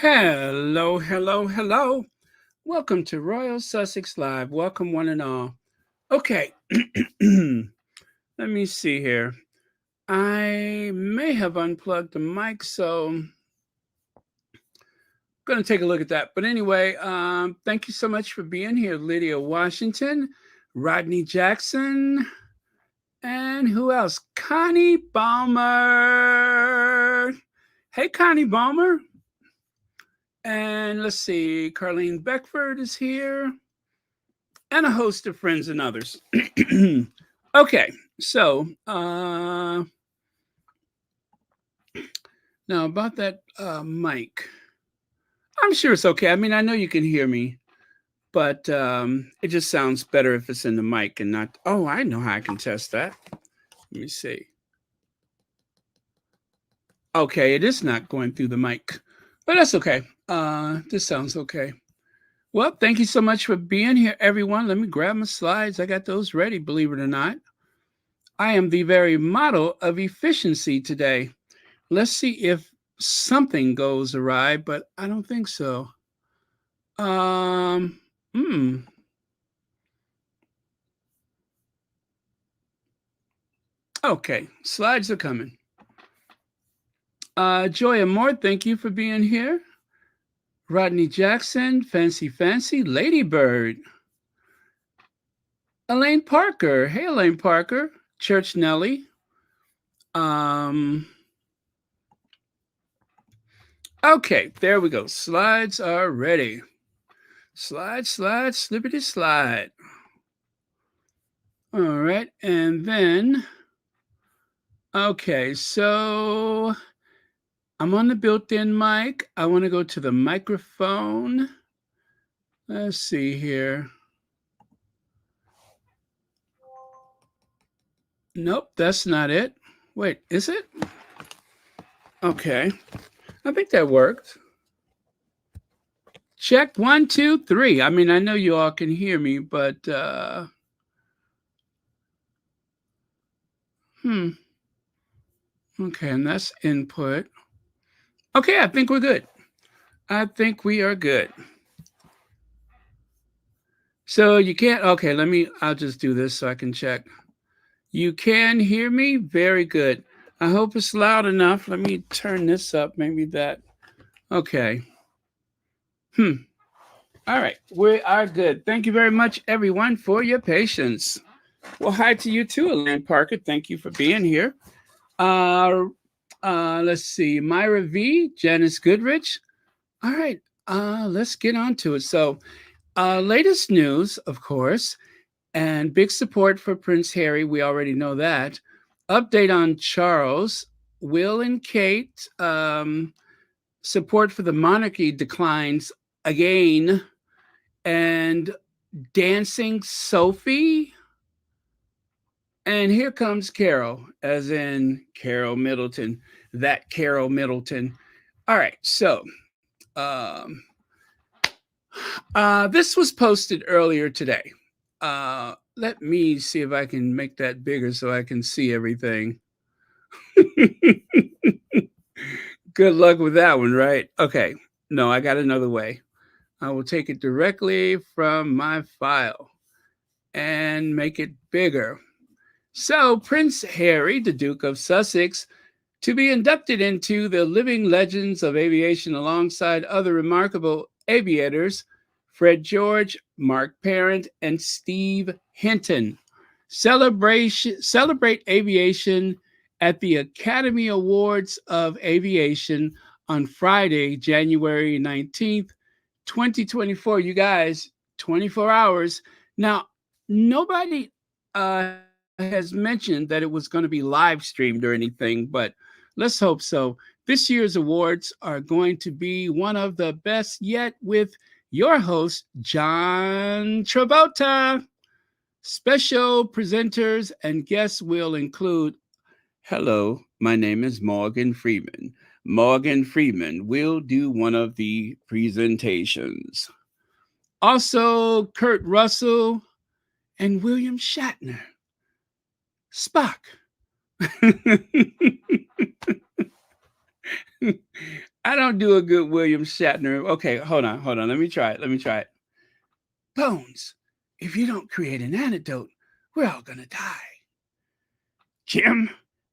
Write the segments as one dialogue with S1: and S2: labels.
S1: Hello, hello, hello. Welcome to Royal Sussex Live. Welcome, one and all. Okay, let me see here. I may have unplugged the mic, so I'm going to take a look at that. But anyway, thank you so much for being here, Lydia Washington, Rodney Jackson, and who else? Connie Balmer. Hey, Connie Balmer. And let's see, Carlene Beckford is here, and a host of friends and others. Okay, so now about that mic. I'm sure it's okay. I mean, I know you can hear me, but it just sounds better if it's in the mic and not. Oh, I know how I can test that. Let me see. Okay, it is not going through the mic, but that's okay. This sounds okay. Well, thank you so much for being here, everyone. Let me grab my slides. I got those ready, believe it or not. I am the very model of efficiency today. Let's see if something goes awry, but I don't think so. Um, hmm. Okay, slides are coming. Joy Amore, thank you for being here. Rodney Jackson, Fancy, Ladybird. Elaine Parker, hey Elaine Parker. Church Nelly. Okay, there we go. Slides are ready. Slide, slippity slide. All right, and then, okay, so I'm on the built-in mic. I want to go to the microphone. Let's see here. Nope, that's not it. Wait, is it? Okay, I think that worked. Check 1, 2, 3. I mean, I know you all can hear me, but okay, and that's input. Okay, I think we're good. I think we are good. So you can't, okay, I'll just do this so I can check. You can hear me? Very good. I hope it's loud enough. Let me turn this up, maybe that. Okay. All right, we are good. Thank you very much, everyone, for your patience. Well, hi to you too, Elaine Parker. Thank you for being here. Uh, let's see, Myra V, Janice Goodrich. All right, let's get on to it. So, latest news, of course, and big support for Prince Harry. We already know that. Update on Charles, Will, and Kate. Support for the monarchy declines again. And dancing Sophie. And here comes Carol, as in Carol Middleton, that Carol Middleton. All right, so this was posted earlier today. Let me see if I can make that bigger so I can see everything. Good luck with that one, right? Okay, no, I got another way. I will take it directly from my file and make it bigger. So, Prince Harry, the Duke of Sussex, to be inducted into the living legends of aviation alongside other remarkable aviators, Fred George, Mark Parent, and Steve Hinton. Celebrate aviation at the Academy Awards of Aviation on Friday, January 19th, 2024. You guys, 24 hours. Now, nobody has mentioned that it was going to be live streamed or anything, but let's hope so. This year's awards are going to be one of the best yet with your host, John Travolta. Special presenters and guests will include, hello, my name is Morgan Freeman. Morgan Freeman will do one of the presentations. Also, Kurt Russell and William Shatner. Spock. I don't do a good William Shatner. Okay, hold on. Let me try it. Bones, if you don't create an antidote, we're all gonna die. Jim,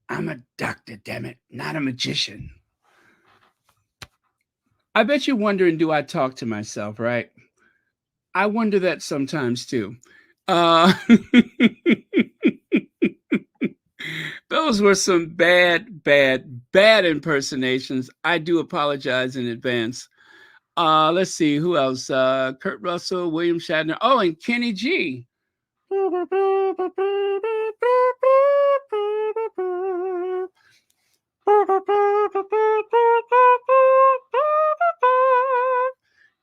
S1: I'm a doctor, damn it, not a magician. I bet you're wondering, do I talk to myself, right? I wonder that sometimes too. Uh, those were some bad impersonations. I do apologize in advance. Let's see who else. Kurt Russell, William Shatner. Oh, and Kenny G.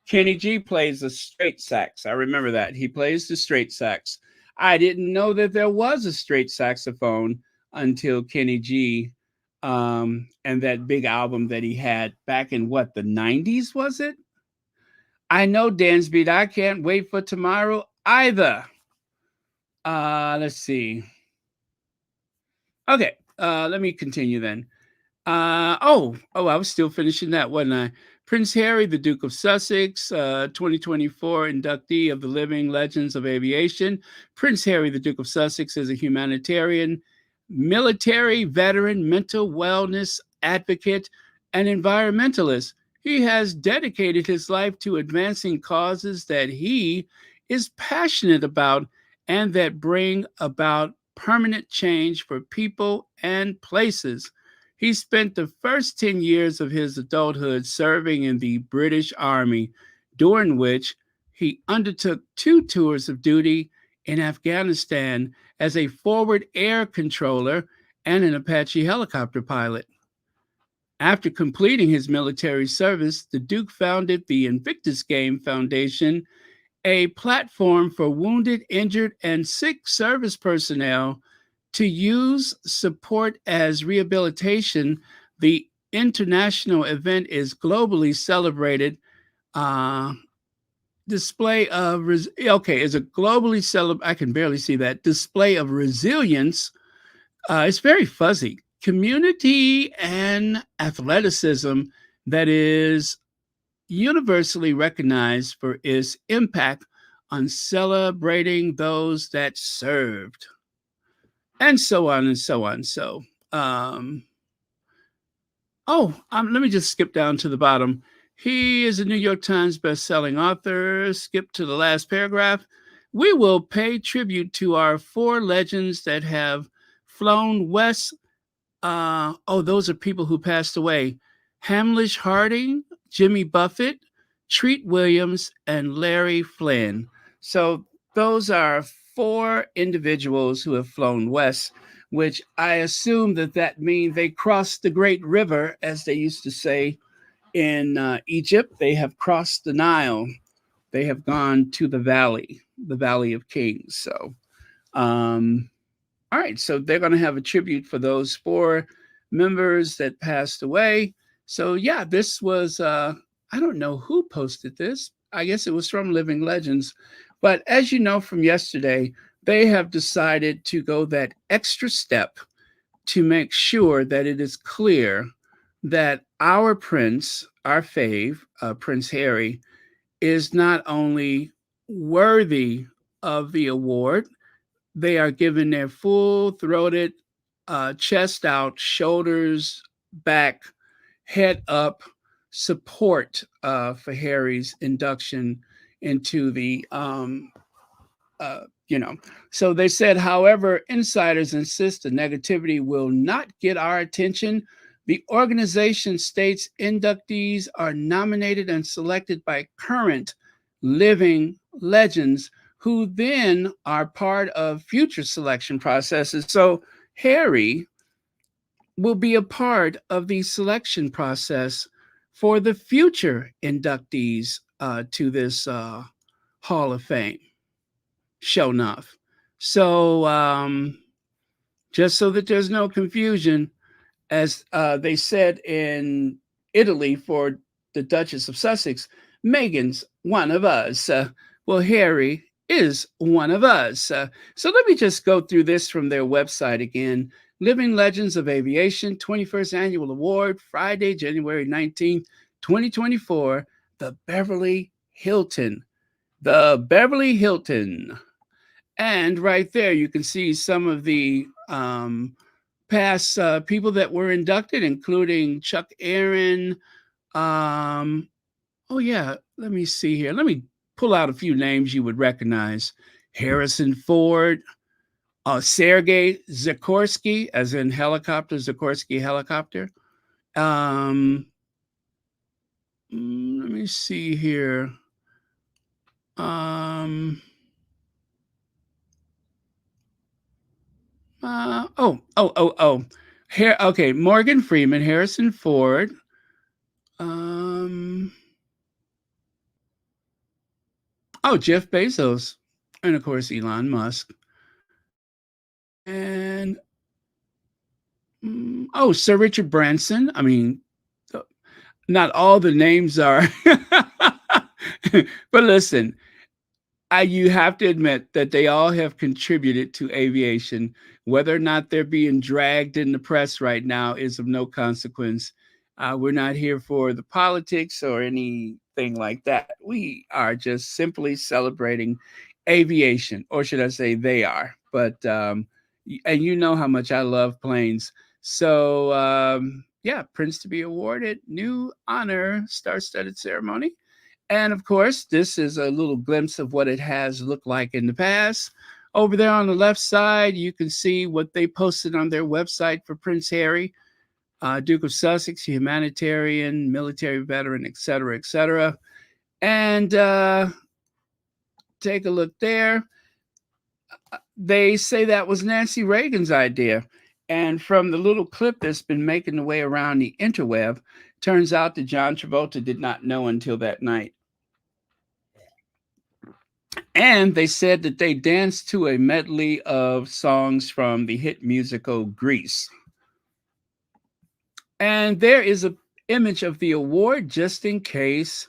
S1: Kenny G plays the straight sax. I remember that. He plays the straight sax. I didn't know that there was a straight saxophone until Kenny G and that big album that he had back in what, the 90s, was it? I know Dansby. I can't wait for tomorrow either. Let's see. Okay, let me continue then. I was still finishing that, wasn't I? Prince Harry, the Duke of Sussex, 2024 inductee of the Living Legends of Aviation. Prince Harry, the Duke of Sussex, is a humanitarian, military veteran, mental wellness advocate, and environmentalist. He has dedicated his life to advancing causes that he is passionate about and that bring about permanent change for people and places. He spent the first 10 years of his adulthood serving in the British Army, during which he undertook 2 tours of duty in Afghanistan as a forward air controller and an Apache helicopter pilot. After completing his military service, the Duke founded the Invictus Game Foundation, a platform for wounded, injured, and sick service personnel to use support as rehabilitation. The international event is globally celebrated. Display of is a globally I can barely see that display of resilience. It's very fuzzy. Community and athleticism that is universally recognized for its impact on celebrating those that served, and so on and so on. Um, let me just skip down to the bottom. He is a New York Times best-selling author. Skip to the last paragraph. We will pay tribute to our 4 legends that have flown west. Those are people who passed away. Hamlish Harding, Jimmy Buffett, Treat Williams, and Larry Flynn. So those are 4 individuals who have flown west, which I assume that means they crossed the Great River, as they used to say in Egypt. They have crossed the Nile. They have gone to the Valley of Kings. So, all right, so they're going to have a tribute for those 4 members that passed away. So, yeah, this was, I don't know who posted this. I guess it was from Living Legends. But as you know from yesterday, they have decided to go that extra step to make sure that it is clear that our prince, our fave, Prince Harry, is not only worthy of the award, they are given their full throated, chest out, shoulders back, head up support for Harry's induction into the you know. So they said, however, insiders insist the negativity will not get our attention. The organization states inductees are nominated and selected by current living legends who then are part of future selection processes. So Harry will be a part of the selection process for the future inductees to this Hall of Fame. Show enough. So, just so that there's no confusion, as they said in Italy for the Duchess of Sussex, Meghan's one of us. Well, Harry is one of us. So let me just go through this from their website again. Living Legends of Aviation 21st Annual Award, Friday, January 19th, 2024, the Beverly Hilton. The Beverly Hilton. And right there, you can see some of the past people that were inducted, including Chuck Aaron. Um, oh, yeah, let me see here. Let me pull out a few names you would recognize: Harrison Ford, Sergei Sikorsky, as in helicopter, Sikorsky helicopter. Um, let me see here. Um, oh. Here, okay, Morgan Freeman, Harrison Ford. Um, Jeff Bezos, and of course Elon Musk, and Sir Richard Branson. I mean, not all the names are, but listen, you have to admit that they all have contributed to aviation. Whether or not they're being dragged in the press right now is of no consequence. We're not here for the politics or anything like that. We are just simply celebrating aviation, or should I say, they are. But and you know how much I love planes. So yeah, Prince to be awarded new honor star-studded ceremony. And of course, this is a little glimpse of what it has looked like in the past. Over there on the left side, you can see what they posted on their website for Prince Harry, Duke of Sussex, humanitarian, military veteran, etc., etc. And take a look there. They say that was Nancy Reagan's idea. And from the little clip that's been making the way around the interweb, turns out that John Travolta did not know until that night. And they said that they danced to a medley of songs from the hit musical Grease. And there is an image of the award just in case,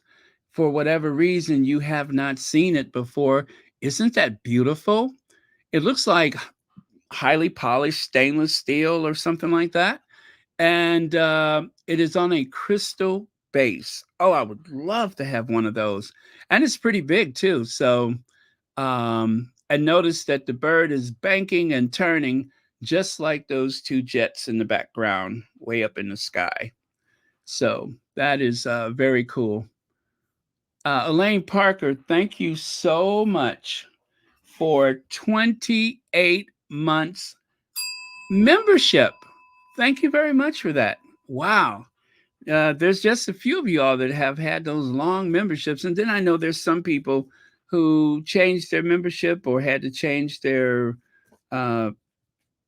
S1: for whatever reason, you have not seen it before. Isn't that beautiful? It looks like highly polished stainless steel or something like that. And it is on a crystal base. Oh, I would love to have one of those. And it's pretty big too. So, and notice that the bird is banking and turning just like those two jets in the background, way up in the sky. So that is very cool. Elaine Parker, thank you so much for 28 months membership. Thank you very much for that. Wow. There's just a few of y'all that have had those long memberships. And then I know there's some people who changed their membership or had to change their uh,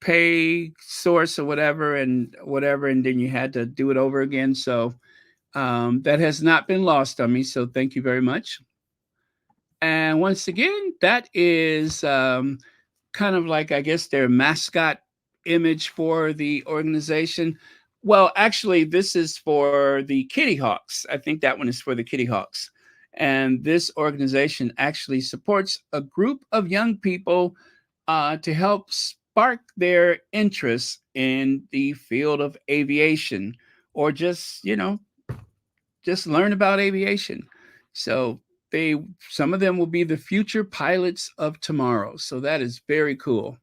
S1: pay source or whatever, and then you had to do it over again. So that has not been lost on me. So thank you very much. And once again, that is kind of like, I guess, their mascot image for the organization. Well, actually, this is for the Kitty Hawks. I think that one is for the Kitty Hawks. And this organization actually supports a group of young people to help spark their interest in the field of aviation, or just, just learn about aviation. So they some of them will be the future pilots of tomorrow. So that is very cool.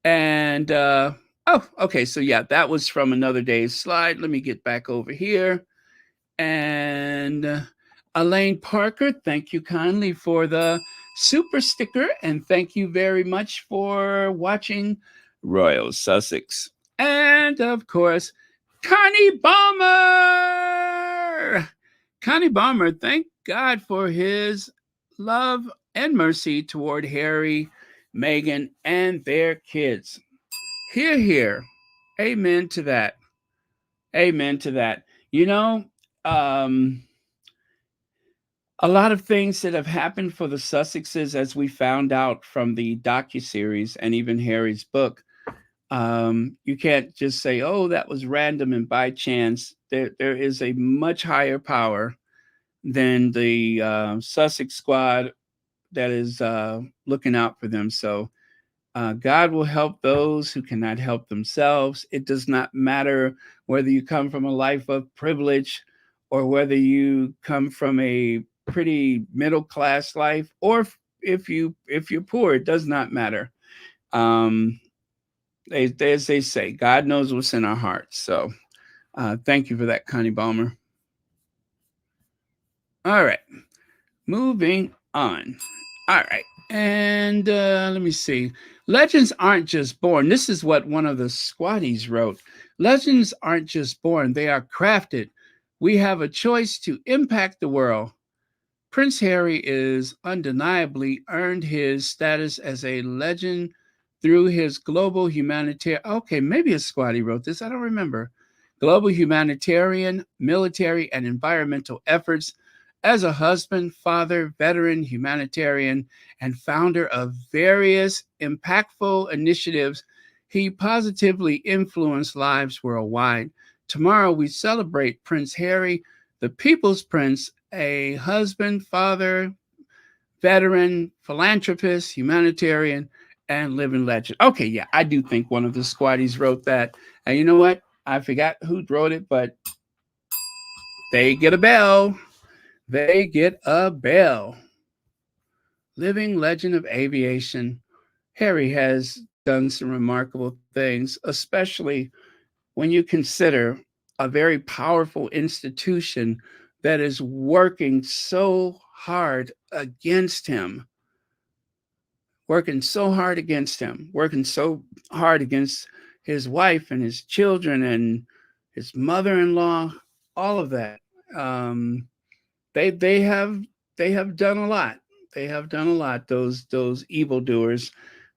S1: And okay, so yeah, that was from another day's slide. Let me get back over here. And Elaine Parker, thank you kindly for the super sticker, and thank you very much for watching Royal Sussex. And of course, Connie Balmer. Connie Balmer, thank God for his love and mercy toward Harry, Meghan, and their kids. Hear, hear. Amen to that. Amen to that. You know, um, a lot of things that have happened for the Sussexes, as we found out from the docuseries and even Harry's book. You can't just say, "Oh, that was random and by chance." There is a much higher power than the Sussex squad that is looking out for them. So God will help those who cannot help themselves. It does not matter whether you come from a life of privilege or whether you come from a pretty middle class life, or if you're poor. It does not matter. Um, as they say, God knows what's in our hearts. So thank you for that, Connie Balmer. All right, moving on. All right. And let me see. Legends aren't just born. This is what one of the squatties wrote. Legends aren't just born, they are crafted. We have a choice to impact the world. Prince Harry is undeniably earned his status as a legend through his global humanitarian. Okay, maybe a squatty wrote this. I don't remember. Global humanitarian, military, and environmental efforts as a husband, father, veteran, humanitarian, and founder of various impactful initiatives. He positively influenced lives worldwide. Tomorrow we celebrate Prince Harry, the People's Prince, a husband, father, veteran, philanthropist, humanitarian, and living legend. Okay, yeah, I do think one of the squatties wrote that. And you know what? I forgot who wrote it, but they get a bell. They get a bell. Living legend of aviation. Harry has done some remarkable things, especially when you consider a very powerful institution that is working so hard against him, working so hard against his wife and his children and his mother-in-law, all of that. Um, they they have done a lot. They have done a lot. Those evildoers,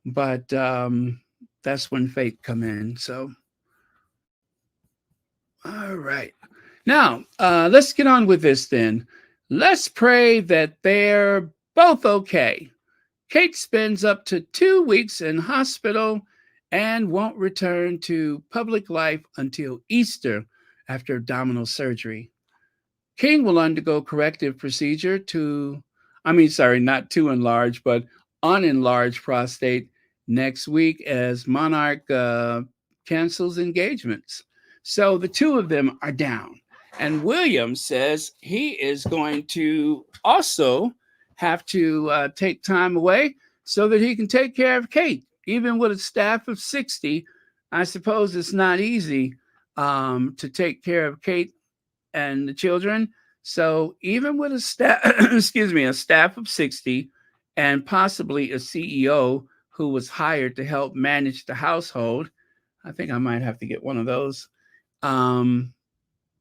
S1: but that's when fate come in. So all right. Now, let's get on with this then. Let's pray that they're both okay. Kate spends up to 2 weeks in hospital and won't return to public life until Easter after abdominal surgery. King will undergo corrective procedure not to enlarge, but unenlarged prostate next week as Monarch cancels engagements. So the two of them are down. And William says he is going to also have to take time away so that he can take care of Kate. Even with a staff of 60, I suppose it's not easy to take care of Kate and the children. So even with a staff, excuse me, a staff of 60 and possibly a CEO who was hired to help manage the household, I think I might have to get one of those. Um,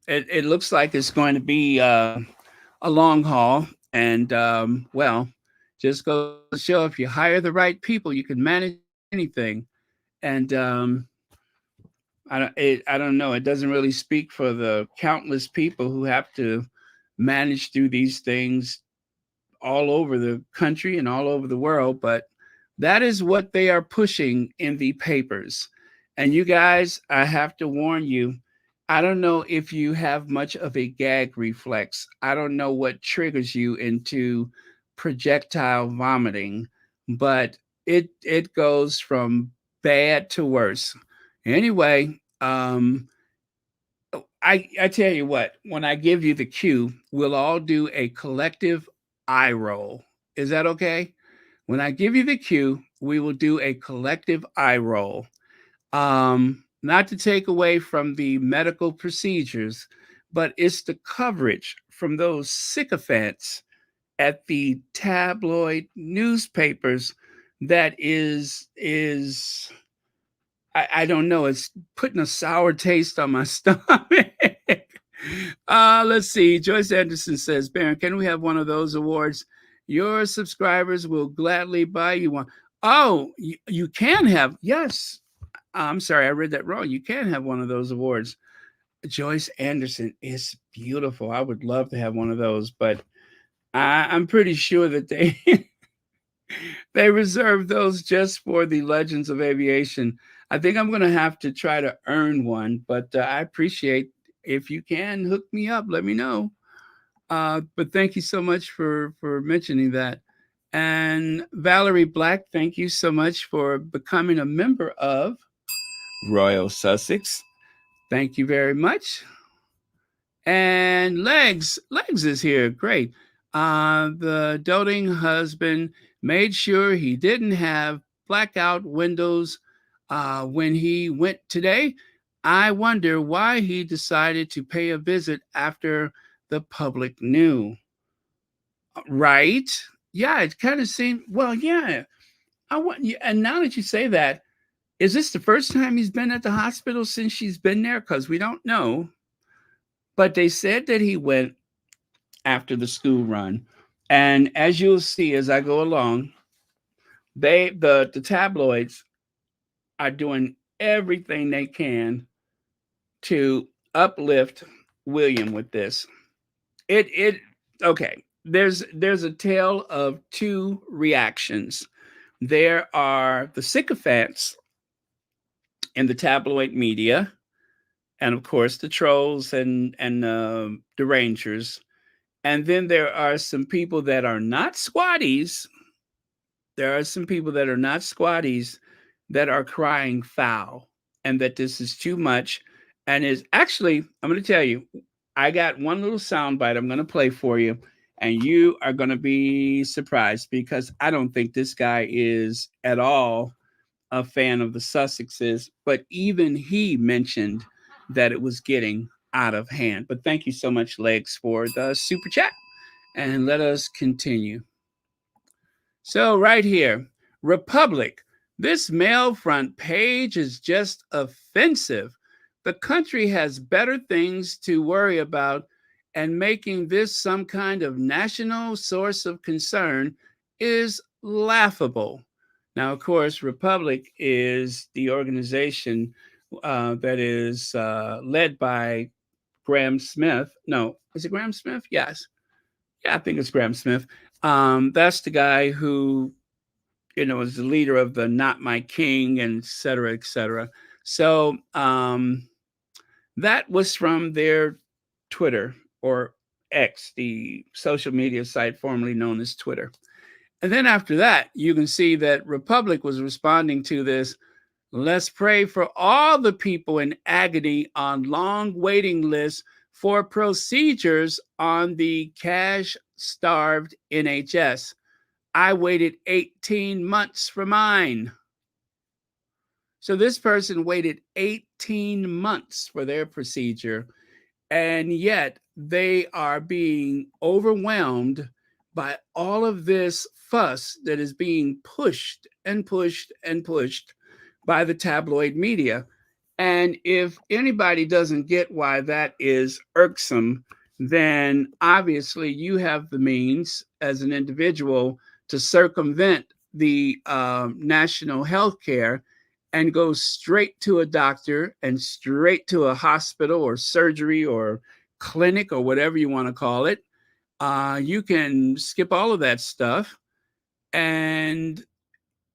S1: it looks like it's going to be a long haul. And just goes to show if you hire the right people, you can manage anything. And I don't know. It doesn't really speak for the countless people who have to manage through these things all over the country and all over the world, but that is what they are pushing in the papers. And you guys, I have to warn you, I don't know if you have much of a gag reflex. I don't know what triggers you into projectile vomiting, but it goes from bad to worse. Anyway, I tell you what, when I give you the cue, we'll all do a collective eye roll. Is that okay? When I give you the cue, we will do a collective eye roll. Not to take away from the medical procedures, but it's the coverage from those sycophants at the tabloid newspapers that is I don't know. It's putting a sour taste on my stomach. Let's see. Joyce Anderson says, Baron, can we have one of those awards? Your subscribers will gladly buy you one. Oh, you can have. Yes. I'm sorry. I read that wrong. You can have one of those awards. Joyce Anderson is beautiful. I would love to have one of those, but I'm pretty sure that they they reserve those just for the legends of aviation. I think I'm going to have to try to earn one, but I appreciate if you can hook me up. Let me know. But thank you so much for mentioning that. And Valerie Black, thank you so much for becoming a member of Royal Sussex. Thank you very much. And Legs is here. Great. The doting husband made sure he didn't have blackout windows when he went today. I wonder why he decided to pay a visit after the public knew. Right? Yeah, it kind of seemed, well, yeah. And now that you say that, is this the first time he's been at the hospital since she's been there? Because we don't know. But they said that he went after the school run. And as you'll see as I go along, the tabloids are doing everything they can to uplift William with this. It okay. There's a tale of two reactions. There are the sycophants in the tabloid media, and of course the trolls and derangers. And then there are some people that are not squatties. There are some people that are not squatties that are crying foul and that this is too much. And is actually, I'm going to tell you, I got one little soundbite I'm going to play for you, and you are going to be surprised because I don't think this guy is at all a fan of the Sussexes, but even he mentioned that it was getting out of hand. But thank you so much, Legs, for the super chat. And let us continue. So, right here, Republic. This mail front page is just offensive. The country has better things to worry about, and making this some kind of national source of concern is laughable. Now, of course, Republic is the organization that is led by Graham Smith. No, is it Graham Smith? Yes. Yeah, I think it's Graham Smith. That's the guy who, is the leader of the Not My King, and et cetera, et cetera. So that was from their Twitter, or X, the social media site formerly known as Twitter. And then after that, you can see that Republic was responding to this. Let's pray for all the people in agony on long waiting lists for procedures on the cash-starved NHS. I waited 18 months for mine. So this person waited 18 months for their procedure, and yet they are being overwhelmed by all of this fuss that is being pushed and pushed and pushed by the tabloid media. And if anybody doesn't get why that is irksome, then obviously you have the means as an individual to circumvent the national health care and go straight to a doctor and straight to a hospital or surgery or clinic or whatever you want to call it. You can skip all of that stuff, and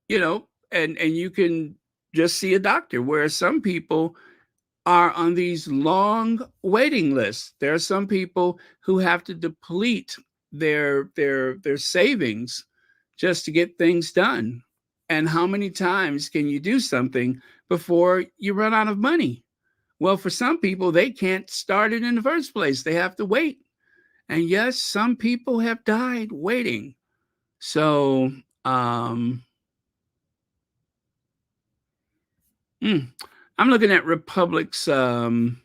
S1: and you can just see a doctor. Where some people are on these long waiting lists. There are some people who have to deplete their savings just to get things done. And how many times can you do something before you run out of money? Well, for some people, they can't start it in the first place. They have to wait. And yes, some people have died waiting. So, I'm looking at Republic's Twitter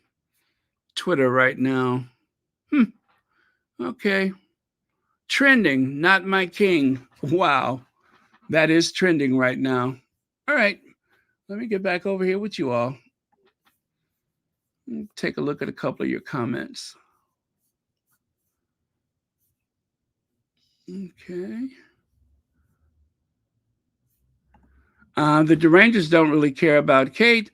S1: right now. Okay. Trending, not my king. Wow. That is trending right now. All right. Let me get back over here with you all. Take a look at a couple of your comments. Okay. The Derangers don't really care about Kate.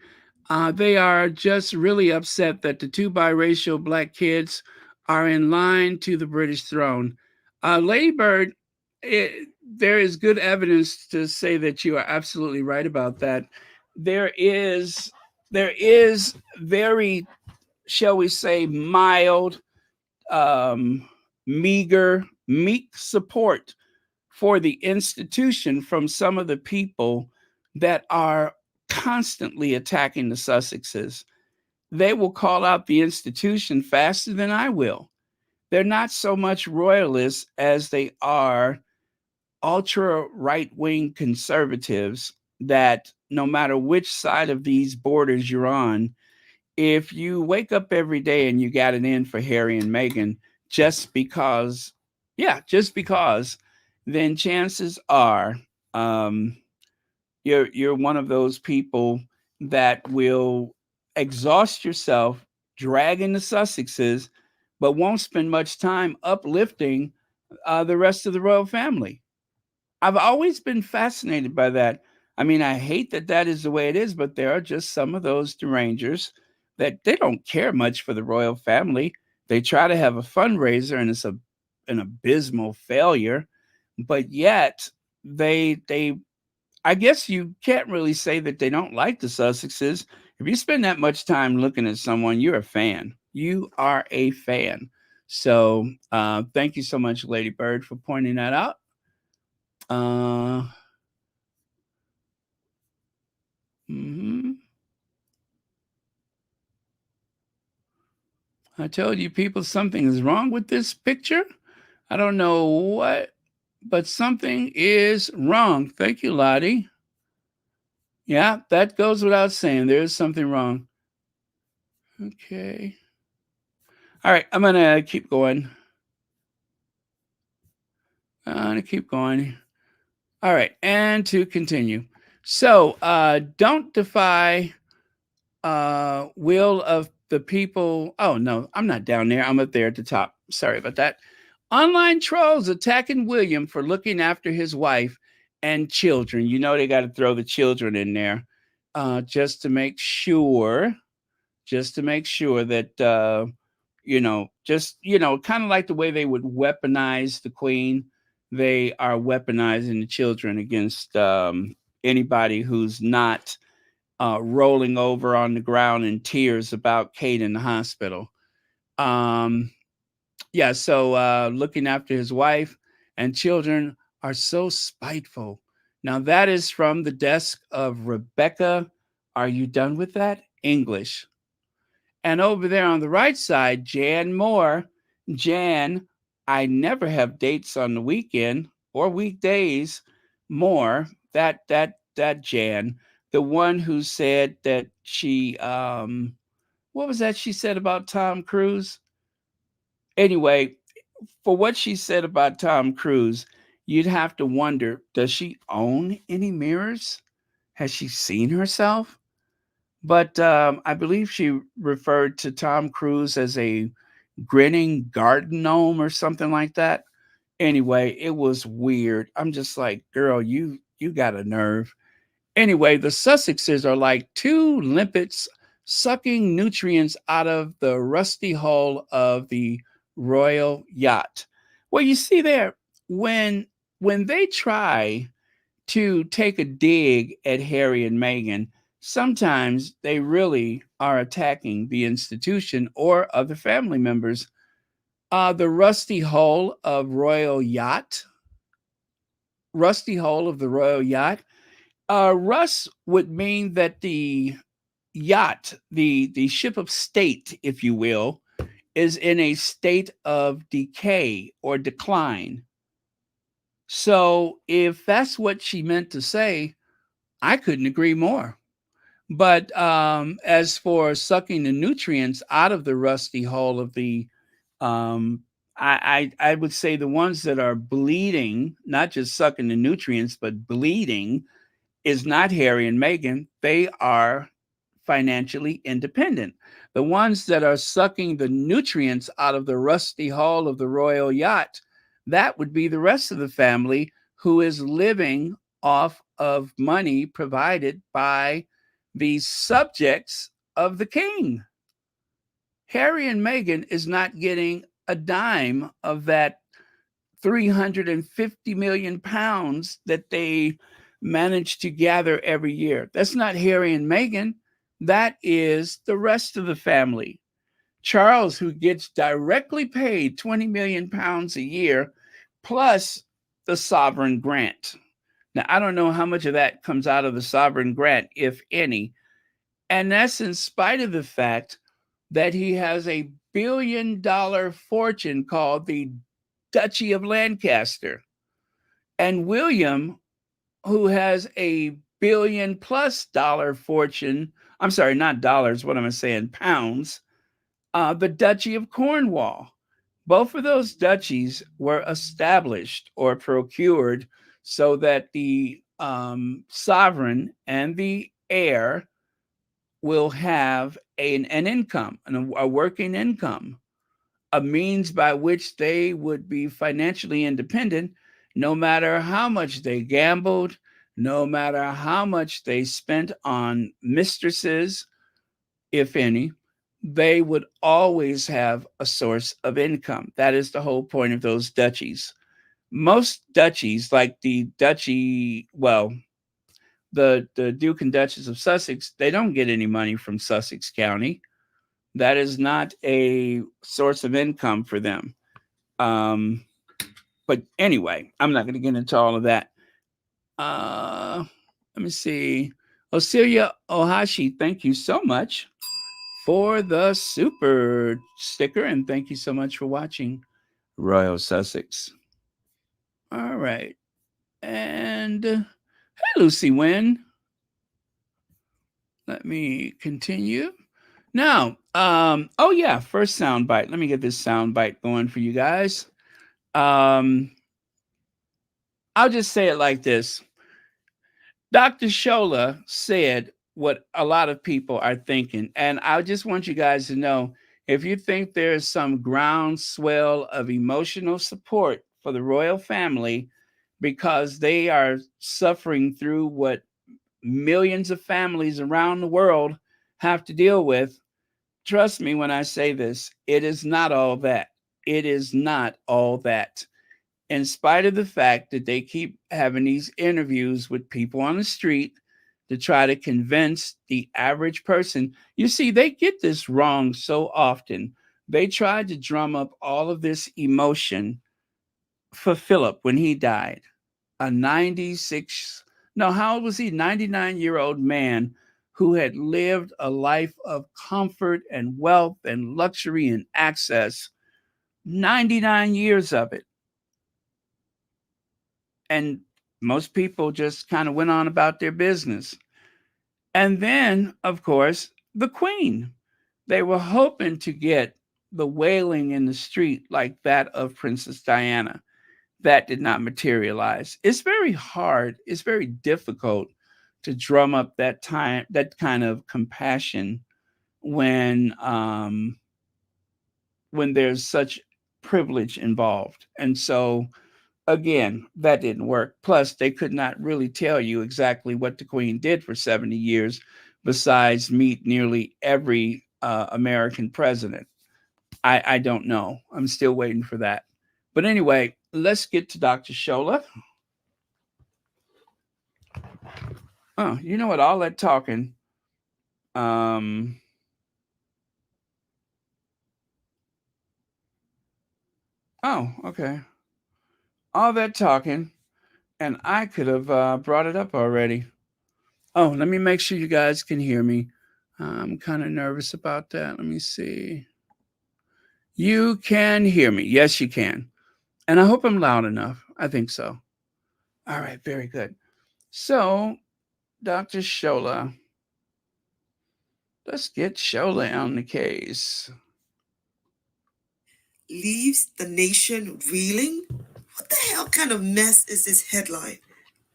S1: They are just really upset that the two biracial black kids are in line to the British throne. Lady Bird, there is good evidence to say that you are absolutely right about that. There is very, shall we say, mild, meager, meek support for the institution from some of the people that are constantly attacking the Sussexes. They will call out the institution faster than I will. They're not so much royalists as they are ultra right wing conservatives that no matter which side of these borders you're on, if you wake up every day and you got it in for Harry and Meghan just because, yeah, just because, then chances are um, you're one of those people that will exhaust yourself dragging the Sussexes, but won't spend much time uplifting the rest of the royal family. I've always been fascinated by that. I mean, I hate that that is the way it is, but there are just some of those derangers that they don't care much for the royal family. They try to have a fundraiser and it's an abysmal failure, but yet they I guess you can't really say that they don't like the Sussexes. If you spend that much time looking at someone, you're a fan. You are a fan. So thank you so much, Lady Bird, for pointing that out. Uh, mhm. I told you people something is wrong with this picture. I don't know what, but something is wrong. Thank you, Lottie. Yeah, that goes without saying. There is something wrong. Okay. All right, I'm gonna keep going. I'm gonna keep going. All right, and to continue. So, don't defy will of the people. Oh no, I'm not down there. I'm up there at the top. Sorry about that. Online trolls attacking William for looking after his wife and children. You know they got to throw the children in there, just to make sure, that kind of like the way they would weaponize the queen. They are weaponizing the children against anybody who's not rolling over on the ground in tears about Kate in the hospital. Um, yeah, so looking after his wife and children are so spiteful. Now, that is from the desk of Rebecca. Are you done with that? English. And over there on the right side, Jan Moore. Jan, I never have dates on the weekend or weekdays. More that Jan, the one who said that she what was that she said about Tom Cruise? Anyway, for what she said about Tom Cruise, you'd have to wonder, does she own any mirrors? Has she seen herself? But I believe she referred to Tom Cruise as a grinning garden gnome or something like that. Anyway, it was weird. I'm just like, girl, you got a nerve. Anyway, the Sussexes are like two limpets sucking nutrients out of the rusty hull of the royal yacht. Well, you see there, when they try to take a dig at Harry and Meghan, sometimes they really are attacking the institution or other family members. The rusty hull of the royal yacht. Russ would mean that the yacht, the ship of state, if you will, is in a state of decay or decline. So if that's what she meant to say, I couldn't agree more. But as for sucking the nutrients out of the rusty hull of the, I would say the ones that are bleeding, not just sucking the nutrients, but bleeding, is not Harry and Meghan. They are financially independent. The ones that are sucking the nutrients out of the rusty hull of the royal yacht, that would be the rest of the family who is living off of money provided by the subjects of the king. Harry and Meghan is not getting a dime of that 350 million pounds that they manage to gather every year. That's not Harry and Meghan. That is the rest of the family. Charles, who gets directly paid 20 million pounds a year, plus the sovereign grant. Now, I don't know how much of that comes out of the sovereign grant, if any. And that's in spite of the fact that he has a $1 billion fortune called the Duchy of Lancaster. And William, who has a $1 billion+ fortune, I'm sorry, not dollars, what am I saying? Pounds, the Duchy of Cornwall. Both of those duchies were established or procured so that the sovereign and the heir will have an income, a working income, a means by which they would be financially independent no matter how much they gambled, no matter how much they spent on mistresses, if any, they would always have a source of income. That is the whole point of those duchies. Most duchies, like the duchy, well, the Duke and Duchess of Sussex, they don't get any money from Sussex County. That is not a source of income for them. Um, but anyway, I'm not going to get into all of that. Uh, Let me see. Osilia Ohashi, thank you so much for the super sticker, and thank you so much for watching Royal Sussex. All right. And hey, Lucy Wynn. Let me continue. Now, oh yeah, first soundbite. Let me get this soundbite going for you guys. I'll just say it like this. Dr. Shola said what a lot of people are thinking. And I just want you guys to know, if you think there's some groundswell of emotional support for the royal family because they are suffering through what millions of families around the world have to deal with, trust me when I say this, it is not all that. It is not all that. In spite of the fact that they keep having these interviews with people on the street to try to convince the average person, you see, they get this wrong so often. They tried to drum up all of this emotion for Philip when he died. A 96, no, how old was he? 99-year-old man who had lived a life of comfort and wealth and luxury and access, 99 years of it. And most people just kind of went on about their business. And then, of course, the Queen. They were hoping to get the wailing in the street like that of Princess Diana. That did not materialize. It's very hard, it's very difficult to drum up that kind of compassion when there's such privilege involved. And so again, that didn't work. Plus, they could not really tell you exactly what the Queen did for 70 years besides meet nearly every American president. I don't know. I'm still waiting for that. But anyway, let's get to Dr. Shola. Oh, you know what? All that talking. Oh, okay. All that talking, and I could have brought it up already. Oh, let me make sure you guys can hear me. I'm kind of nervous about that. Let me see. You can hear me. Yes, you can. And I hope I'm loud enough. I think so. All right, very good. So, Dr. Shola, let's get Shola on the case.
S2: Leaves the nation reeling? What the hell kind of mess is this headline?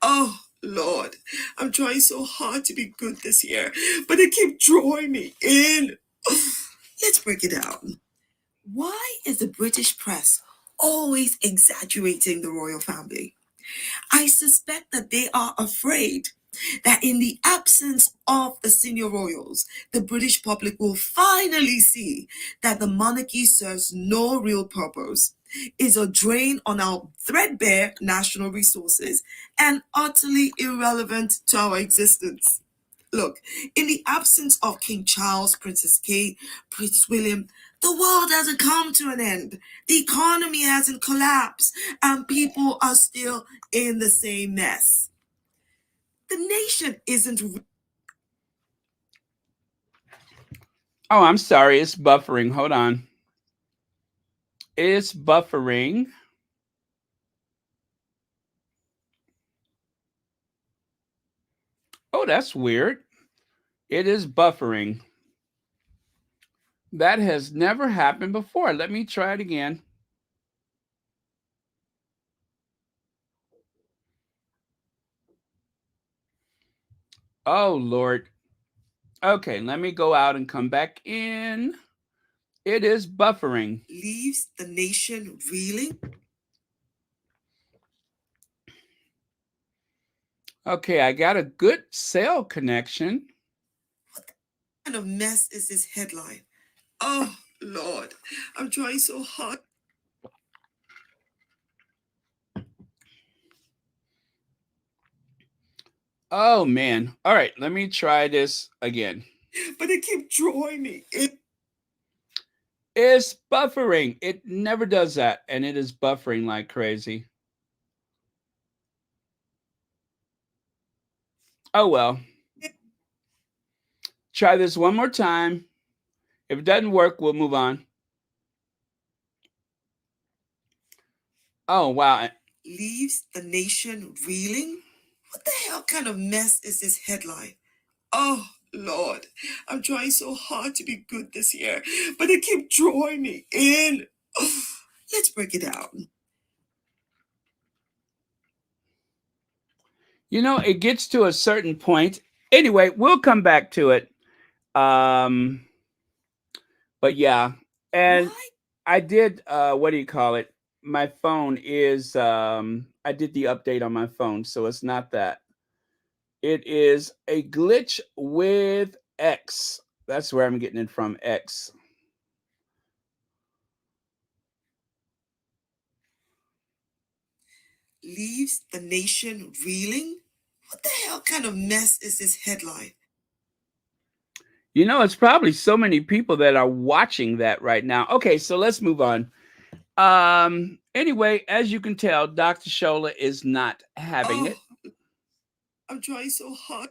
S2: Oh, Lord, I'm trying so hard to be good this year, but they keep drawing me in. Let's break it down. Why is the British press always exaggerating the royal family? I suspect that they are afraid that in the absence of the senior royals, the British public will finally see that the monarchy serves no real purpose, is a drain on our threadbare national resources, and utterly irrelevant to our existence. Look, in the absence of King Charles, Princess Kate, Prince William, the world hasn't come to an end. The economy hasn't collapsed, and people are still in the same mess. The nation isn't.
S1: Oh, I'm sorry. It's buffering. Hold on. It's buffering. Oh, that's weird. It is buffering. That has never happened before. Let me try it again. Oh, Lord. Okay, let me go out and come back in. It is buffering.
S2: Leaves the nation reeling.
S1: Okay, I got a good cell connection.
S2: What kind of mess is this headline? Oh, Lord, I'm trying so hard.
S1: Oh, man. All right, let me try this again.
S2: But it keep drawing me.
S1: It's buffering. It never does that, and it is buffering like crazy. Oh, well. Try this one more time. If it doesn't work, we'll move on. Oh, wow.
S2: Leaves the nation reeling. What the hell kind of mess is this headline? Oh, Lord, I'm trying so hard to be good this year, but they keep drawing me in. Oh, let's break it down.
S1: You know, it gets to a certain point. Anyway, we'll come back to it. Um, but yeah, and
S2: Why?
S1: I did. What do you call it? My phone is. I did the update on my phone, so it's not that. It is a glitch with X. That's where I'm getting it from. X.
S2: Leaves the nation reeling? What the hell kind of mess is this headline?
S1: You know, it's probably so many people that are watching that right now. Okay, so let's move on. Anyway, as you can tell, Dr. Shola is not having
S2: Oh,
S1: it.
S2: I'm trying so hard.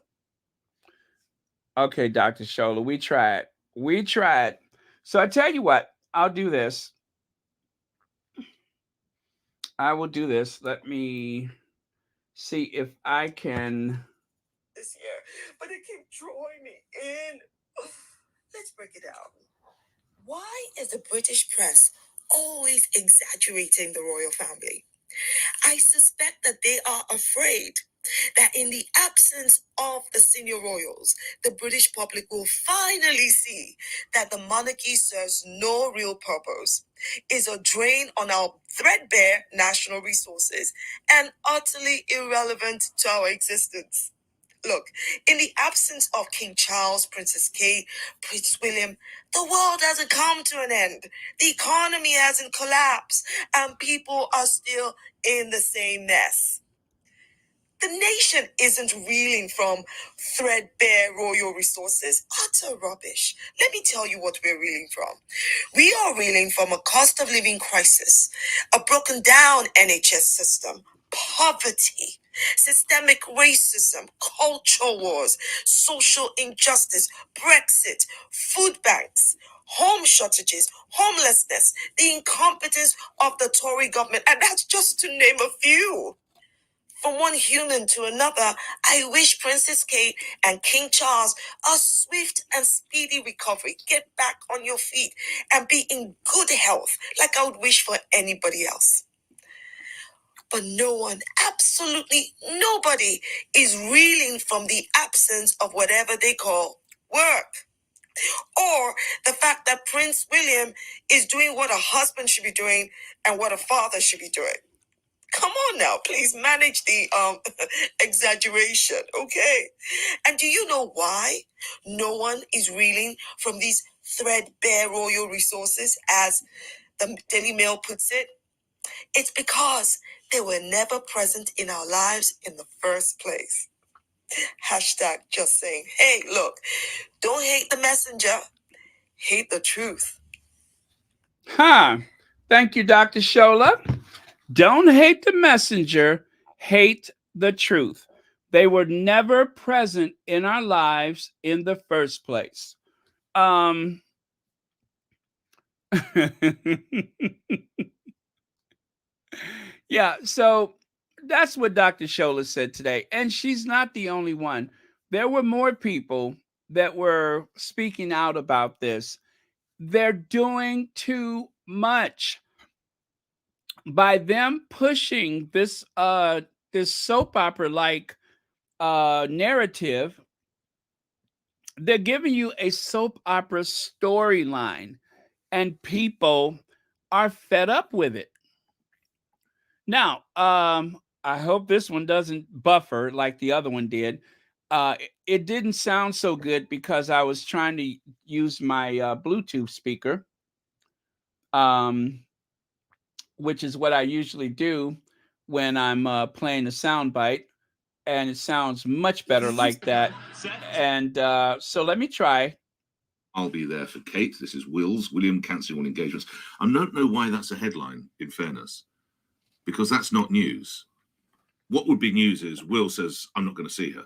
S1: Okay, Dr. Shola, we tried. We tried. So I tell you what, I'll do this. I will do this. Let me see if I can.
S2: This year, but they keep drawing me in. Let's break it down. Why is the British press always exaggerating the royal family? I suspect that they are afraid that in the absence of the senior royals, the British public will finally see that the monarchy serves no real purpose, is a drain on our threadbare national resources, and utterly irrelevant to our existence. Look, in the absence of King Charles, Princess Kate, Prince William, the world hasn't come to an end. The economy hasn't collapsed, and people are still in the same mess. The nation isn't reeling from threadbare royal resources. Utter rubbish. Let me tell you what we're reeling from. We are reeling from a cost of living crisis, a broken down NHS system, poverty, systemic racism, culture wars, social injustice, Brexit, food banks, home shortages, homelessness, the incompetence of the Tory government, and that's just to name a few. From one human to another, I wish Princess Kate and King Charles a swift and speedy recovery. Get back on your feet and be in good health, like I would wish for anybody else. But no one, absolutely nobody, is reeling from the absence of whatever they call work. Or the fact that Prince William is doing what a husband should be doing and what a father should be doing. Come on now, please manage the exaggeration, okay? And do you know why no one is reeling from these threadbare royal resources, as the Daily Mail puts it? It's because they were never present in our lives in the first place. Hashtag just saying. Hey, look, don't hate the messenger, hate the truth.
S1: Huh. Thank you, Dr. Shola. Don't hate the messenger, hate the truth. They were never present in our lives in the first place. Um, yeah, so that's what Dr. Shola said today. And she's not the only one. There were more people that were speaking out about this. They're doing too much by them pushing this soap opera like narrative. They're giving you a soap opera storyline, and people are fed up with it. Now, I hope this one doesn't buffer like the other one did. It didn't sound so good because I was trying to use my Bluetooth speaker, um, which is what I usually do when I'm playing a sound bite, and it sounds much better like that. And so let me try.
S3: I'll be there for Kate. This is Will's. William cancelling all engagements. I don't know why that's a headline, in fairness, because that's not news. What would be news is Will says, I'm not going to see her.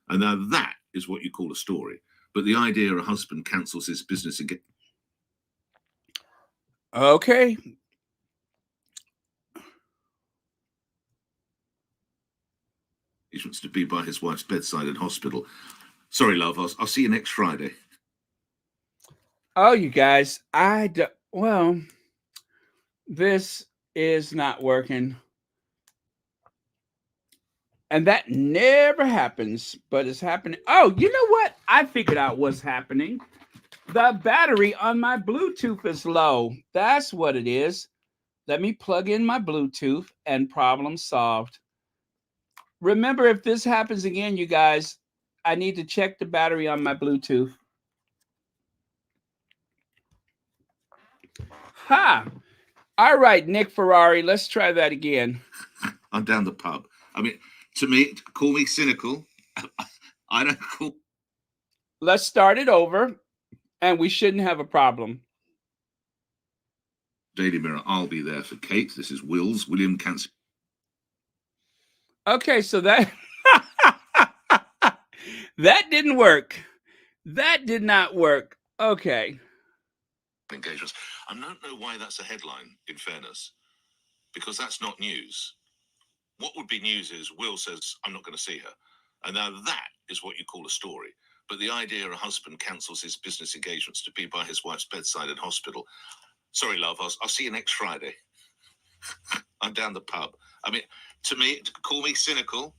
S3: And now that is what you call a story. But the idea a husband cancels his business again.
S1: Okay.
S3: Wants to be by his wife's bedside in hospital. Sorry, love. I'll see you next Friday.
S1: Oh, you guys, well, this is not working. And that never happens, but it's happening. Oh, you know what? I figured out what's happening. The battery on my Bluetooth is low. That's what it is. Let me plug in my Bluetooth and problem solved. Remember, if this happens again, you guys, I need to check the battery on my Bluetooth. Ha! All right, Nick Ferrari, let's try that again.
S3: I'm down the pub. I mean, to me, call me cynical. I don't call.
S1: Let's start it over, and we shouldn't have a problem.
S3: Daily Mirror, I'll be there for Kate. This is Will's. William cancelling.
S1: Okay, so that that didn't work. That did not work. Okay.
S3: Engagements. I don't know why that's a headline, in fairness, because that's not news. What would be news is Will says, I'm not going to see her. And now that is what you call a story. But the idea a husband cancels his business engagements to be by his wife's bedside in hospital. Sorry, love, I'll see you next Friday. I'm down the pub. I mean, to me, call me cynical.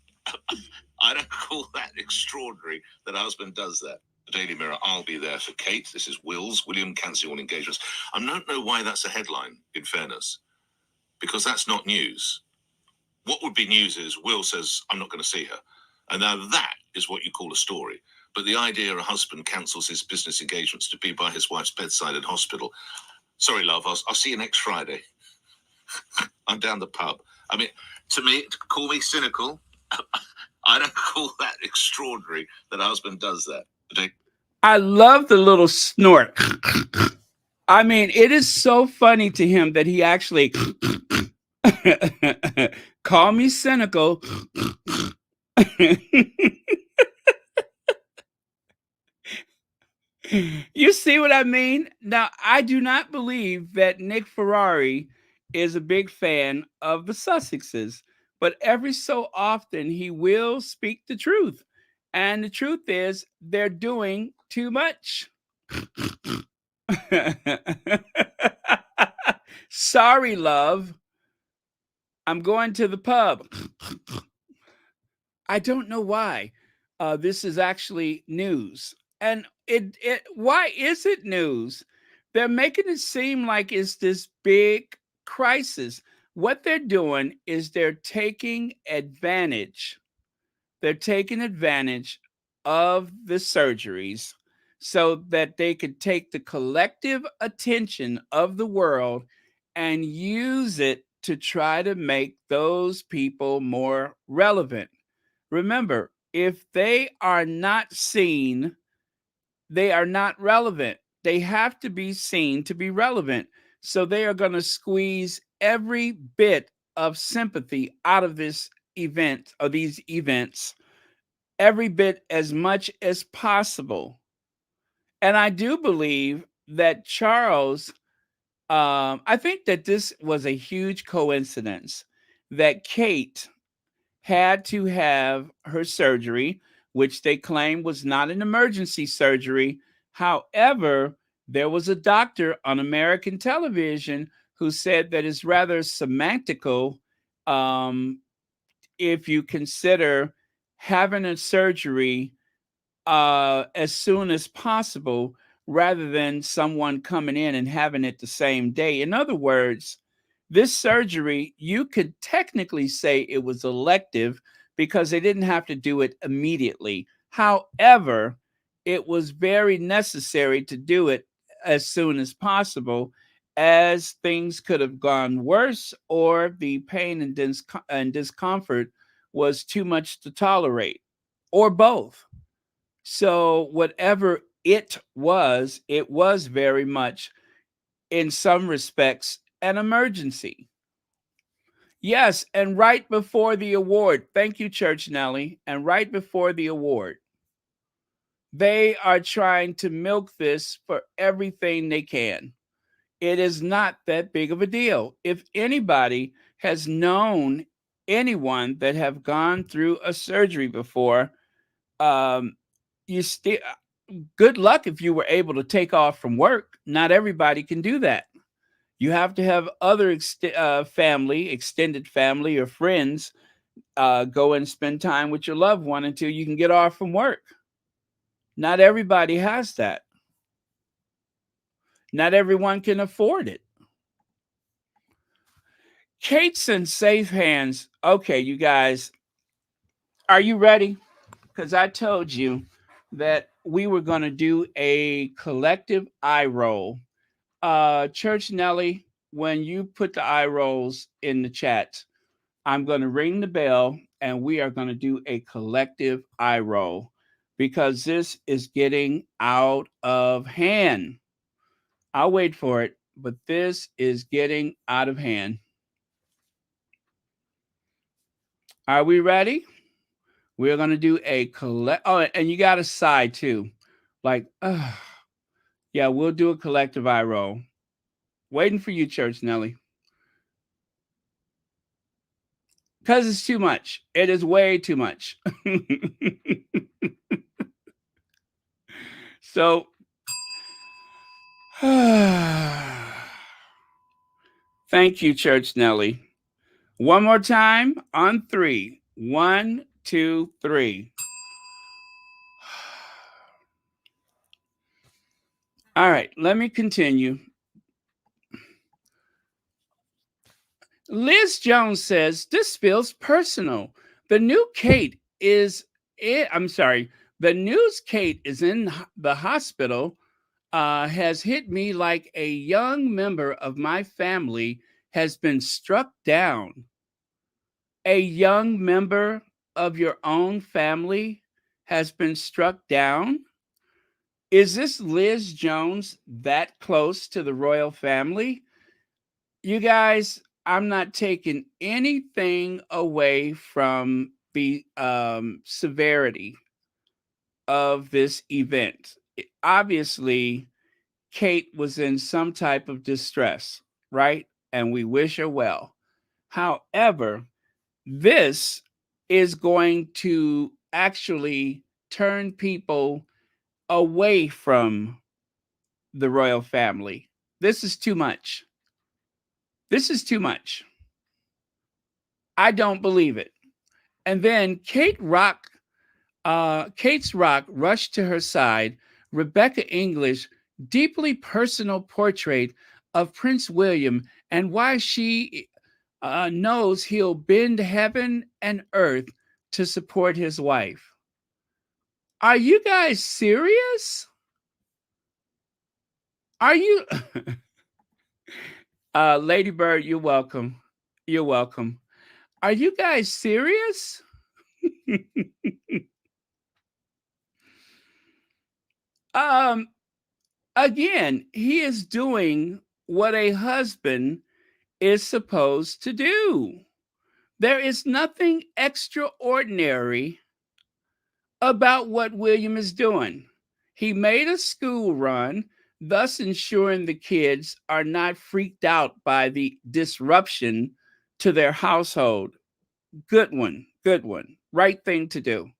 S3: I don't call that extraordinary that a husband does that. The Daily Mirror, I'll be there for Kate. This is Will's. William cancelling all engagements. I don't know why that's a headline, in fairness, because that's not news. What would be news is Will says, I'm not going to see her. And now that is what you call a story. But the idea a husband cancels his business engagements to be by his wife's bedside in hospital. Sorry, love, I'll see you next Friday. I'm down the pub. I mean, to me, call me cynical. I don't call that extraordinary that a husband does that.
S1: I love the little snort. I mean, it is so funny to him that he actually call me cynical. You see what I mean? Now, I do not believe that Nick Ferrari is a big fan of the Sussexes, but every so often he will speak the truth. And the truth is, they're doing too much. Sorry, love. I'm going to the pub. I don't know why. This is actually news. And it why is it news? They're making it seem like it's this big crisis. What they're doing is they're taking advantage. They're taking advantage of the surgeries so that they could take the collective attention of the world and use it to try to make those people more relevant. Remember, if they are not seen, they are not relevant. They have to be seen to be relevant. So they are going to squeeze every bit of sympathy out of this event or these events, every bit as much as possible. And I do believe that Charles, I think that this was a huge coincidence that Kate had to have her surgery, which they claim was not an emergency surgery. However, there was a doctor on American television who said that it's rather semantical, um, if you consider having a surgery as soon as possible rather than someone coming in and having it the same day. In other words, this surgery, you could technically say it was elective because they didn't have to do it immediately. However, it was very necessary to do it as soon as possible, as things could have gone worse or the pain and discomfort was too much to tolerate, or both. So, whatever it was very much, in some respects, an emergency. Yes, and right before the award, thank you, Church Nelly, and right before the award, they are trying to milk this for everything they can. It is not that big of a deal. If anybody has known anyone that have gone through a surgery before, um, you still good luck if you were able to take off from work. Not everybody can do that. You have to have other family, extended family, or friends go and spend time with your loved one until you can get off from work. Not everybody has that. Not everyone can afford it. Kate's in safe hands. Okay, you guys, are you ready? Because I told you that we were going to do a collective eye roll. Church Nelly, when you put the eye rolls in the chat, I'm going to ring the bell and we are going to do a collective eye roll because this is getting out of hand. I'll wait for it, but this is getting out of hand. Are we ready? We're going to do a collect. Oh, and you got a sigh too. Like, yeah, we'll do a collective eye roll. Waiting for you, Church Nelly. Because it's too much. It is way too much. So, thank you, Church Nelly. One more time on three. One, two, three. All right, let me continue. Liz Jones says this feels personal. The new Kate is I'm sorry. The news Kate is in the hospital has hit me like a young member of my family has been struck down. A young member of your own family has been struck down? Is this Liz Jones that close to the royal family? You guys, I'm not taking anything away from the severity of this event. Obviously, Kate was in some type of distress, right? And we wish her well. However, this is going to actually turn people away from the royal family. This is too much. This is too much. I don't believe it. And then Kate's Rock rushed to her side. Rebecca English, deeply personal portrait of Prince William and why she knows he'll bend heaven and earth to support his wife. Are you guys serious? Are you? Lady Bird, you're welcome. You're welcome. Are you guys serious? Um, Again, he is doing what a husband is supposed to do. There is nothing extraordinary about what William is doing. He made a school run, thus ensuring the kids are not freaked out by the disruption to their household. Good one, good one. Right thing to do.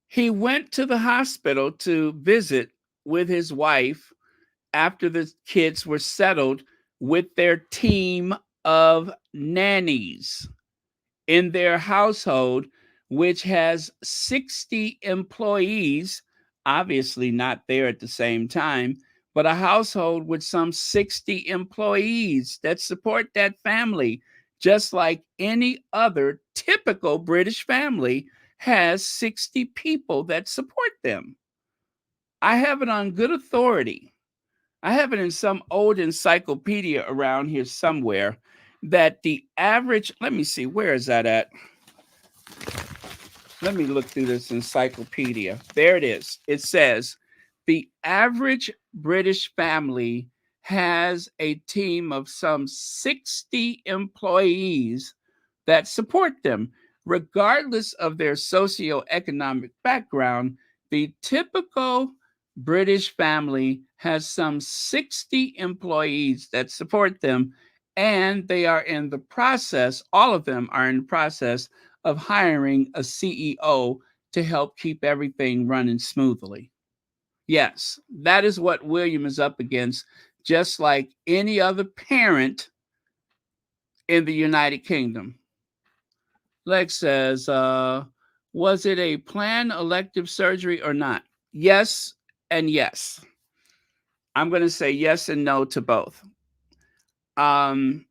S1: He went to the hospital to visit with his wife after the kids were settled with their team of nannies in their household, which has 60 employees, obviously not there at the same time, but a household with some 60 employees that support that family, just like any other typical British family has 60 people that support them. I have it on good authority. I have it in some old encyclopedia around here somewhere that the average, let me see, where is that at? Let me look through this encyclopedia. There it is. It says the average British family has a team of some 60 employees that support them. Regardless of their socioeconomic background, the typical British family has some 60 employees that support them, and they are in the process, all of them are in the process of hiring a CEO to help keep everything running smoothly. Yes, that is what William is up against, just like any other parent in the United Kingdom. Lex says, was it a planned elective surgery or not? Yes and yes. I'm going to say yes and no to both. Um,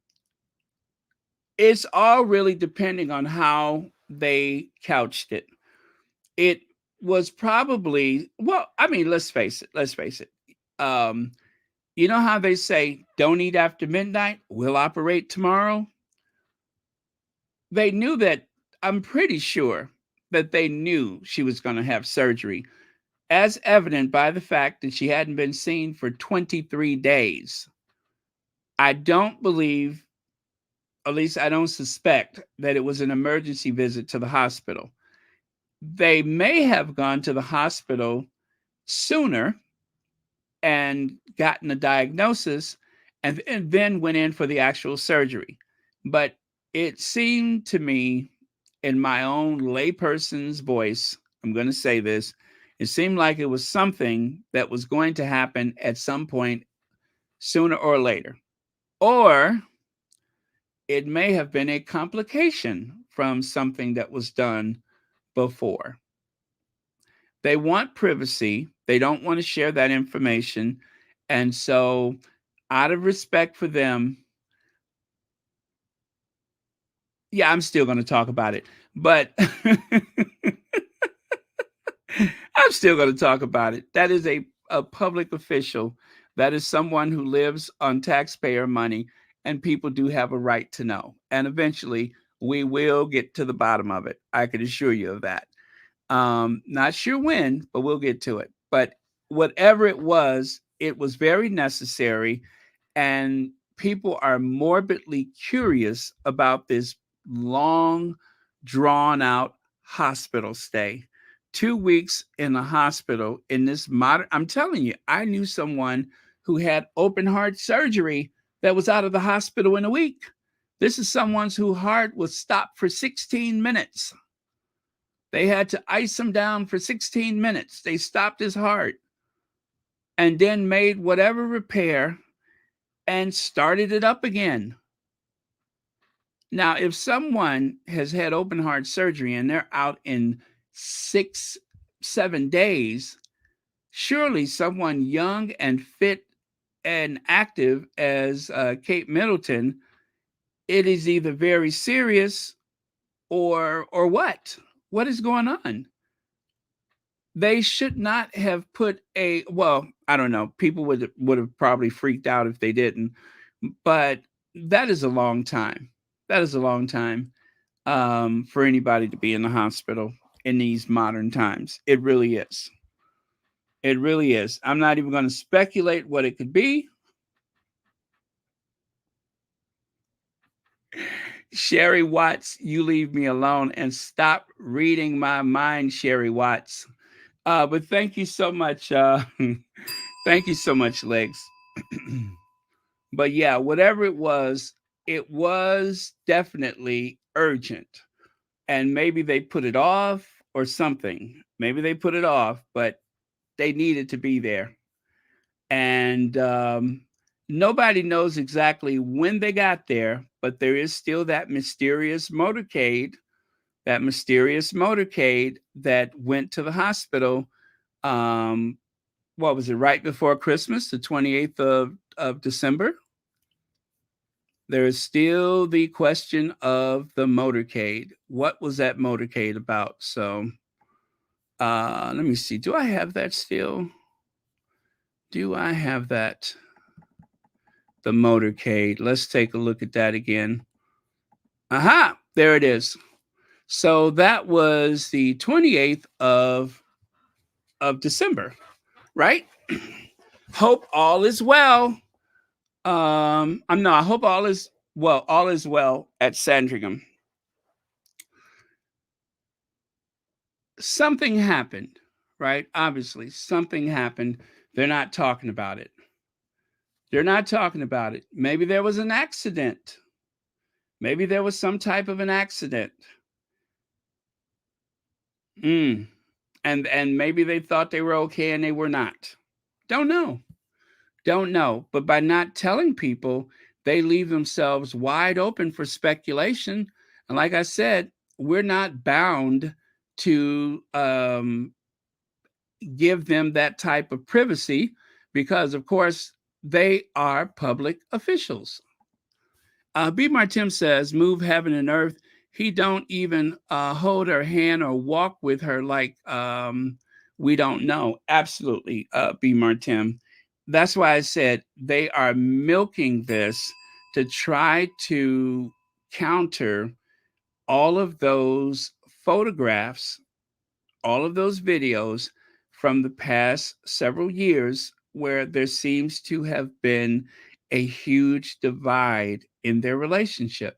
S1: it's all really depending on how they couched it. It was probably, well, I mean, let's face it. Let's face it. Um, you know how they say, don't eat after midnight, we'll operate tomorrow? They knew that, I'm pretty sure that they knew she was going to have surgery, as evident by the fact that she hadn't been seen for 23 days. I don't believe, at least I don't suspect, that it was an emergency visit to the hospital. They may have gone to the hospital sooner and gotten a diagnosis and then went in for the actual surgery. But it seemed to me, in my own layperson's voice, I'm going to say this, it seemed like it was something that was going to happen at some point sooner or later. Or it may have been a complication from something that was done before. They want privacy, they don't want to share that information. And so, out of respect for them, yeah, I'm still going to talk about it, but I'm still going to talk about it. That is a public official. That is someone who lives on taxpayer money, and people do have a right to know. And eventually, we will get to the bottom of it. I can assure you of that. Not sure when, but we'll get to it. But whatever it was very necessary, and people are morbidly curious about this long, drawn out hospital stay. 2 weeks in a hospital in this modern, I'm telling you, I knew someone who had open heart surgery that was out of the hospital in a week. This is someone's whose heart was stopped for 16 minutes. They had to ice him down for 16 minutes. They stopped his heart and then made whatever repair and started it up again. Now, if someone has had open heart surgery and they're out in 6, 7 days, surely someone young and fit and active as Kate Middleton, it is either very serious or what? What is going on? They should not have put a, well, I don't know. People would have probably freaked out if they didn't, but that is a long time. That is a long time for anybody to be in the hospital in these modern times. It really is. It really is. I'm not even going to speculate what it could be. Sherry Watts, you leave me alone and stop reading my mind, Sherry Watts. But thank you so much. Thank you so much, Legs. But yeah, whatever it was definitely urgent. And maybe they put it off or something. Maybe they put it off, but they needed to be there. And nobody knows exactly when they got there, but there is still that mysterious motorcade that went to the hospital. Um, what was it, right before Christmas, the 28th of December? There is still the question of the motorcade. What was that motorcade about? So let me see. Do I have that still? Do I have that? The motorcade. Let's take a look at that again. Aha, there it is. So that was the 28th of December, right? Hope all is well. I'm no, I hope all is well at Sandringham. Something happened, right? Obviously, something happened. They're not talking about it. They're not talking about it. Maybe there was an accident. Maybe there was some type of an accident. Mm. And maybe they thought they were okay and they were not. Don't know. Don't know. But by not telling people, they leave themselves wide open for speculation. And like I said, we're not bound to give them that type of privacy because, of course, they are public officials. B. Martim says, move heaven and earth. He don't even hold her hand or walk with her like we don't know. Absolutely, B. Martim. That's why I said they are milking this to try to counter all of those photographs, all of those videos from the past several years where there seems to have been a huge divide in their relationship.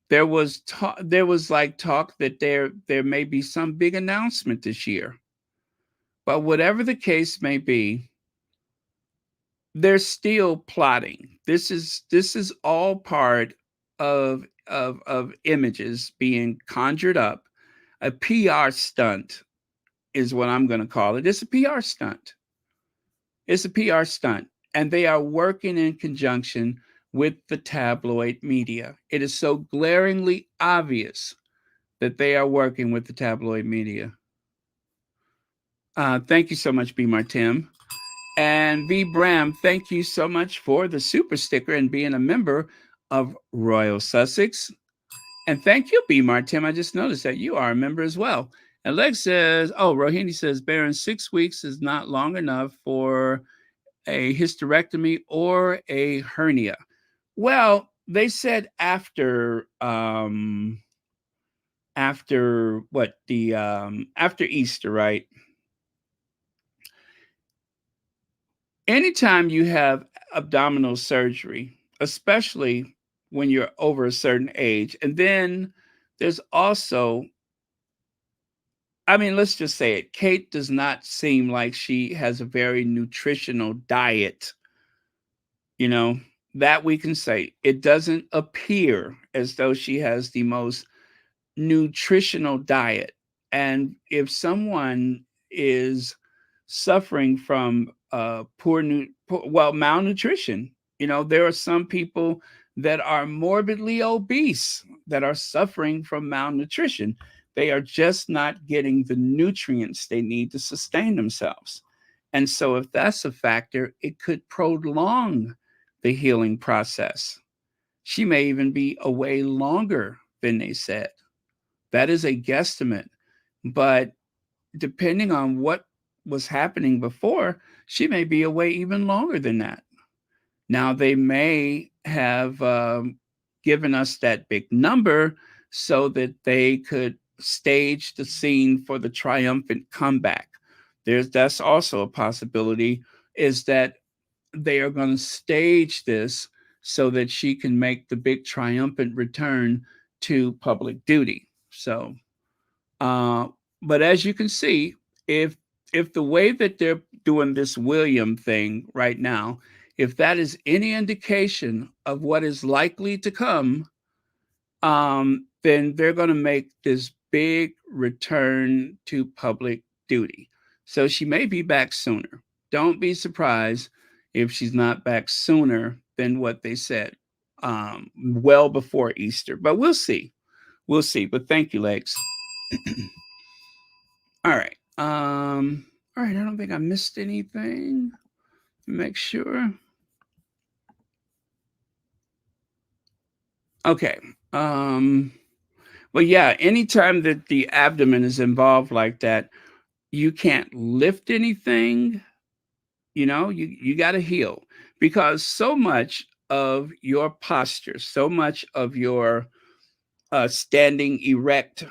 S1: There was like talk that there may be some big announcement this year. But whatever the case may be, they're still plotting. This is all part of images being conjured up. A PR stunt is what I'm going to call it. It's a PR stunt. It's a PR stunt. And they are working in conjunction with the tabloid media. It is so glaringly obvious that they are working with the tabloid media. Thank you so much, B. Martim. And V. Bram, thank you so much for the super sticker and being a member of Royal Sussex. And thank you, B. Martim. I just noticed that you are a member as well. And Lex says, oh, Rohini says, Baron, 6 weeks is not long enough for a hysterectomy or a hernia. Well, they said after what the after Easter, right? Anytime you have abdominal surgery, especially when you're over a certain age, and then there's also, I mean, let's just say it. Kate does not seem like she has a very nutritional diet, you know, that we can say. It doesn't appear as though she has the most nutritional diet. And if someone is suffering from malnutrition, you know, there are some people that are morbidly obese that are suffering from malnutrition. They are just not getting the nutrients they need to sustain themselves. And so, if that's a factor, it could prolong the healing process. She may even be away longer than they said. That is a guesstimate. But depending on what was happening before, she may be away even longer than that. Now, they may have given us that big number so that they could stage the scene for the triumphant comeback. That's also a possibility, is that they are going to stage this so that she can make the big triumphant return to public duty. So, uh, but as you can see, if if the way that they're doing this William thing right now, if that is any indication of what is likely to come, then they're going to make this big return to public duty. So she may be back sooner. Don't be surprised if she's not back sooner than what they said, well before Easter. But we'll see. We'll see. But thank you, Legs. All right. All right. I don't think I missed anything. Make sure. Okay. Well, yeah. Anytime that the abdomen is involved like that, you can't lift anything. You got to heal, because so much of your posture, so much of your standing erect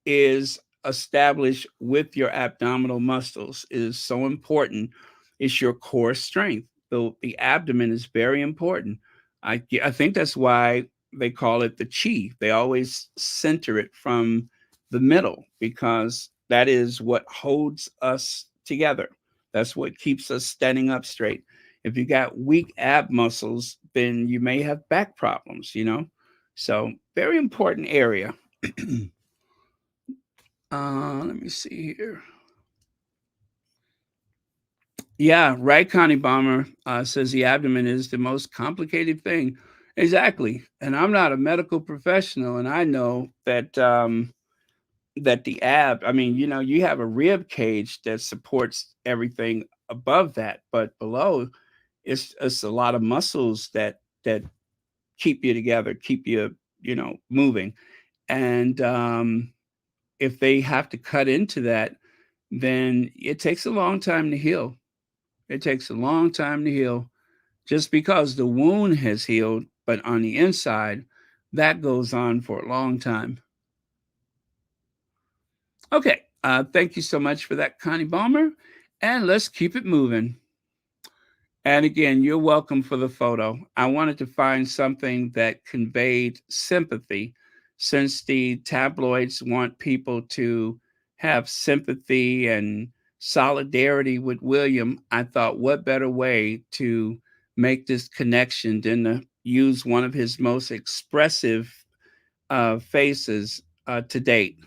S1: is established with your abdominal muscles, is so important. It's your core strength. The abdomen is very important. I think that's why they call it the chi. They always center it from the middle, because that is what holds us together. That's what keeps us standing up straight. If you got weak ab muscles, then you may have back problems. So, very important area. Let me see here. Yeah, right. Connie Bomber says the abdomen is the most complicated thing. Exactly. And I'm not a medical professional, and I know that the ab. I mean, you have a rib cage that supports everything above that, but below, it's a lot of muscles that keep you together, keep you moving, and if they have to cut into that, then it takes a long time to heal. It takes a long time to heal, just because the wound has healed, but on the inside, that goes on for a long time. Okay, thank you so much for that, Connie Balmer, and let's keep it moving. And again, you're welcome for the photo. I wanted to find something that conveyed sympathy, since the tabloids want people to have sympathy and solidarity with William. I thought, what better way to make this connection than to use one of his most expressive faces to date?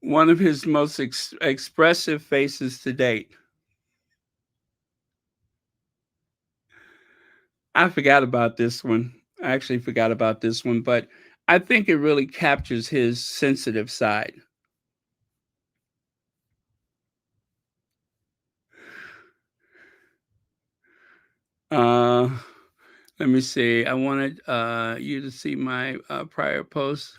S1: One of his most expressive faces to date. I forgot about this one. I actually forgot about this one, but I think it really captures his sensitive side. Uh, Let me see. I wanted you to see my prior post.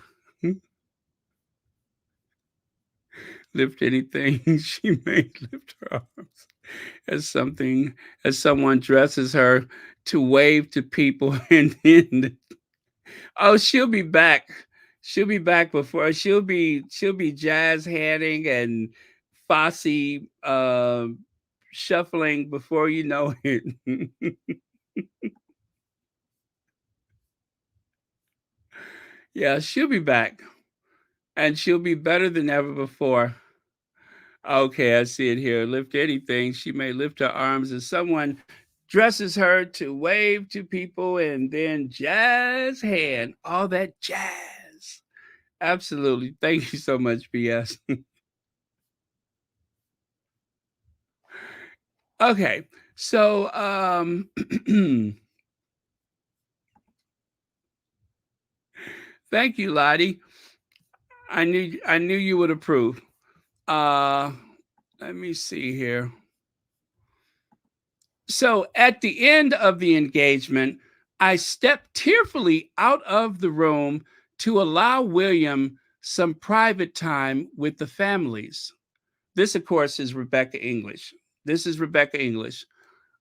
S1: Lift anything she may lift her arms as something as someone dresses her to wave to people, and then oh, she'll be back. She'll be back before she'll be jazz handing and Fosse shuffling before you know it. Yeah, she'll be back, and she'll be better than ever before. Okay, I see it here. Lift anything. She may lift her arms as someone dresses her to wave to people, and then jazz hand. All that jazz. Absolutely. Thank you so much, BS. Okay. So thank you, Lottie. I knew you would approve. Uh Let me see here. So at the end of the engagement, I stepped tearfully out of the room to allow William some private time with the families. This, of course, is Rebecca English. This is Rebecca English.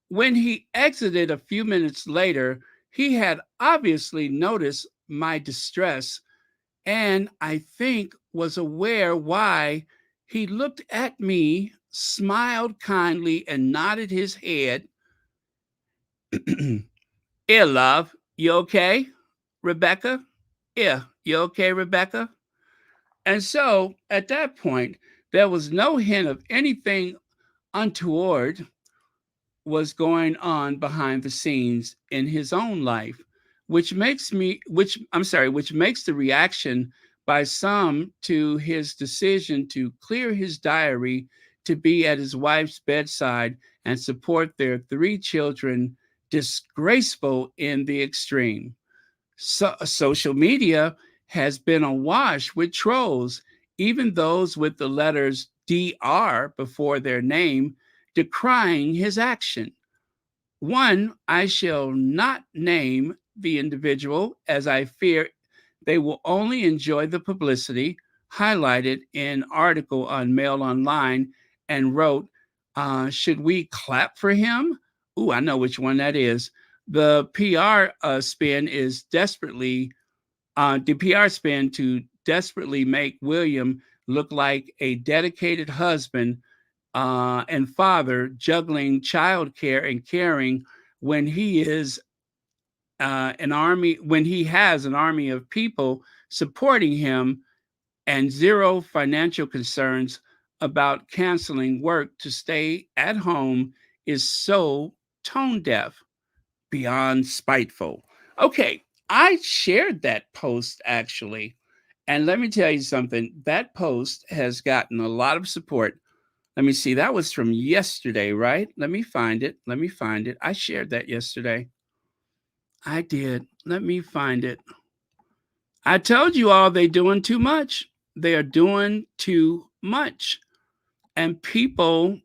S1: When he exited a few minutes later, he had obviously noticed my distress and I think was aware why. He looked at me, smiled kindly, and nodded his head. Here, love, you okay, Rebecca? Here, you okay, Rebecca? And so at that point, there was no hint of anything untoward was going on behind the scenes in his own life, which makes the reaction by some to his decision to clear his diary to be at his wife's bedside and support their three children disgraceful in the extreme. Social media has been awash with trolls, even those with the letters DR before their name, decrying his action. One, I shall not name the individual as I fear they will only enjoy the publicity, highlighted in article on Mail Online and wrote, should we clap for him? Ooh, I know which one that is. The PR spin is the PR spin to desperately make William look like a dedicated husband and father juggling childcare and caring when he is when he has an army of people supporting him and zero financial concerns about canceling work to stay at home is so tone deaf beyond spiteful. Okay, I shared that post actually. And let me tell you something, that post has gotten a lot of support. Let me see, that was from yesterday, right? Let me find it. Let me find it. I shared that yesterday. I did. Let me find it. I told you all they doing too much. They are doing too much. And people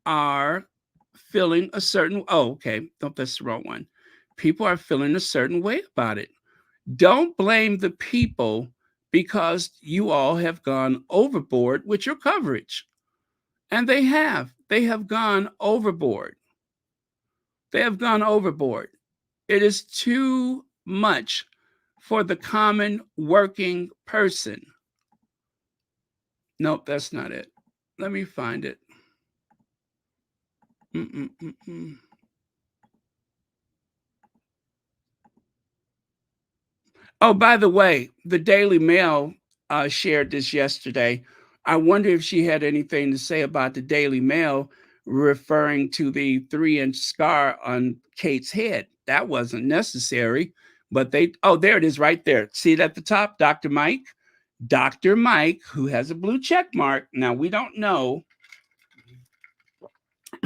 S1: are feeling a certain okay, no, that's the wrong one. People are feeling a certain way about it. Don't blame the people because you all have gone overboard with your coverage. And they have. They have gone overboard. They have gone overboard. It is too much for the common working person. Nope, that's not it. Let me find it. Mm-mm-mm-mm. Oh, by the way, the Daily Mail shared this yesterday. I wonder if she had anything to say about the Daily Mail referring to the 3-inch scar on Kate's head. That wasn't necessary, but oh, there it is right there. See it at the top, Dr. Mike? Dr. Mike, who has a blue check mark. Now, we don't know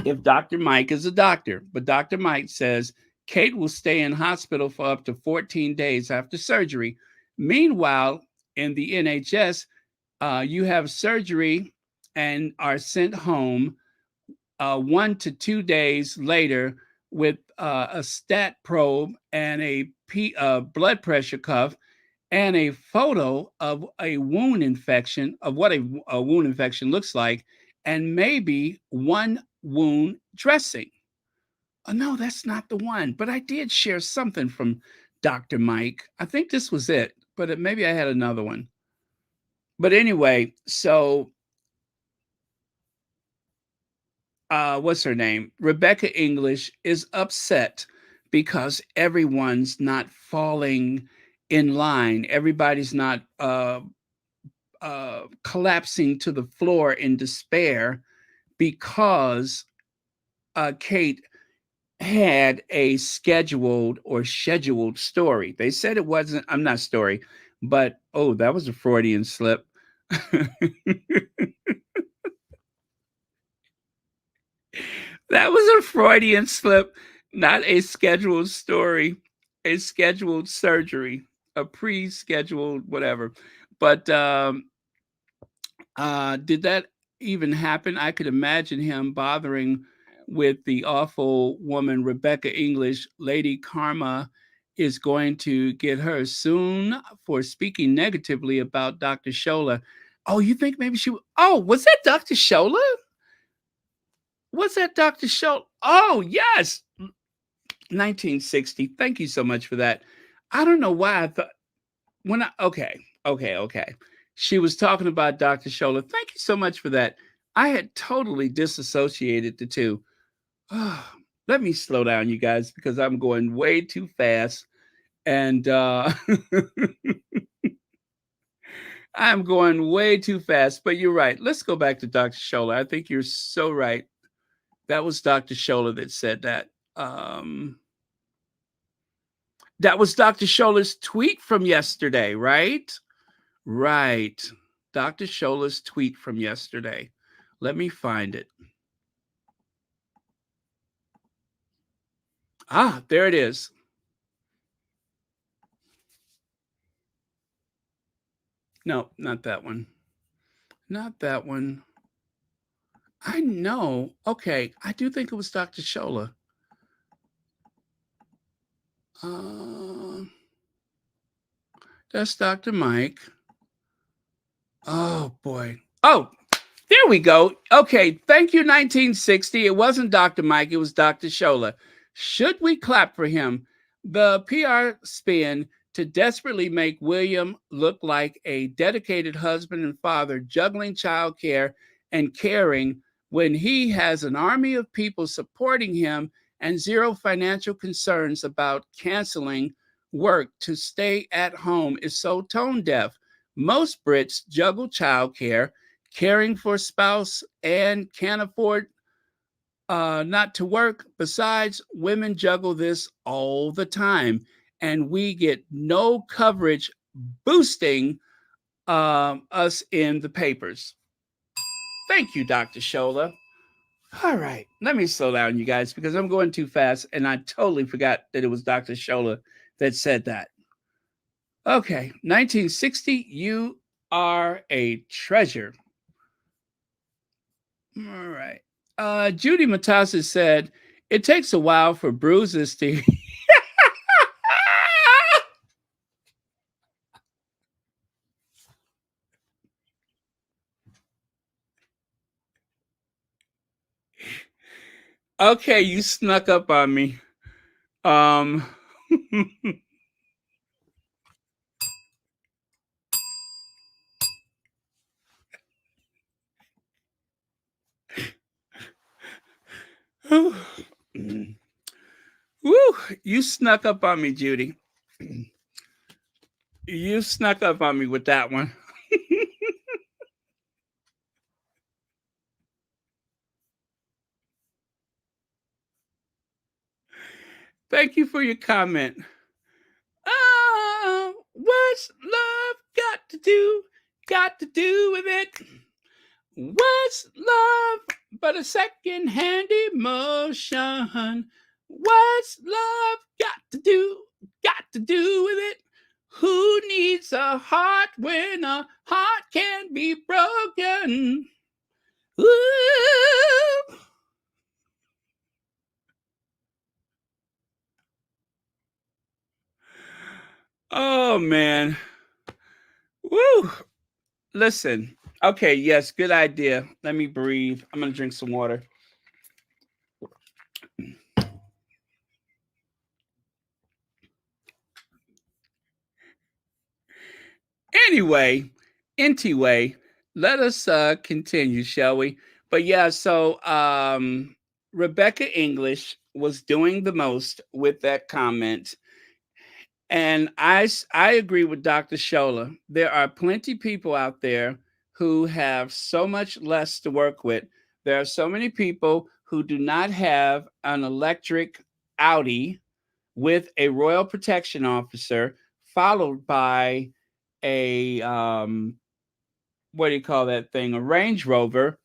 S1: if Dr. Mike is a doctor, but Dr. Mike says Kate will stay in hospital for up to 14 days after surgery. Meanwhile, in the NHS, you have surgery and are sent home 1 to 2 days later with a stat probe and a blood pressure cuff and a photo of a wound infection, of what a wound infection looks like, and maybe one wound dressing. Oh, no, that's not the one. But I did share something from Dr. Mike. I think this was it, but maybe I had another one. But anyway, so what's her name? Rebecca English is upset because everyone's not falling in line. Everybody's not collapsing to the floor in despair because Kate had a scheduled story. They said it wasn't, I'm not story, but oh, that was a Freudian slip. That was a Freudian slip, not a scheduled story, a scheduled surgery, a pre scheduled whatever. But did that even happen? I could imagine him bothering with the awful woman, Rebecca English. Lady Karma is going to get her soon for speaking negatively about Dr. Shola. Oh, you think maybe she? Oh, was that Dr. Shola? what's that, Dr. Schultz? Oh, yes. 1960. Thank you so much for that. I don't know why I thought okay. She was talking about Dr. Scholler. Thank you so much for that. I had totally disassociated the two. Oh, let me slow down, you guys, because I'm going way too fast. And I'm going way too fast. But you're right. Let's go back to Dr. Scholler. I think you're so right. That was Dr. Scholler that said that. Um, that was Dr. Scholler's tweet from yesterday, right? Right. Dr. Scholler's tweet from yesterday. Let me find it. Ah, there it is. No, not that one. Not that one. I know. Okay, I do think it was Dr. Scholler. Uh, that's Dr. Mike. Oh, boy. Oh, there we go. Okay, thank you, 1960. It wasn't Dr. Mike, it was Dr. Scholler. Should we clap for him? The PR spin to desperately make William look like a dedicated husband and father, juggling childcare and caring when he has an army of people supporting him and zero financial concerns about canceling work to stay at home is so tone deaf. Most Brits juggle childcare, caring for a spouse, and can't afford not to work. Besides, women juggle this all the time, and we get no coverage boosting us in the papers. Thank you, Dr. Scholler. All right, let me slow down, you guys, because I'm going too fast, and I totally forgot that it was Dr. Scholler that said that. Okay, 1960, you are a treasure. All right. Judy Matassa said, it takes a while for bruises to. Okay, you snuck up on me. Um. Woo, you snuck up on me, Judy. You snuck up on me with that one. Thank you for your comment. What's love got to do? Got to do with it? What's love but a second-hand emotion? What's love got to do? Got to do with it? Who needs a heart when a heart can be broken? Ooh. Oh man. Woo. Listen. Okay, yes, good idea. Let me breathe. I'm gonna drink some water. Anyway, let us continue, shall we? But yeah, so Rebecca English was doing the most with that comment. And I agree with Dr. Scholler. There are plenty people out there who have so much less to work with. There are so many people who do not have an electric Audi with a royal protection officer, followed by a what do you call that thing? A Range Rover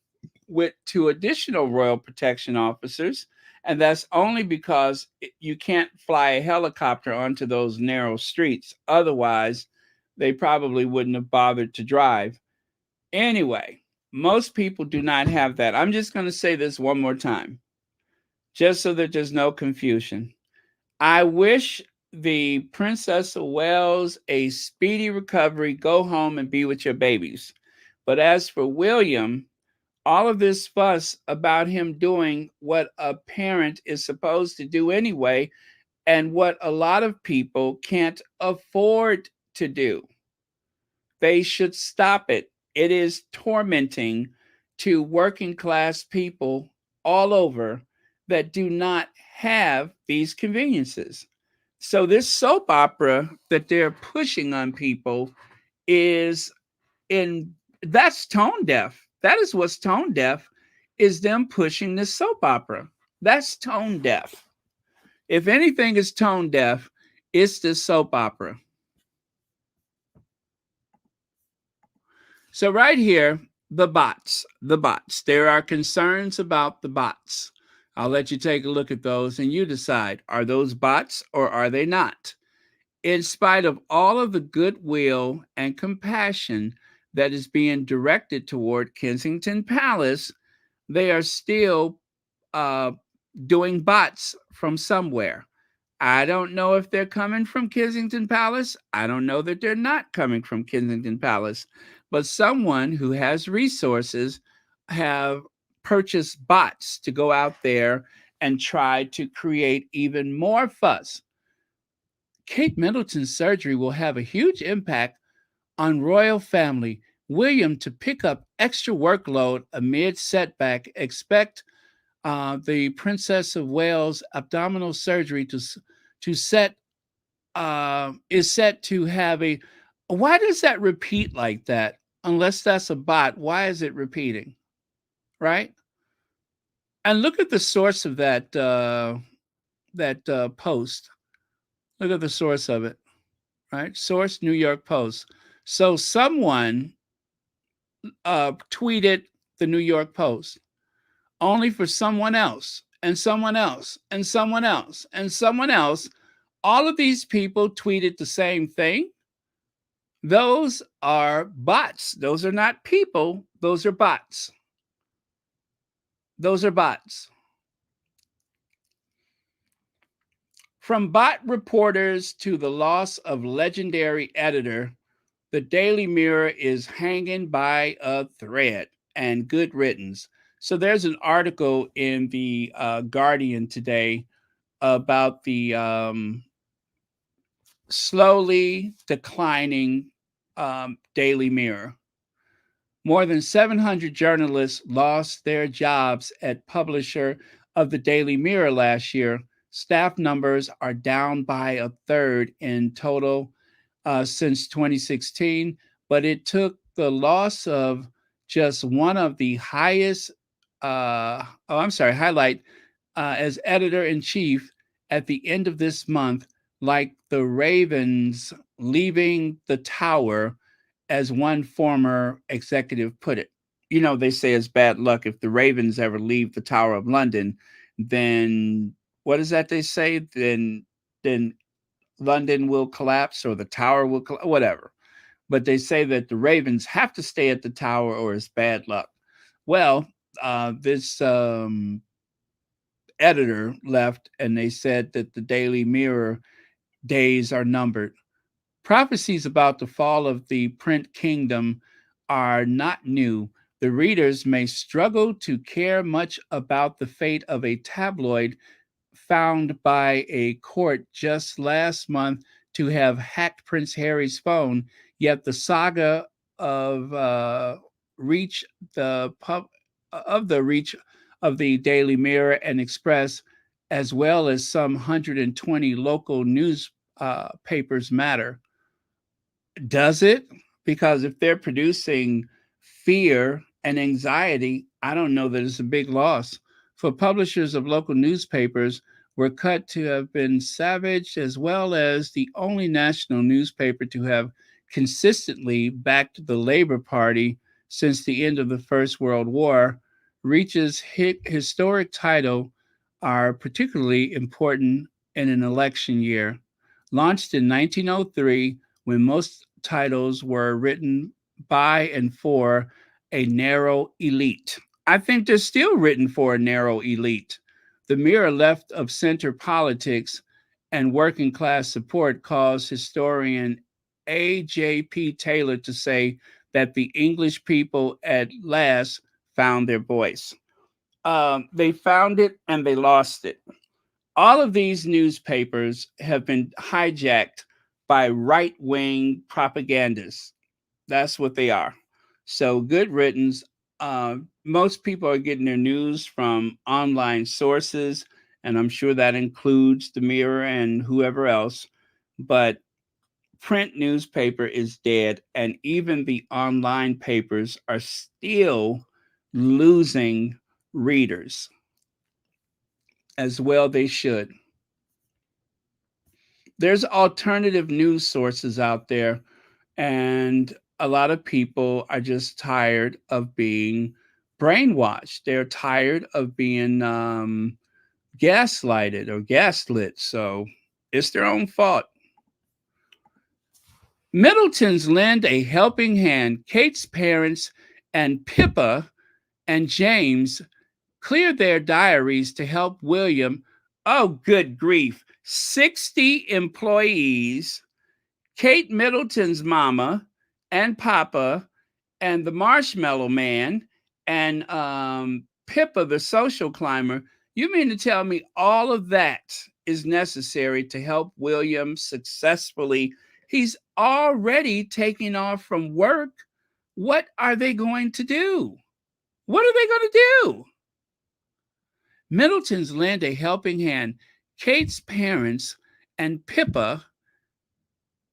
S1: with two additional royal protection officers, and that's only because you can't fly a helicopter onto those narrow streets. Otherwise, they probably wouldn't have bothered to drive. Anyway, most people do not have that. I'm just going to say this one more time, just so that there's no confusion. I wish the Princess of Wales a speedy recovery. Go home and be with your babies. But as for William, All of this fuss about him doing what a parent is supposed to do anyway, and what a lot of people can't afford to do. They should stop it. It is tormenting to working class people all over that do not have these conveniences. So, this soap opera that they're pushing on people is in that's tone deaf. That is what's tone deaf, is them pushing this soap opera. That's tone deaf. If anything is tone deaf, it's the soap opera. So right here, the bots, the bots. There are concerns about the bots. I'll let you take a look at those and you decide, are those bots or are they not? In spite of all of the goodwill and compassion that is being directed toward Kensington Palace, they are still uh, doing bots from somewhere. I don't know if they're coming from Kensington Palace. I don't know that they're not coming from Kensington Palace. But someone who has resources have purchased bots to go out there and try to create even more fuss. Kate Middleton's surgery will have a huge impact on royal family. William to pick up extra workload amid setback. Expect the Princess of Wales abdominal surgery to set is set to have a. Why does that repeat like that? Unless that's a bot, why is it repeating? Right? And look at the source of that post. Look at the source of it. Right? Source New York Post. So someone tweeted the New York Post only for someone else and someone else and someone else and someone else. All of these people tweeted the same thing. Those are bots. Those are not people. Those are bots. Those are bots. From bot reporters to the loss of legendary editor, the Daily Mirror is hanging by a thread, and good riddance. So there's an article in the Guardian today about the slowly declining Daily Mirror. More than 700 journalists lost their jobs at publisher of the Daily Mirror last year. Staff numbers are down by a third in total since 2016, but it took the loss of just one of the highest, highlight as editor in chief at the end of this month, like the Ravens leaving the tower, as one former executive put it. You know, they say it's bad luck if the Ravens ever leave the Tower of London, then what is that they say? Then London will collapse or the tower will whatever. But they say that the Ravens have to stay at the tower or it's bad luck. Well, this editor left and they said that the Daily Mirror days are numbered. Prophecies about the fall of the print kingdom are not new. The readers may struggle to care much about the fate of a tabloid found by a court just last month to have hacked Prince Harry's phone, yet the saga of reach the pub of the reach of the Daily Mirror and Express, as well as some 120 local news papers matter. Does it? Because if they're producing fear and anxiety, I don't know that it's a big loss. For publishers of local newspapers, were cut to have been savaged, as well as the only national newspaper to have consistently backed the Labor Party since the end of the First World War, reaches historic title are particularly important in an election year. Launched in 1903, when most titles were written by and for a narrow elite. I think they're still written for a narrow elite. The mirror left of center politics and working class support caused historian A.J.P. Taylor to say that the English people at last found their voice. They found it and they lost it. All of these newspapers have been hijacked by right wing propagandists. That's what they are. So, good riddance. Most people are getting their news from online sources, and I'm sure that includes the Mirror and whoever else. But print newspaper is dead, and even the online papers are still losing readers, as well they should. There's alternative news sources out there, and a lot of people are just tired of being brainwashed. They're tired of being gaslighted or gaslit. So it's their own fault. Middletons lend a helping hand. Kate's parents and Pippa and James clear their diaries to help William. Oh, good grief. 60 employees, Kate Middleton's mama and papa, and the Marshmallow Man, and Pippa, the social climber. You mean to tell me all of that is necessary to help William successfully? He's already taking off from work. What are they going to do? What are they going to do? Middleton's lend a helping hand. Kate's parents and Pippa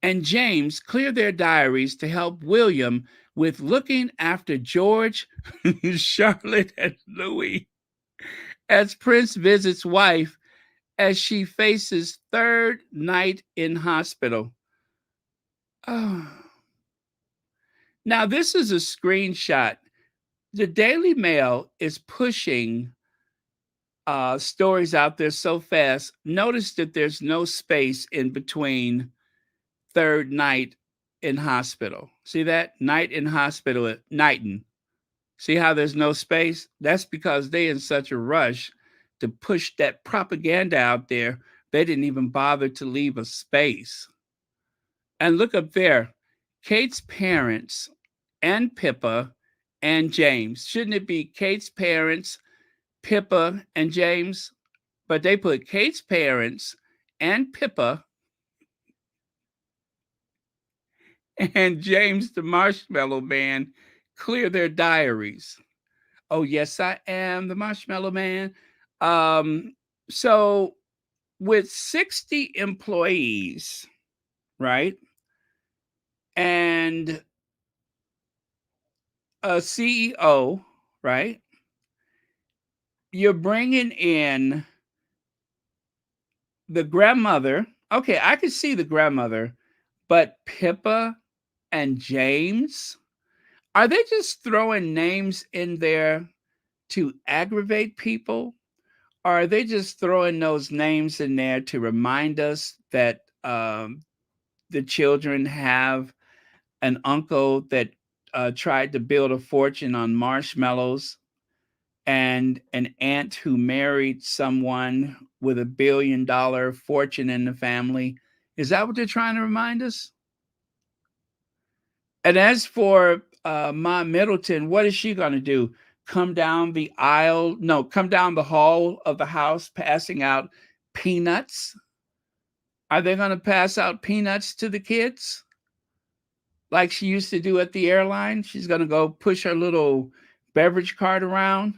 S1: and James clear their diaries to help William with looking after George, Charlotte, and Louis as Prince visits wife as she faces third night in hospital. Oh. Now, this is a screenshot. The Daily Mail is pushing stories out there so fast. Notice that there's no space in between third night in hospital. See that? Night in hospital at Nighton. See how there's no space? That's because they in such a rush to push that propaganda out there, they didn't even bother to leave a space. And look up there, Kate's parents and Pippa and James. Shouldn't it be Kate's parents, Pippa, and James? But they put Kate's parents and Pippa and James the Marshmallow Man clear their diaries. Oh, yes, I am the Marshmallow Man. Um, so with 60 employees, right? And a CEO, right? You're bringing in the grandmother. Okay, I could see the grandmother, but Pippa and James, are they just throwing names in there to aggravate people? Or are they just throwing those names in there to remind us that the children have an uncle that tried to build a fortune on marshmallows and an aunt who married someone with $1 billion fortune in the family? Is that what they're trying to remind us? And as for Ma Middleton, what is she going to do? Come down the aisle? No, come down the hall of the house passing out peanuts? Are they going to pass out peanuts to the kids like she used to do at the airline? She's going to go push her little beverage cart around.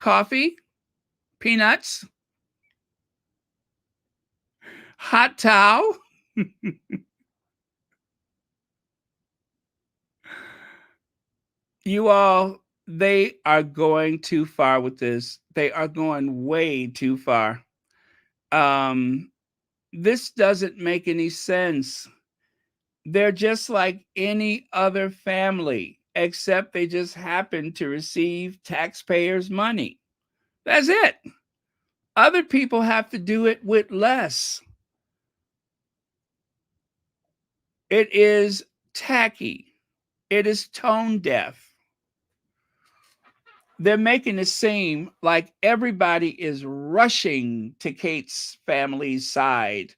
S1: Coffee, peanuts, hot towel. You all, they are going too far with this. They are going way too far. Um, this doesn't make any sense. They're just like any other family, except they just happen to receive taxpayers' money. That's it. Other people have to do it with less. It is tacky. It is tone deaf. They're making it seem like everybody is rushing to Kate's family's side.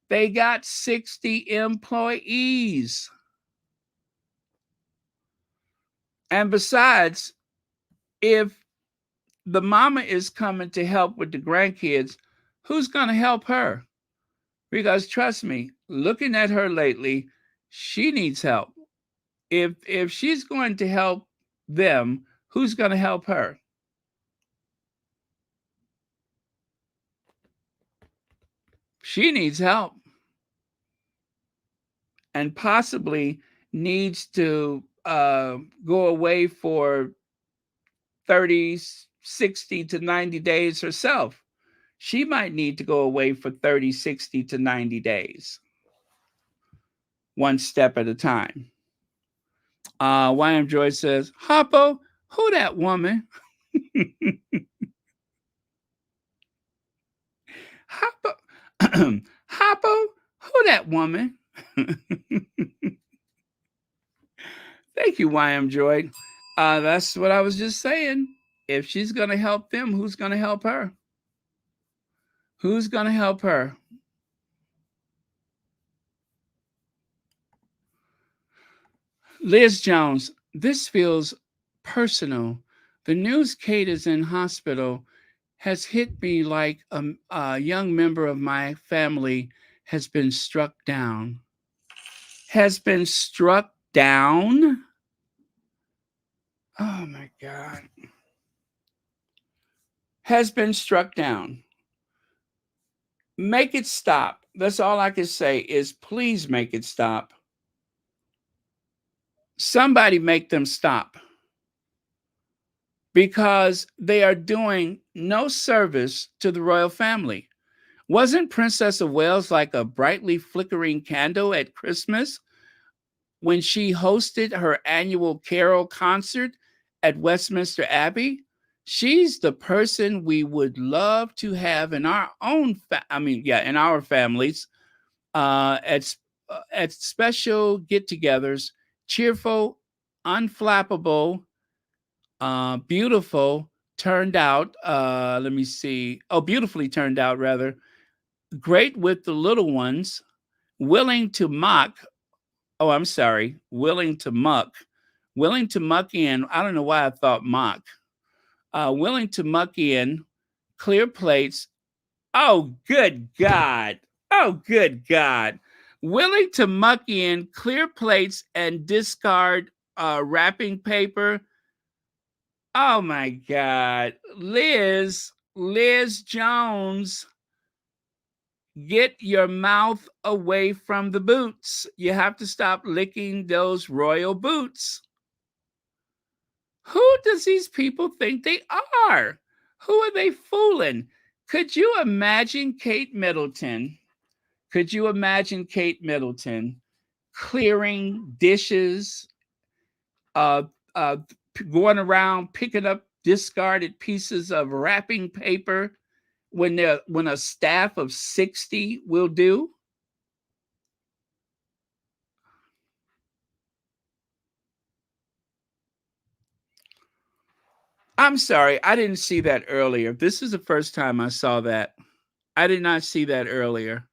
S1: They got 60 employees. And besides, If the mama is coming to help with the grandkids, who's going to help her? Because trust me, looking at her lately, she needs help. If she's going to help them, who's going to help her? She needs help and possibly needs to go away for 30, 60 to 90 days herself. She might need to go away for 30, 60 to 90 days, one step at a time. YM Joy says, Hoppo, who that woman? Hoppo, Hoppo, who that woman? Thank you, YM Joy. That's what I was just saying. If she's going to help them, who's going to help her? Who's going to help her? Liz Jones, this feels personal. The news Kate is in hospital has hit me like a young member of my family has been struck down. Has been struck down? Oh my God. Has been struck down. Make it stop. That's all I can say is please make it stop. Somebody make them stop. Because they are doing no service to the royal family. Wasn't Princess of Wales like a brightly flickering candle at Christmas when she hosted her annual carol concert at Westminster Abbey? She's the person we would love to have in our own, in our families, at special get-togethers, cheerful, unflappable, beautiful, turned out. Let me see. Oh, beautifully turned out, rather. Great with the little ones, willing to mock. Oh, I'm sorry. Willing to muck. Willing to muck in. I don't know why I thought mock. Willing to muck in, clear plates. Oh, good God. Oh, good God. Willing to muck in, clear plates, and discard wrapping paper. Oh my God. Liz Jones, get your mouth away from the boots. You have to stop licking those royal boots. Who does these people think they are? Who are they fooling? Could you imagine Kate Middleton? Could you imagine Kate Middleton clearing dishes, uh, uh, going around picking up discarded pieces of wrapping paper when a staff of 60 will do? I'm sorry, I didn't see that earlier. This is the first time I saw that. I did not see that earlier.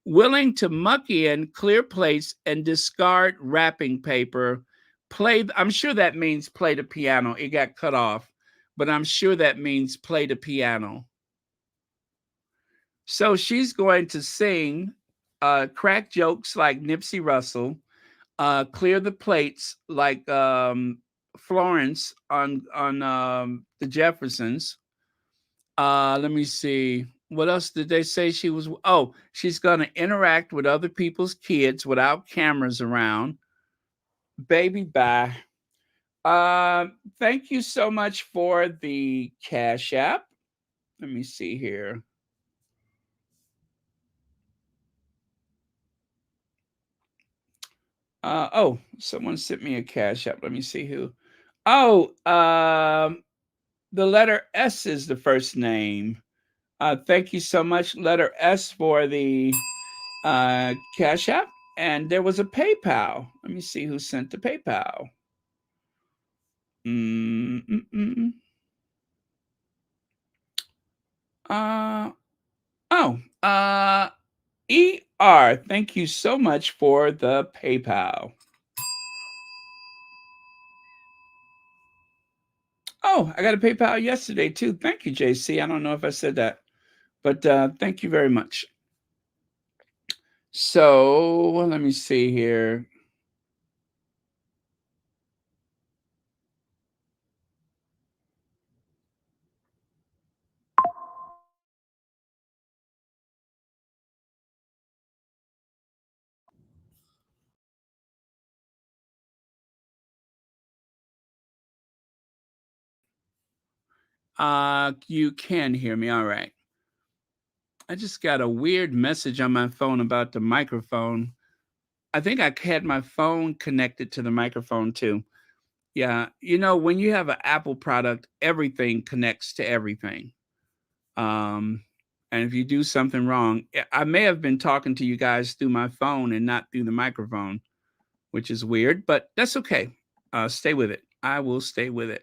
S1: Willing to muck in, clear plates, and discard wrapping paper. I'm sure that means play the piano. It got cut off, but I'm sure that means play the piano. So she's going to sing crack jokes like Nipsey Russell, clear the plates like Florence on the Jeffersons. Let me see. What else did they say she was? Oh, she's going to interact with other people's kids without cameras around. Baby, bye. Thank you so much for the Cash App. Let me see here. Someone sent me a Cash App. Let me see who. Oh, the letter S is the first name. Thank you so much, letter S, for the Cash App. And there was a PayPal. Let me see who sent the PayPal. Mm-mm-mm. ER. Thank you so much for the PayPal. Oh, I got a PayPal yesterday too. Thank you, JC. I don't know if I said that, but thank you very much. So let me see here. You can hear me. All right. I just got a weird message on my phone about the microphone. I think I had my phone connected to the microphone too. Yeah, when you have an Apple product, everything connects to everything. Um, and if you do something wrong, I may have been talking to you guys through my phone and not through the microphone, which is weird, but that's okay. Stay with it. I will stay with it.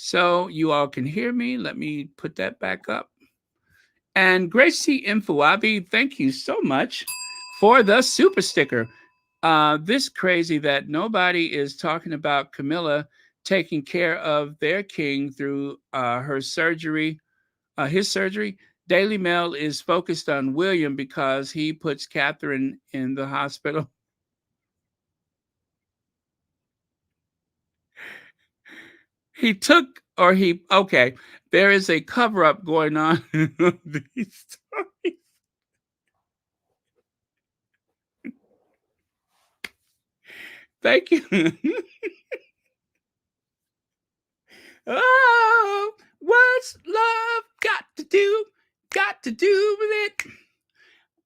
S1: So you all can hear me. Let me put that back up. And Gracie Infoabi, thank you so much for the super sticker. This crazy that nobody is talking about Camilla taking care of their king through her surgery, his surgery. Daily Mail is focused on William because he puts Catherine in the hospital. He took, or he, okay, there is a cover up going on in these stories. Thank you. Oh, what's love got to do? Got to do with it.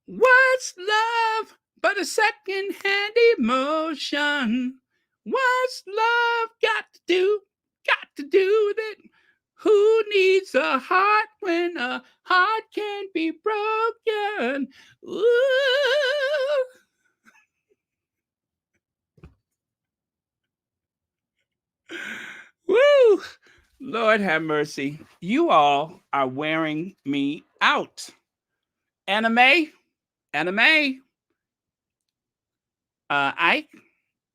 S1: What's love but a second-hand emotion? What's love got to do? Got to do with it. Who needs a heart when a heart can be broken? Ooh. Woo! Lord have mercy. You all are wearing me out. Anime, anime. Ike,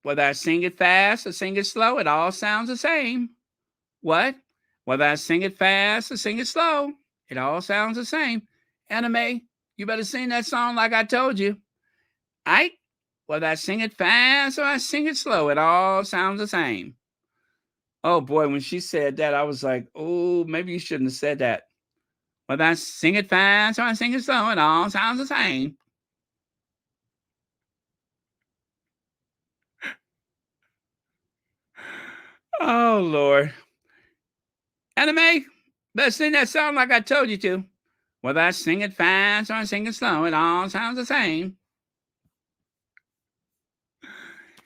S1: whether I sing it fast or sing it slow, it all sounds the same. What? Whether I sing it fast or sing it slow, it all sounds the same. Anime, you better sing that song like I told you. Ike, whether I sing it fast or I sing it slow, it all sounds the same. Oh boy, when she said that, I was like, oh, maybe you shouldn't have said that. Whether I sing it fast or I sing it slow, it all sounds the same. Oh Lord. Anime, better sing that song like I told you to. Whether I sing it fast or I sing it slow, it all sounds the same.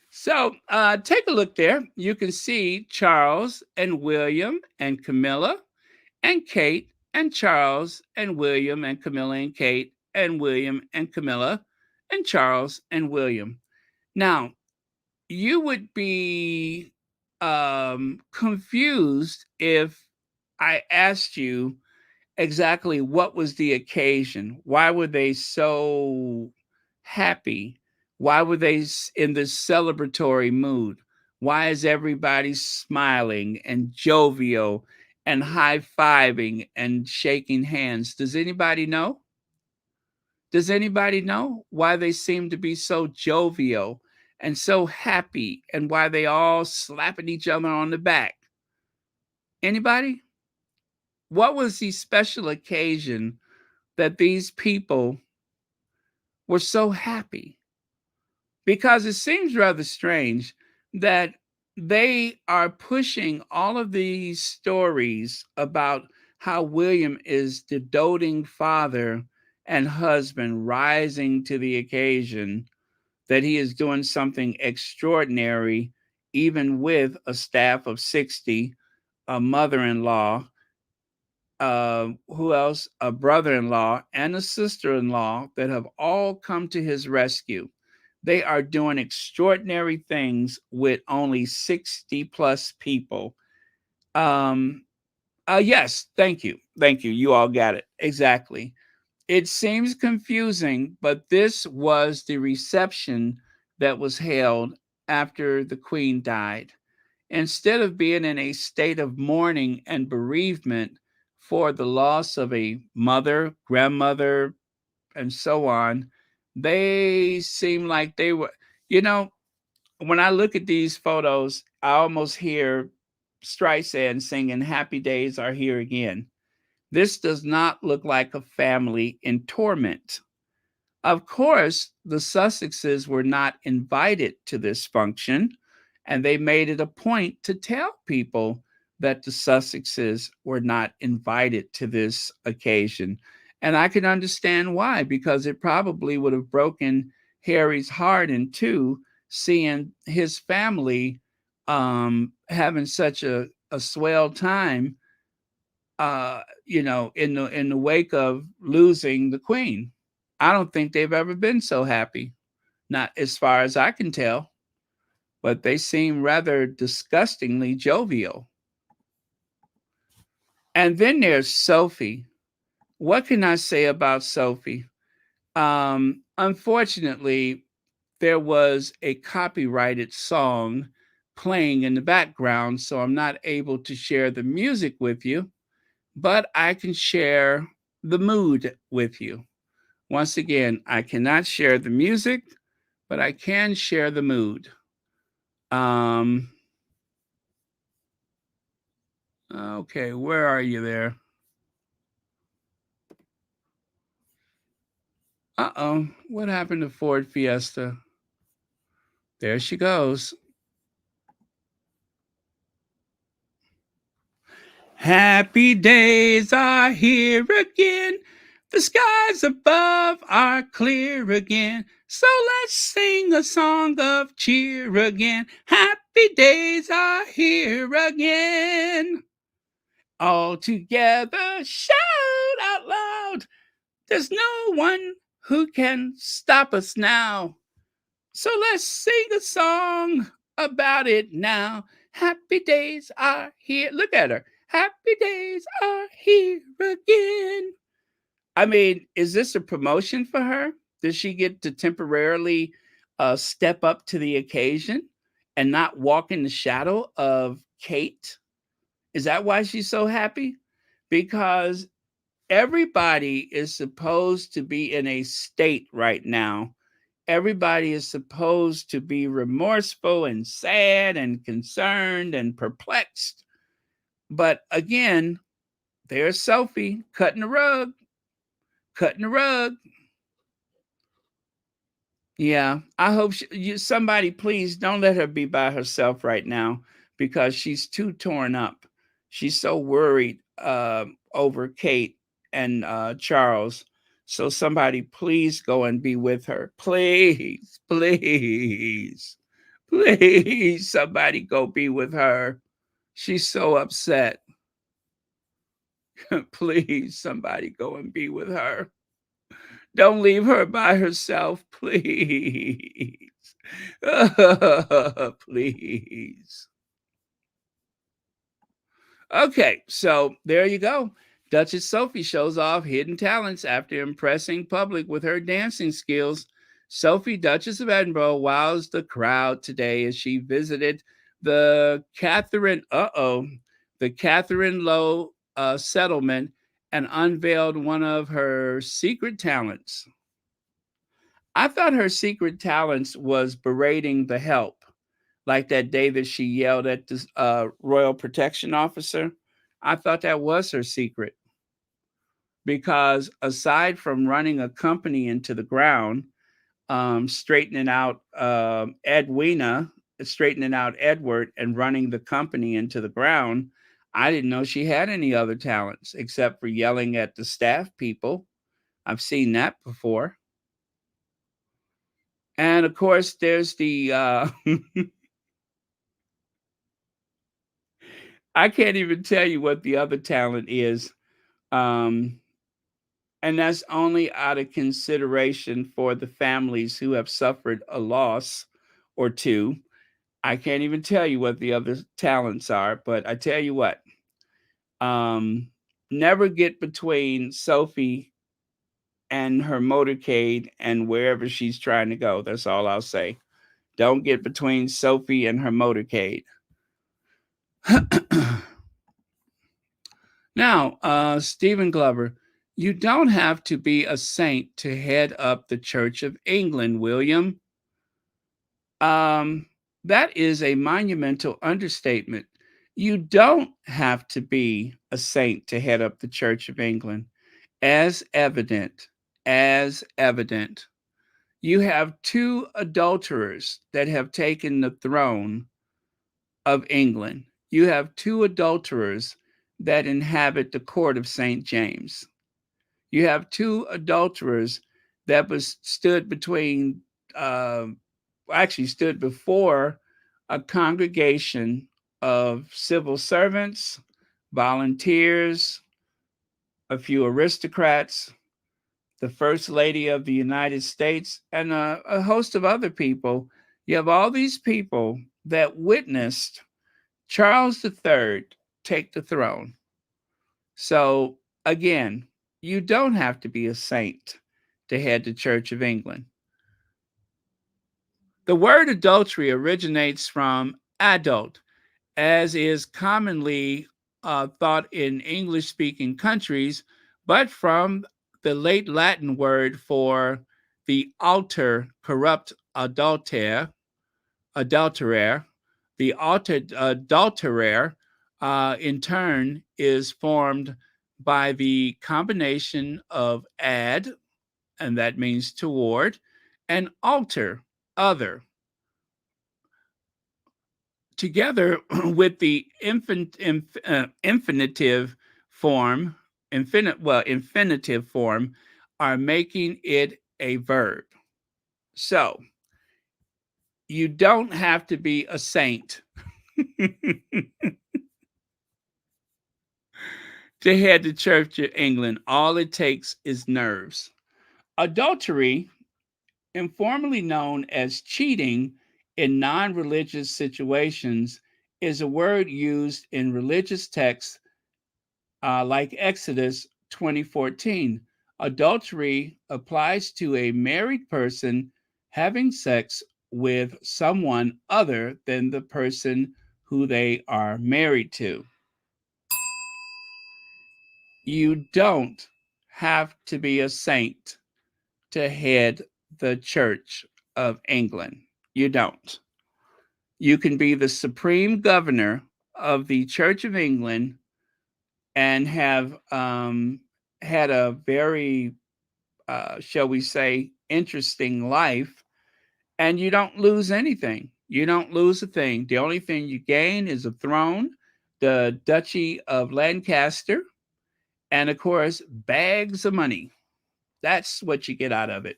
S1: So take a look there. You can see Charles and William and Camilla and Kate and Charles and William and Camilla and Kate and William and Camilla and Charles and William. Now, you would be confused if I asked you exactly what was the occasion. Why were they so happy? Why were they in this celebratory mood? Why is everybody smiling and jovial and high fiving and shaking hands? Does anybody know? Does anybody know why they seem to be so jovial and so happy and why they all slapping each other on the back? Anybody? What was the special occasion that these people were so happy? Because it seems rather strange that they are pushing all of these stories about how William is the doting father and husband rising to the occasion, that he is doing something extraordinary, even with a staff of 60, a mother in law, who else? A brother in law and a sister in law that have all come to his rescue. They are doing extraordinary things with only 60 plus people. Um, yes, thank you. Thank you. You all got it. Exactly. It seems confusing, but this was the reception that was held after the queen died. Instead of being in a state of mourning and bereavement for the loss of a mother, grandmother, and so on, they seem like they were, you know, when I look at these photos, I almost hear Streisand singing Happy Days Are Here Again. This does not look like a family in torment. Of course, the Sussexes were not invited to this function, and they made it a point to tell people that the Sussexes were not invited to this occasion. And I can understand why, because it probably would have broken Harry's heart in two, seeing his family having such a swell time, in the wake of losing the Queen. I don't think they've ever been so happy, not as far as I can tell, but they seem rather disgustingly jovial. And then there's Sophie. What can I say about Sophie? Unfortunately, there was a copyrighted song playing in the background, so I'm not able to share the music with you, but I can share the mood with you. Once again, I cannot share the music, but I can share the mood. Um, okay, where are you there? Uh-oh, what happened to Ford Fiesta? There she goes. Happy days are here again. The skies above are clear again. So let's sing a song of cheer again. Happy days are here again. All together, shout out loud. There's no one who can stop us now. So let's sing a song about it now. Happy days are here. Look at her. Happy days are here again. I mean, is this a promotion for her? Does she get to temporarily step up to the occasion and not walk in the shadow of Kate? Is that why she's so happy? Because everybody is supposed to be in a state right now. Everybody is supposed to be remorseful and sad and concerned and perplexed. But again, there's Sophie cutting the rug, cutting the rug. Yeah, I hope somebody please don't let her be by herself right now because she's too torn up. She's so worried over Kate and Charles. So somebody please go and be with her. Please, please, please, somebody go be with her. She's so upset. Please, somebody go and be with her. Don't leave her by herself, please. Please. Okay, so there you go. Duchess Sophie shows off hidden talents after impressing public with her dancing skills. Sophie, Duchess of Edinburgh, wows the crowd today as she visited the the Catherine Lowe settlement and unveiled one of her secret talents. I thought her secret talents was berating the help, like that day that she yelled at the royal protection officer. I thought that was her secret because aside from running a company into the ground, straightening out straightening out Edward, and running the company into the ground, I didn't know she had any other talents except for yelling at the staff people. I've seen that before. And of course, there's the I can't even tell you what the other talent is. Um, and that's only out of consideration for the families who have suffered a loss or two. I can't even tell you what the other talents are, but I tell you what, um, never get between Sophie and her motorcade and wherever she's trying to go. That's all I'll say. Don't get between Sophie and her motorcade. Now, Stephen Glover, you don't have to be a saint to head up the Church of England, William. Um, that is a monumental understatement. You don't have to be a saint to head up the Church of England. As evident, as evident, you have two adulterers that have taken the throne of England. You have two adulterers that inhabit the court of St. James. You have two adulterers that was stood between, uh, actually stood before a congregation of civil servants, volunteers, a few aristocrats, the First Lady of the United States, and a host of other people. You have all these people that witnessed Charles III take the throne. So, again, you don't have to be a saint to head the Church of England. The word adultery originates from adult, as is commonly thought in English speaking countries, but from the late Latin word for the alter, corrupt adulterare. The altered adulterare, in turn, is formed by the combination of ad, and that means toward, and alter, other, together with the infinitive form, infinitive form, are making it a verb. So you don't have to be a saint to head to Church of England. All it takes is nerves. Adultery, informally known as cheating in non religious situations, is a word used in religious texts like Exodus 20:14. Adultery applies to a married person having sex with someone other than the person who they are married to. You don't have to be a saint to head the Church of England. You don't. You can be the supreme governor of the Church of England and have had a very, shall we say, interesting life, and you don't lose anything. You don't lose a thing. The only thing you gain is a throne, the Duchy of Lancaster, and of course, bags of money. That's what you get out of it.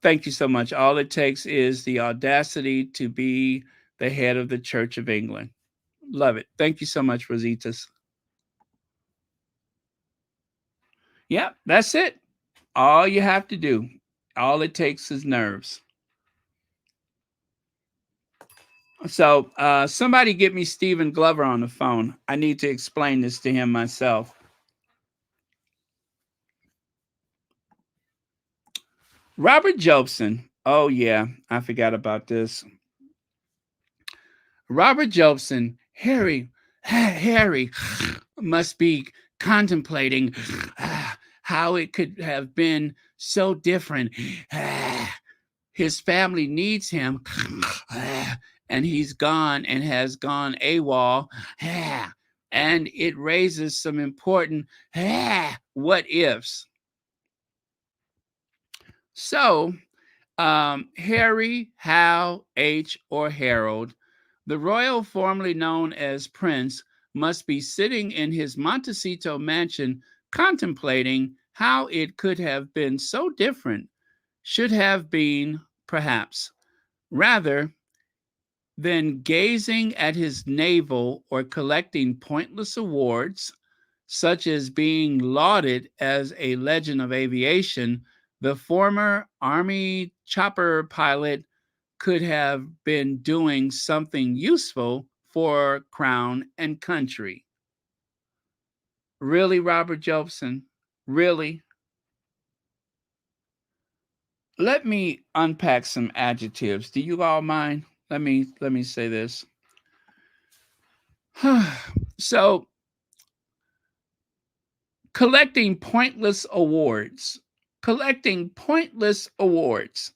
S1: Thank you so much. All it takes is the audacity to be the head of the Church of England. Love it. Thank you so much, Rositas. Yeah, that's it. All you have to do. All it takes is nerves. So, somebody get me Stephen Glover on the phone. I need to explain this to him myself. Robert Jobson. Oh, yeah, I forgot about this. Robert Jobson, Harry must be contemplating how it could have been so different. His family needs him, and he's gone and has gone AWOL, and it raises some important what ifs. So, Harry, Hal, H, or Harold, the royal formerly known as Prince, must be sitting in his Montecito mansion contemplating how it could have been so different, should have been, perhaps, rather than gazing at his navel or collecting pointless awards, such as being lauded as a legend of aviation. The former Army chopper pilot could have been doing something useful for crown and country. Really, Robert Jobson? Really? Let me unpack some adjectives. Do you all mind? Let me say this. So, collecting pointless awards. Collecting pointless awards.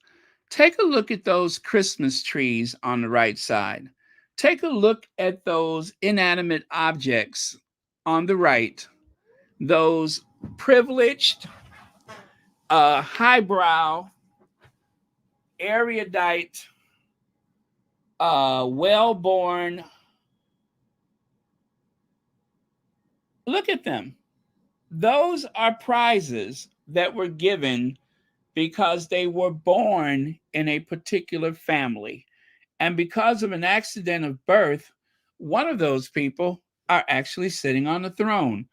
S1: Take a look at those Christmas trees on the right side. Take a look at those inanimate objects on the right. Those privileged, highbrow, erudite, well born. Look at them. Those are prizes that were given because they were born in a particular family. And because of an accident of birth, one of those people are actually sitting on the throne.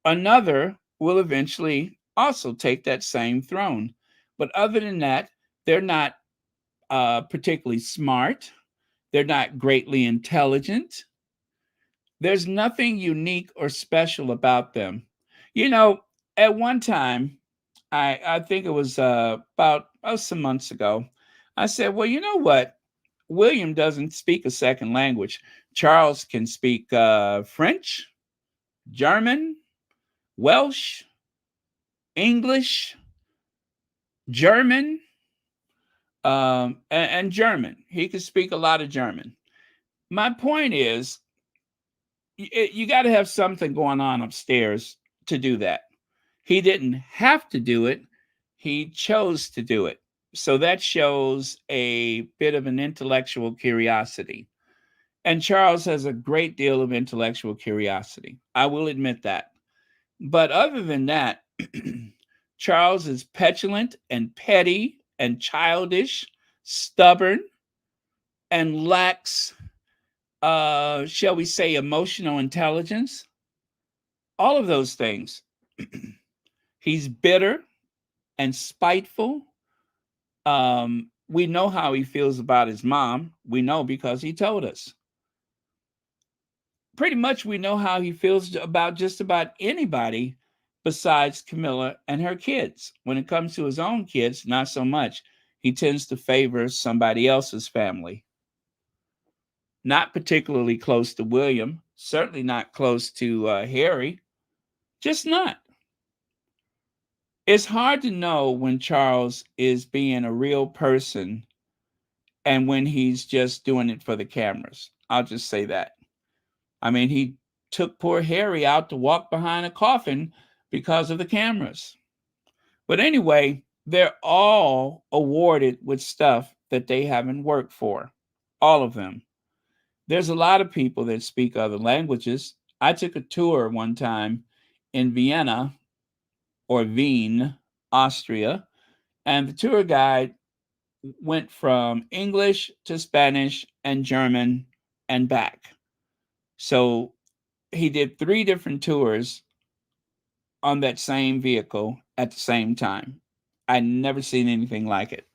S1: Another will eventually also take that same throne. But other than that, they're not particularly smart. They're not greatly intelligent. There's nothing unique or special about them. You know, at one time, I think it was about some months ago, I said, well, you know what? William doesn't speak a second language. Charles can speak French, German, Welsh, English, German, and German. He can speak a lot of German. My point is, you got to have something going on upstairs to do that. He didn't have to do it, he chose to do it. So that shows a bit of an intellectual curiosity. And Charles has a great deal of intellectual curiosity. I will admit that. But other than that, Charles is petulant and petty and childish, stubborn, and lacks, shall we say, emotional intelligence. All of those things. He's bitter and spiteful. We know how he feels about his mom. We know because he told us. Pretty much we know how he feels about just about anybody besides Camilla and her kids. When it comes to his own kids, not so much. He tends to favor somebody else's family. Not particularly close to William, certainly not close to Harry, just not. It's hard to know when Charles is being a real person and when he's just doing it for the cameras. I'll just say that. I mean, he took poor Harry out to walk behind a coffin because of the cameras. But anyway, they're all awarded with stuff that they haven't worked for. All of them. There's a lot of people that speak other languages. I took a tour one time in Vienna or Wien, Austria, and the tour guide went from English to Spanish and German and back. So he did 3 different tours on that same vehicle at the same time. I'd never seen anything like it.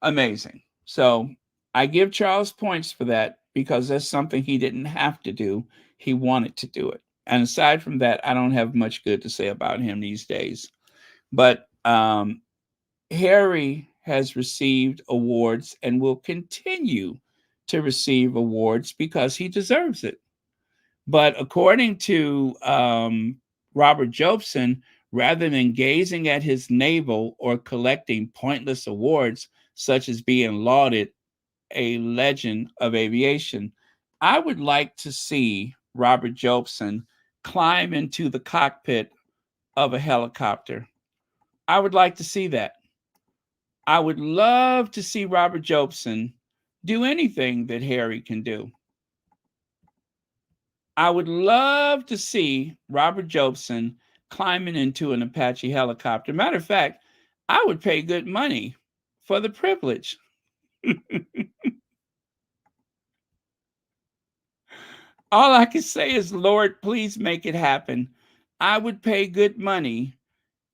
S1: Amazing. So I give Charles points for that because that's something he didn't have to do. He wanted to do it. And aside from that, I don't have much good to say about him these days. But Harry has received awards and will continue to receive awards because he deserves it. But according to Robert Jobson, rather than gazing at his navel or collecting pointless awards, such as being lauded a legend of aviation, I would like to see Robert Jobson climb into the cockpit of a helicopter. I would like to see that. I would love to see Robert Jobson do anything that Harry can do. I would love to see Robert Jobson climbing into an Apache helicopter. Matter of fact, I would pay good money for the privilege. All I can say is, Lord, please make it happen. I would pay good money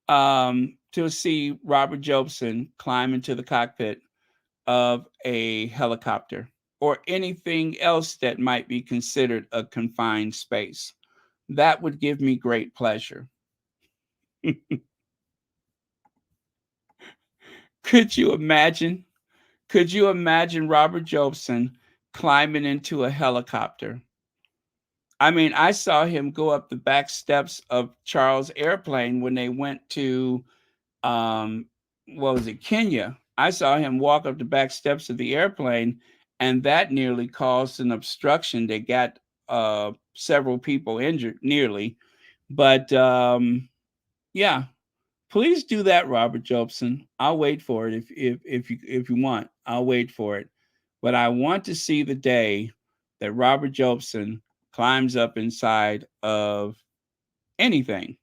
S1: to see Robert Jobson climb into the cockpit of a helicopter or anything else that might be considered a confined space. That would give me great pleasure. Could you imagine? Could you imagine Robert Jobson climbing into a helicopter? I mean, I saw him go up the back steps of Charles Airplane when they went to um what was it, Kenya. I saw him walk up the back steps of the airplane, and that nearly caused an obstruction that got several people injured nearly. But yeah, please do that, Robert Jobson. I'll wait for it if you want. I'll wait for it. But I want to see the day that Robert Jobson climbs up inside of anything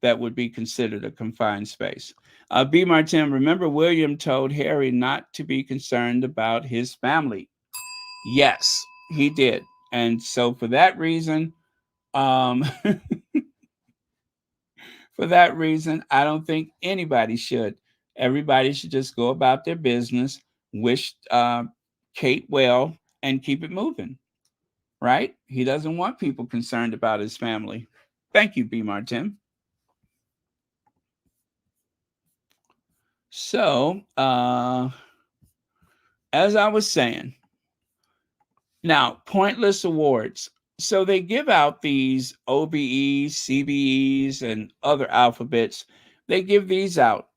S1: that would be considered a confined space. B. Martin, remember William told Harry not to be concerned about his family. Yes, he did. And so for that reason, um, for that reason, I don't think anybody should. Everybody should just go about their business, wish Kate well, and keep it moving. Right? He doesn't want people concerned about his family. Thank you, B. Martin. So, as I was saying, now pointless awards. So they give out these OBEs, CBEs, and other alphabets. They give these out.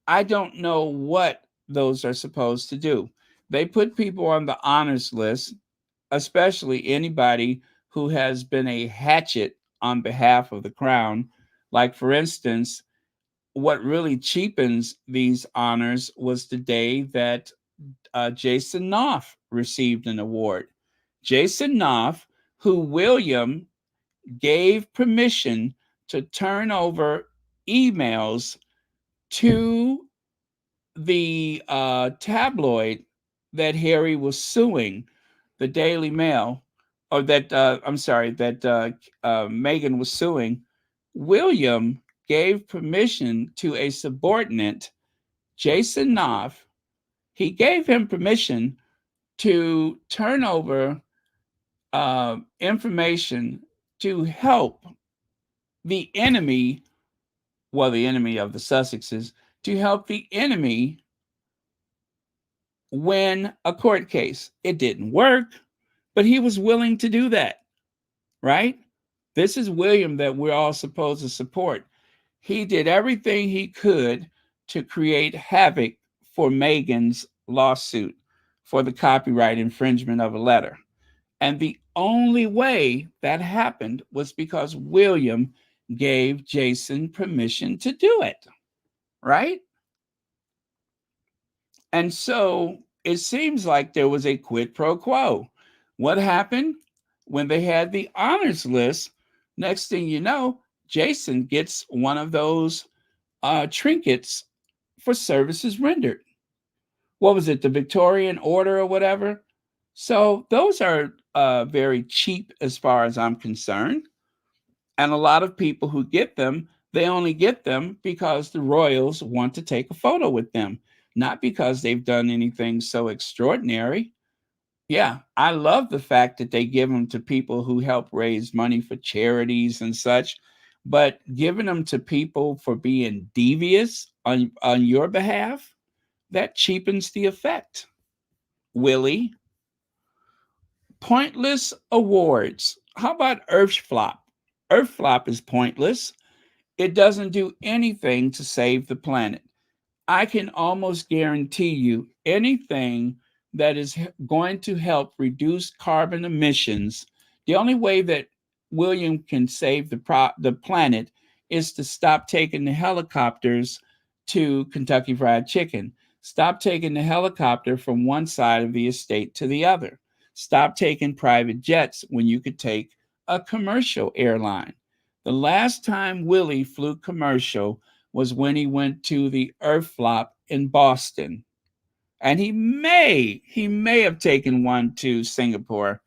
S1: I don't know what those are supposed to do. They put people on the honors list, especially anybody who has been a hatchet on behalf of the crown. Like, for instance, what really cheapens these honors was the day that Jason Knopf received an award. Jason Knopf, who William gave permission to turn over emails to the tabloid that Harry was suing, the Daily Mail, or that I'm sorry, that Meghan was suing. William gave permission to a subordinate, Jason Knopf. He gave him permission to turn over information to help the enemy, well, the enemy of the Sussexes, to help the enemy win a court case. It didn't work, but he was willing to do that, right? This is William that we're all supposed to support. He did everything he could to create havoc for Meghan's lawsuit for the copyright infringement of a letter. And the only way that happened was because William gave Jason permission to do it, right? And so it seems like there was a quid pro quo. What happened when they had the honors list? Next thing you know, Jason gets one of those trinkets for services rendered. What was it, the Victorian Order or whatever? So those are very cheap as far as I'm concerned. And a lot of people who get them, they only get them because the royals want to take a photo with them, not because they've done anything so extraordinary. Yeah, I love the fact that they give them to people who help raise money for charities and such, but giving them to people for being devious on your behalf, that cheapens the effect. Willie, pointless awards. How about Earthflop? Earthflop is pointless. It doesn't do anything to save the planet. I can almost guarantee you anything that is going to help reduce carbon emissions. The only way that William can save the planet is to stop taking the helicopters to Kentucky Fried Chicken. Stop taking the helicopter from one side of the estate to the other. Stop taking private jets when you could take a commercial airline. The last time Willie flew commercial was when he went to the Earth Flop in Boston. And he may have taken one to Singapore.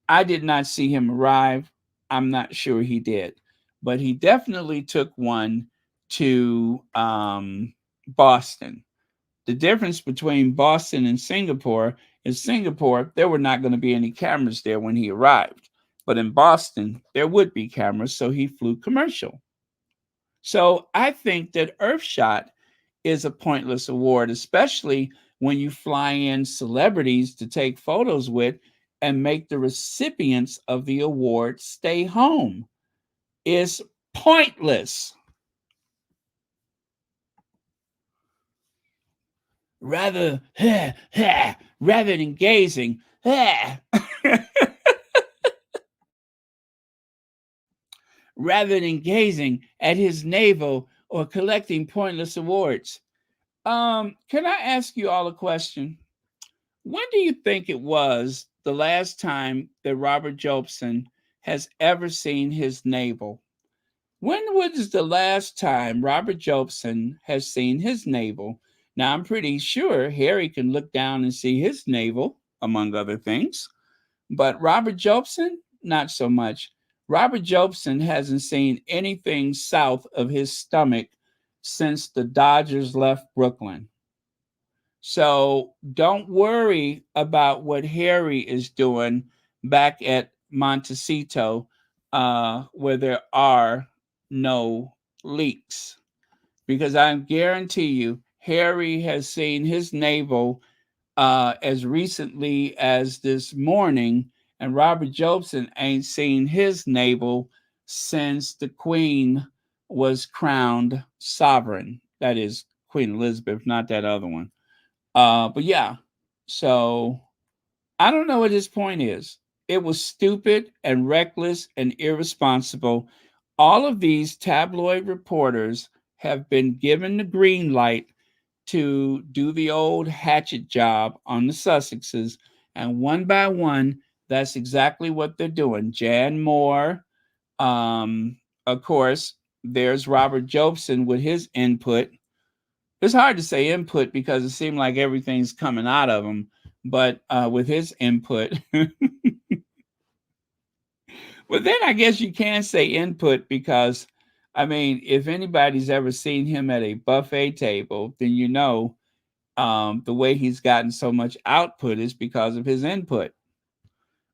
S1: I did not see him arrive. I'm not sure he did. But he definitely took one to Boston. The difference between Boston and Singapore is Singapore, there were not going to be any cameras there when he arrived. But in Boston, there would be cameras, so he flew commercial. So I think that Earthshot is a pointless award, especially when you fly in celebrities to take photos with and make the recipients of the award stay home. It's pointless. Rather, rather than gazing, rather than gazing at his navel or collecting pointless awards. Can I ask you all a question? When do you think it was the last time that Robert Jobson has ever seen his navel? When was the last time Robert Jobson has seen his navel? Now, I'm pretty sure Harry can look down and see his navel, among other things, but Robert Jobson, not so much. Robert Jobson hasn't seen anything south of his stomach since the Dodgers left Brooklyn. So don't worry about what Harry is doing back at Montecito, where there are no leaks. Because I guarantee you, Harry has seen his navel as recently as this morning, and Robert Jobson ain't seen his navel since the Queen was crowned sovereign. That is Queen Elizabeth, not that other one. But yeah, so I don't know what his point is. It was stupid and reckless and irresponsible. All of these tabloid reporters have been given the green light to do the old hatchet job on the Sussexes, and one by one, that's exactly what they're doing. Jan Moore, of course, there's Robert Jobson with his input. It's hard to say input because it seemed like everything's coming out of him, but with his input, well, then I guess you can say input because, I mean, if anybody's ever seen him at a buffet table, then you know the way he's gotten so much output is because of his input.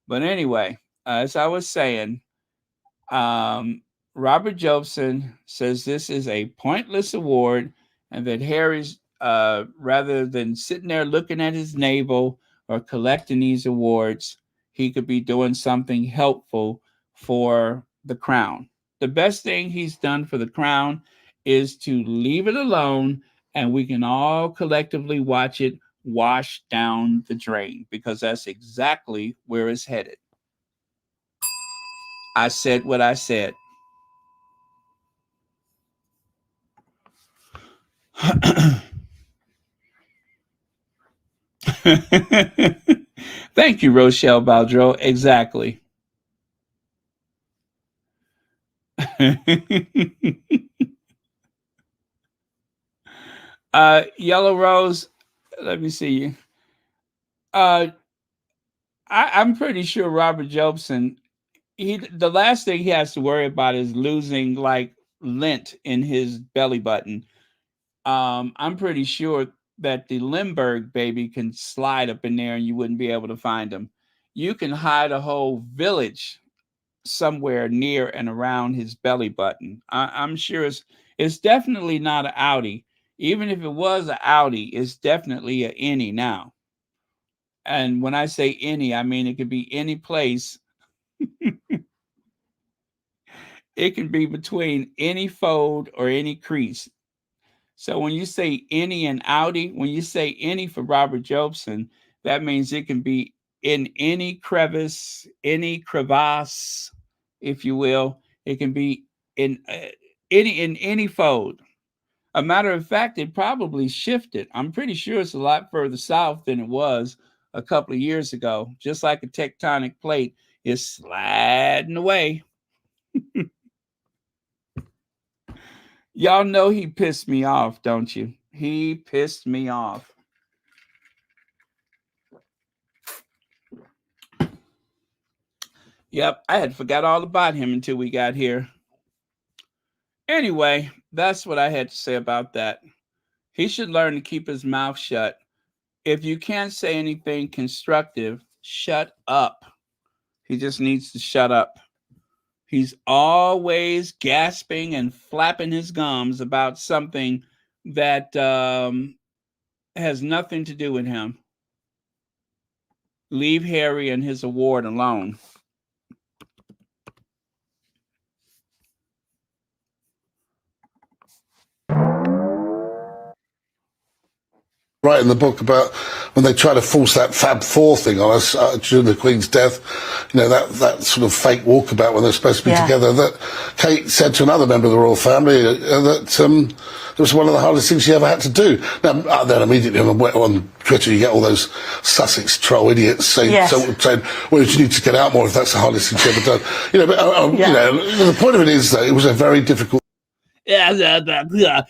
S1: But anyway, as I was saying, um, Robert Jobson says this is a pointless award and that Harry's, rather than sitting there looking at his navel or collecting these awards, he could be doing something helpful for the crown. The best thing he's done for the crown is to leave it alone and we can all collectively watch it wash down the drain because that's exactly where it's headed. I said what I said. Thank you, Rochelle Baldreau. Exactly. Yellow Rose, let me see. Uh, I'm pretty sure Robert Jobson, the last thing he has to worry about is losing like lint in his belly button. I'm pretty sure that the Limburg baby can slide up in there and you wouldn't be able to find him. You can hide a whole village somewhere near and around his belly button. I'm sure it's definitely not an Audi. Even if it was an Audi, it's definitely an any now. And when I say any, I mean it could be any place. It can be between any fold or any crease. So when you say any and Audi, when you say any for Robert Jobson, that means it can be in any crevice, any crevasse, if you will. It can be in any fold. A matter of fact, it probably shifted. I'm pretty sure it's a lot further south than it was a couple of years ago. Just like a tectonic plate is sliding away. Y'all know he pissed me off, don't you? He pissed me off. Yep, I had forgot all about him until we got here. Anyway, that's what I had to say about that. He should learn to keep his mouth shut. If you can't say anything constructive, shut up. He just needs to shut up. He's always gasping and flapping his gums about something that has nothing to do with him. Leave Harry and his award alone.
S4: Right in the book about when they try to force that Fab Four thing on us during the Queen's death, that sort of fake walkabout when they're supposed to be together, that Kate said to another member of the royal family that it was one of the hardest things she ever had to do. Now, then immediately on Twitter you get all those Sussex troll idiots saying, well, you need to get out more if that's the hardest thing she ever done. The point of it is that it was a very difficult.
S1: The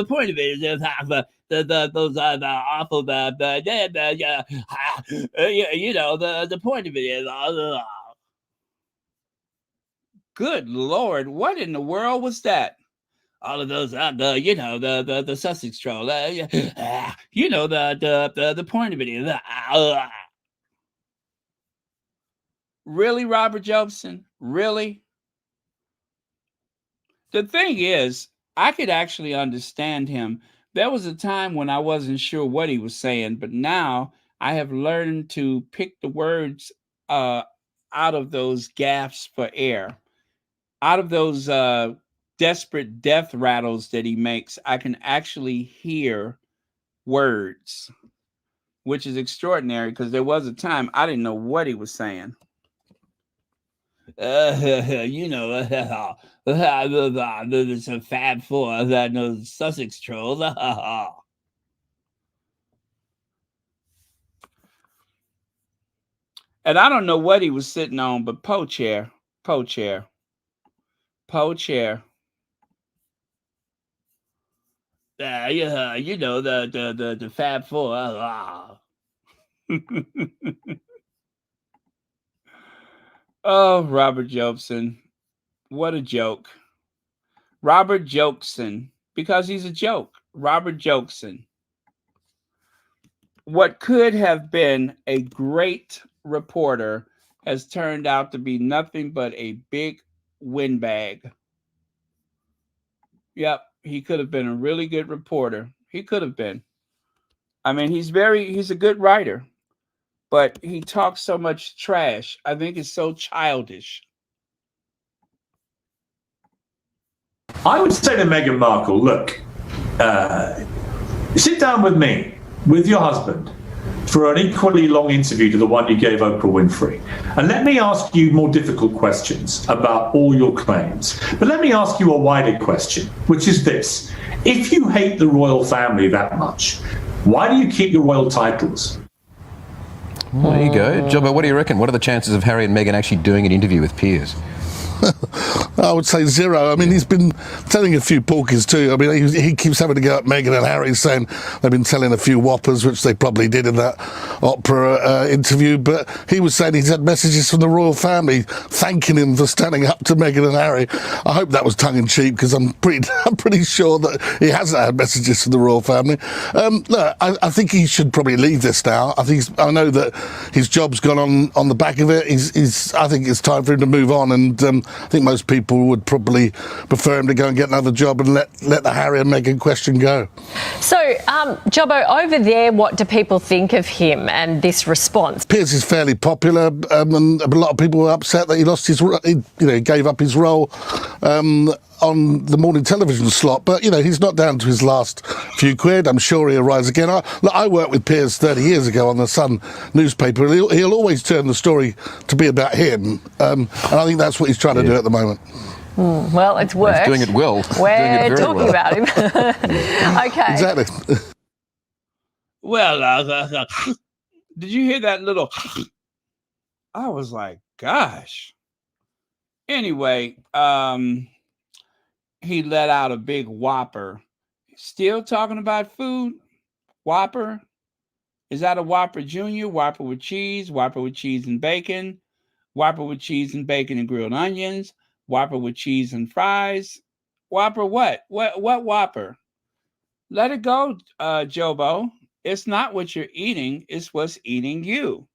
S1: point of it is those awful the point of it is good Lord, what in the world was that? All of those the Sussex troll, the point of it is really, Robert Jobson, really. The thing is, I could actually understand him. There was a time when I wasn't sure what he was saying, but now I have learned to pick the words out of those gaffes for air, out of those desperate death rattles that he makes. I can actually hear words, which is extraordinary because there was a time I didn't know what he was saying. There's a Fab Four that knows Sussex trolls. And I don't know what he was sitting on, but po chair. The Fab Four. Oh, Robert Jobson. What a joke. Robert Jokson, because he's a joke. Robert Jokson. What could have been a great reporter has turned out to be nothing but a big windbag. Yep, he could have been a really good reporter. He could have been. I mean, he's a good writer, but he talks so much trash. I think it's so childish.
S5: I would say to Meghan Markle, look, sit down with me, with your husband, for an equally long interview to the one you gave Oprah Winfrey. And let me ask you more difficult questions about all your claims. But let me ask you a wider question, which is this. If you hate the royal family that much, why do you keep your royal titles?
S6: Well, there you go. Jobbo, what do you reckon? What are the chances of Harry and Meghan actually doing an interview with Piers?
S4: I would say zero. I mean, he's been telling a few porkies too. I mean, he keeps having to go at Meghan and Harry saying they've been telling a few whoppers, which they probably did in that Oprah interview. But he was saying he's had messages from the royal family thanking him for standing up to Meghan and Harry. I hope that was tongue in cheek because I'm pretty sure that he hasn't had messages from the royal family. Look, I think he should probably leave this now. I know that his job's gone on the back of it. I think it's time for him to move on, and I think most people would probably prefer him to go and get another job and let the Harry and Meghan question go.
S7: So, Jobbo, over there, what do people think of him and this response?
S4: Piers is fairly popular, and a lot of people were upset that he lost he gave up his role on the morning television slot. But, he's not down to his last few quid. I'm sure he'll rise again. I worked with Piers 30 years ago on the Sun newspaper. He'll always turn the story to be about him. And I think that's what he's trying to do at the moment.
S7: Well, it's worked.
S6: He's doing it well.
S7: We're talking about him. Okay.
S4: Exactly.
S1: Well, did you hear that little... I was like, gosh. Anyway, he let out a big whopper. Still talking about food? Whopper? Is that a Whopper Junior? Whopper with cheese and bacon? Whopper with cheese and bacon and grilled onions? Whopper with cheese and fries? Whopper what? What Whopper? Let it go, Jobo. It's not what you're eating, it's what's eating you.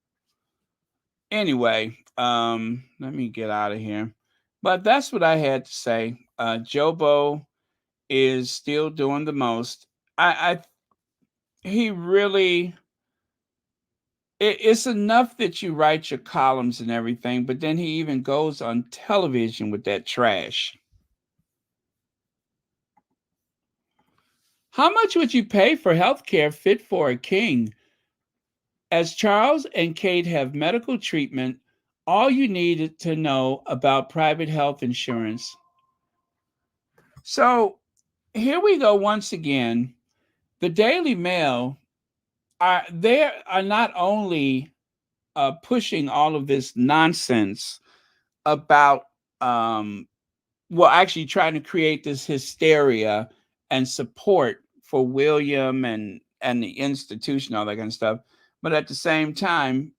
S1: Anyway, let me get out of here. But that's what I had to say. Jobo is still doing the most. he really, it's enough that you write your columns and everything, but then he even goes on television with that trash. How much would you pay for health care fit for a king? As Charles and Kate have medical treatment, all you need to know about private health insurance. So here we go once again. The Daily Mail are not only pushing all of this nonsense about well, actually trying to create this hysteria and support for William and the institution, all that kind of stuff. But at the same time,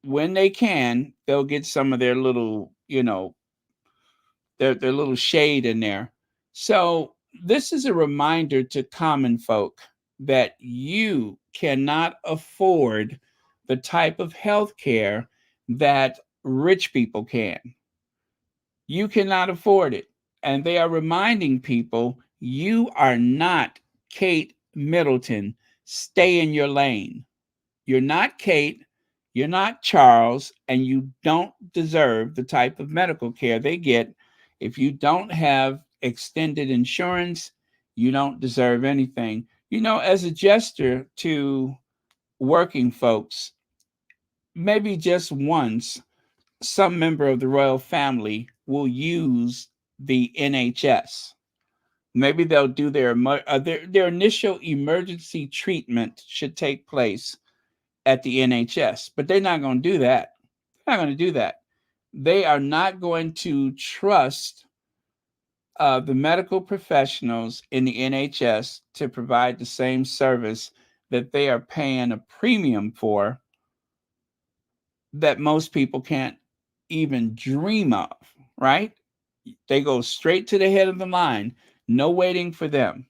S1: when they can, they'll get some of their little, their little shade in there. So this is a reminder to common folk that you cannot afford the type of health care that rich people can. You cannot afford it. And they are reminding people you are not Kate Middleton. Stay in your lane. You're not Kate. You're not Charles. And you don't deserve the type of medical care they get. If you don't have extended insurance, you don't deserve anything. As a gesture to working folks, maybe just once, some member of the royal family will use the NHS. Maybe they'll do their initial emergency treatment should take place at the NHS, but they're not going to do that. They're not going to do that. They are not going to trust the medical professionals in the NHS to provide the same service that they are paying a premium for that most people can't even dream of, right? They go straight to the head of the line, no waiting for them.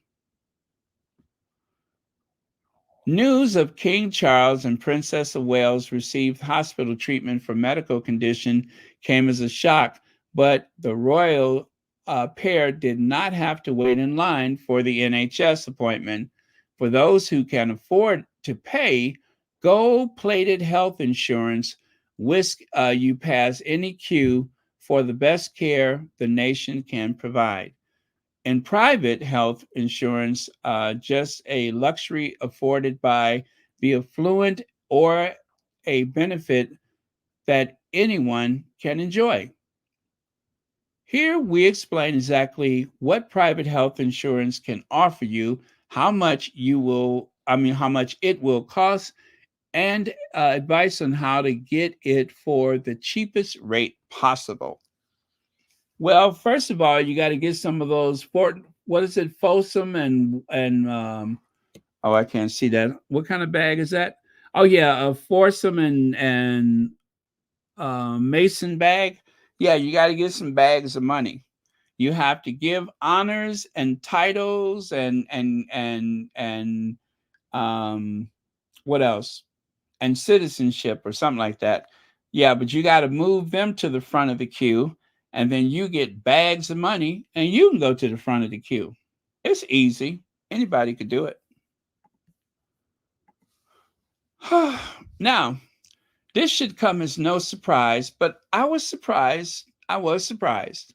S1: News of King Charles and Princess of Wales received hospital treatment for medical condition came as a shock, but the royal pair did not have to wait in line for the NHS appointment. For those who can afford to pay, gold-plated health insurance whisk you past any queue for the best care the nation can provide. In private health insurance, just a luxury afforded by the affluent or a benefit that anyone can enjoy. Here we explain exactly what private health insurance can offer you, how much it will cost, and advice on how to get it for the cheapest rate possible. Well, first of all, you got to get some of those what is it, Folsom and oh, I can't see that. What kind of bag is that? Oh yeah, a foursome and Mason bag. Yeah, you got to get some bags of money. You have to give honors and titles and what else? And citizenship or something like that. Yeah, but you got to move them to the front of the queue, and then you get bags of money, and you can go to the front of the queue. It's easy. Anybody could do it. Now, this should come as no surprise, but I was surprised. I was surprised.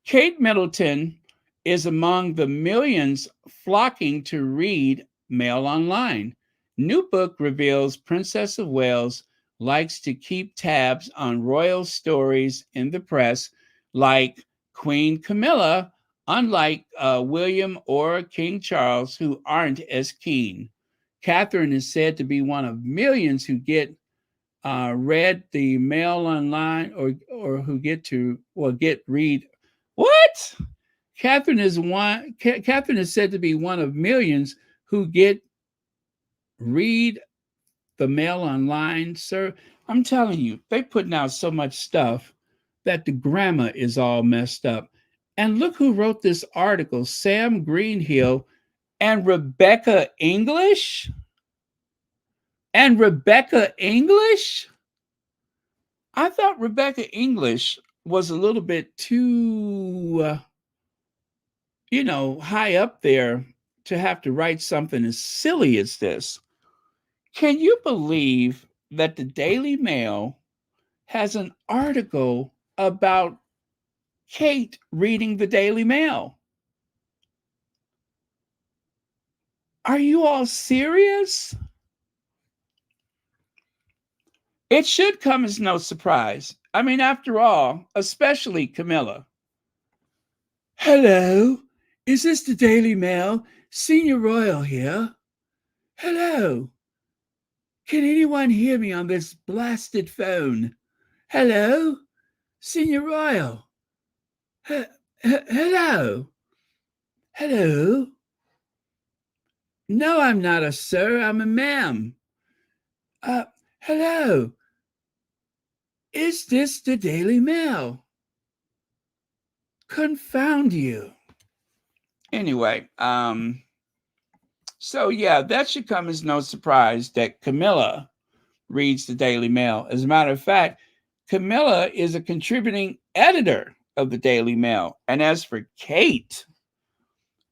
S1: Kate Middleton is among the millions flocking to read Mail Online. New book reveals Princess of Wales likes to keep tabs on royal stories in the press, like Queen Camilla, unlike William or King Charles, who aren't as keen. Catherine is said to be one of millions who get read the Mail Online or who get read. What? Catherine is said to be one of millions who get read the Mail Online, sir. I'm telling you, they putting out so much stuff that the grammar is all messed up. And look who wrote this article, Sam Greenhill and Rebecca English. And Rebecca English? I thought Rebecca English was a little bit too, high up there to have to write something as silly as this. Can you believe that the Daily Mail has an article about Kate reading the Daily Mail? Are you all serious? It should come as no surprise. I mean, after all, especially Camilla. Hello, is this the Daily Mail? Senior Royal here. Hello. Can anyone hear me on this blasted phone? Hello? Senior Royal. Hello? Hello? No, I'm not a sir. I'm a ma'am. Hello? Is this the Daily Mail? Confound you. Anyway, so yeah, that should come as no surprise that Camilla reads the Daily Mail. As a matter of fact, Camilla is a contributing editor of the Daily Mail. And as for Kate,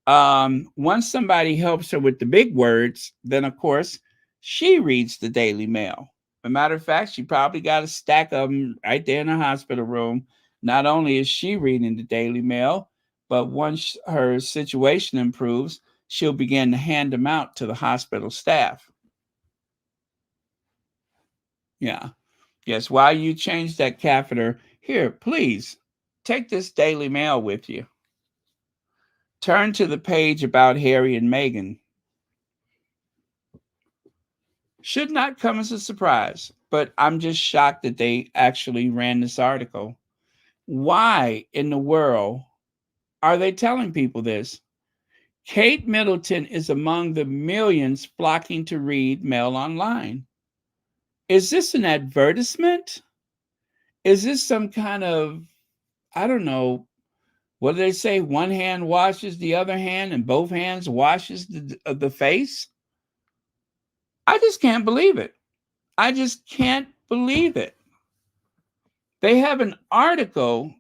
S1: once somebody helps her with the big words, then of course she reads the Daily Mail. As a matter of fact, she probably got a stack of them right there in the hospital room. Not only is she reading the Daily Mail, but once her situation improves, she'll begin to hand them out to the hospital staff. Yeah. Yes, while you change that catheter, here, please, take this Daily Mail with you. Turn to the page about Harry and Meghan. Should not come as a surprise, but I'm just shocked that they actually ran this article. Why in the world are they telling people this? Kate Middleton is among the millions flocking to read Mail Online. Is this an advertisement? Is this some kind of, I don't know, what do they say? One hand washes the other hand and both hands washes the face? I just can't believe it. I just can't believe it. They have an article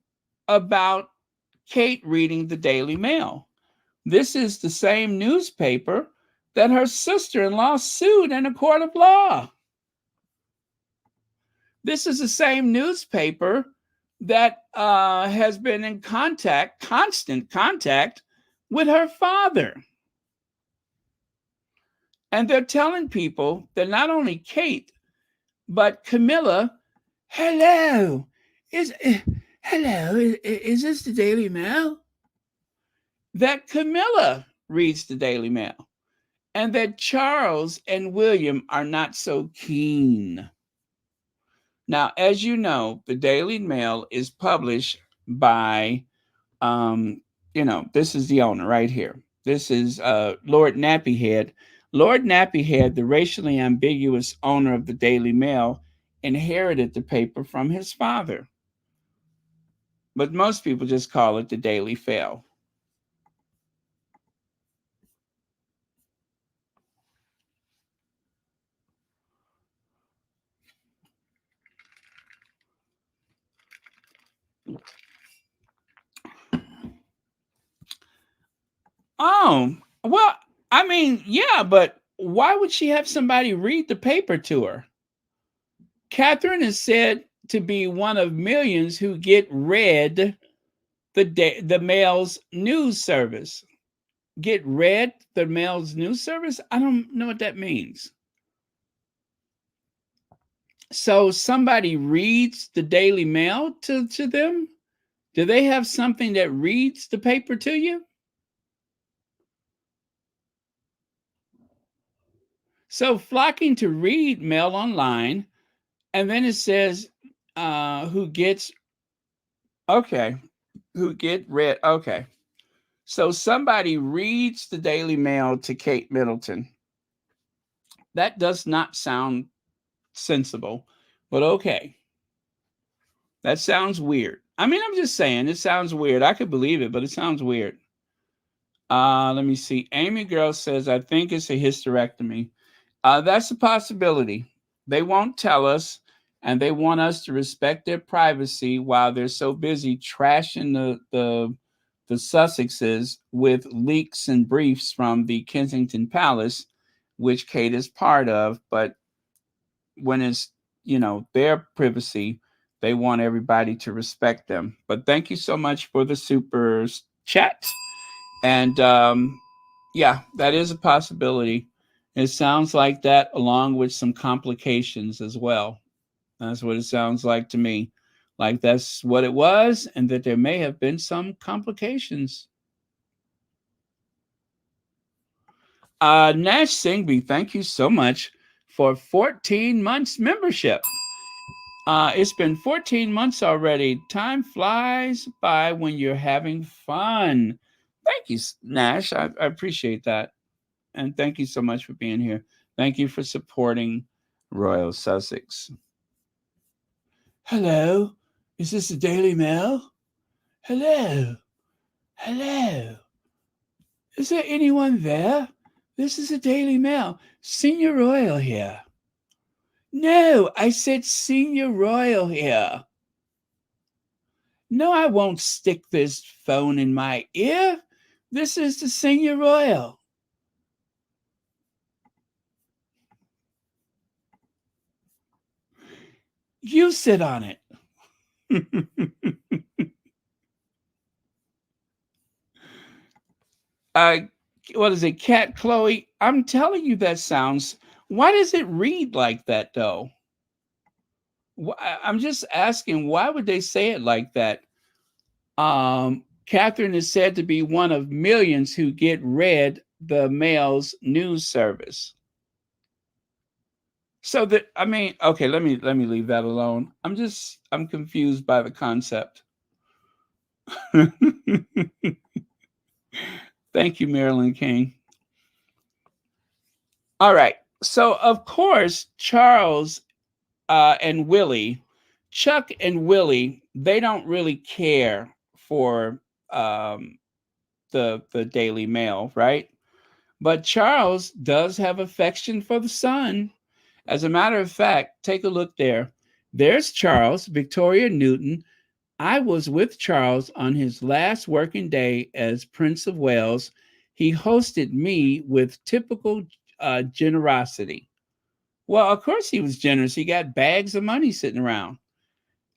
S1: about Kate reading the Daily Mail. This is the same newspaper that her sister-in-law sued in a court of law. This is the same newspaper that has been in constant contact with her father. And they're telling people that not only Kate, but Camilla, hello, is this the Daily Mail? That Camilla reads the Daily Mail, and that Charles and William are not so keen. Now, as you know, the Daily Mail is published by, this is the owner right here. This is Lord Nappyhead. Lord Nappyhead, the racially ambiguous owner of the Daily Mail, inherited the paper from his father. But most people just call it the Daily Fail. Oh, well, I mean, yeah, but why would she have somebody read the paper to her? Catherine is said to be one of millions who get read the Mail's news service. Get read the Mail's news service? I don't know what that means. So somebody reads the Daily Mail to them? Do they have something that reads the paper to you? So flocking to read Mail Online, and then it says who get read. Okay. So somebody reads the Daily Mail to Kate Middleton. That does not sound sensible, but okay. That sounds weird. I mean, I'm just saying, it sounds weird. I could believe it, but it sounds weird. Let me see. Amy Girl says, I think it's a hysterectomy. That's a possibility. They won't tell us, and they want us to respect their privacy while they're so busy trashing the the Sussexes with leaks and briefs from the Kensington Palace, which Kate is part of. But when it's, their privacy, they want everybody to respect them. But thank you so much for the super chat. And yeah, that is a possibility. It sounds like that, along with some complications as well. That's what it sounds like to me. Like that's what it was, and that there may have been some complications. Nash Singby, thank you so much for 14 months membership. It's been 14 months already. Time flies by when you're having fun. Thank you, Nash. I appreciate that. And thank you so much for being here. Thank you for supporting Royal Sussex. Hello, is this the Daily Mail? Hello, hello. Is there anyone there? This is the Daily Mail. Senior Royal here. No, I said Senior Royal here. No, I won't stick this phone in my ear. This is the Senior Royal. You sit on it. What is it, Cat Chloe? I'm telling you that sounds. Why does it read like that, though? I'm just asking, why would they say it like that? Catherine is said to be one of millions who get read the Mail's news service. So that, I mean, okay, let me leave that alone. I'm confused by the concept. Thank you, Marilyn King. All right. So, of course, Charles and Willie, Chuck and Willie, they don't really care for the Daily Mail, right? But Charles does have affection for the Sun. As a matter of fact, take a look there. There's Charles, Victoria Newton. I was with Charles on his last working day as Prince of Wales. He hosted me with typical generosity. Well, of course he was generous. He got bags of money sitting around.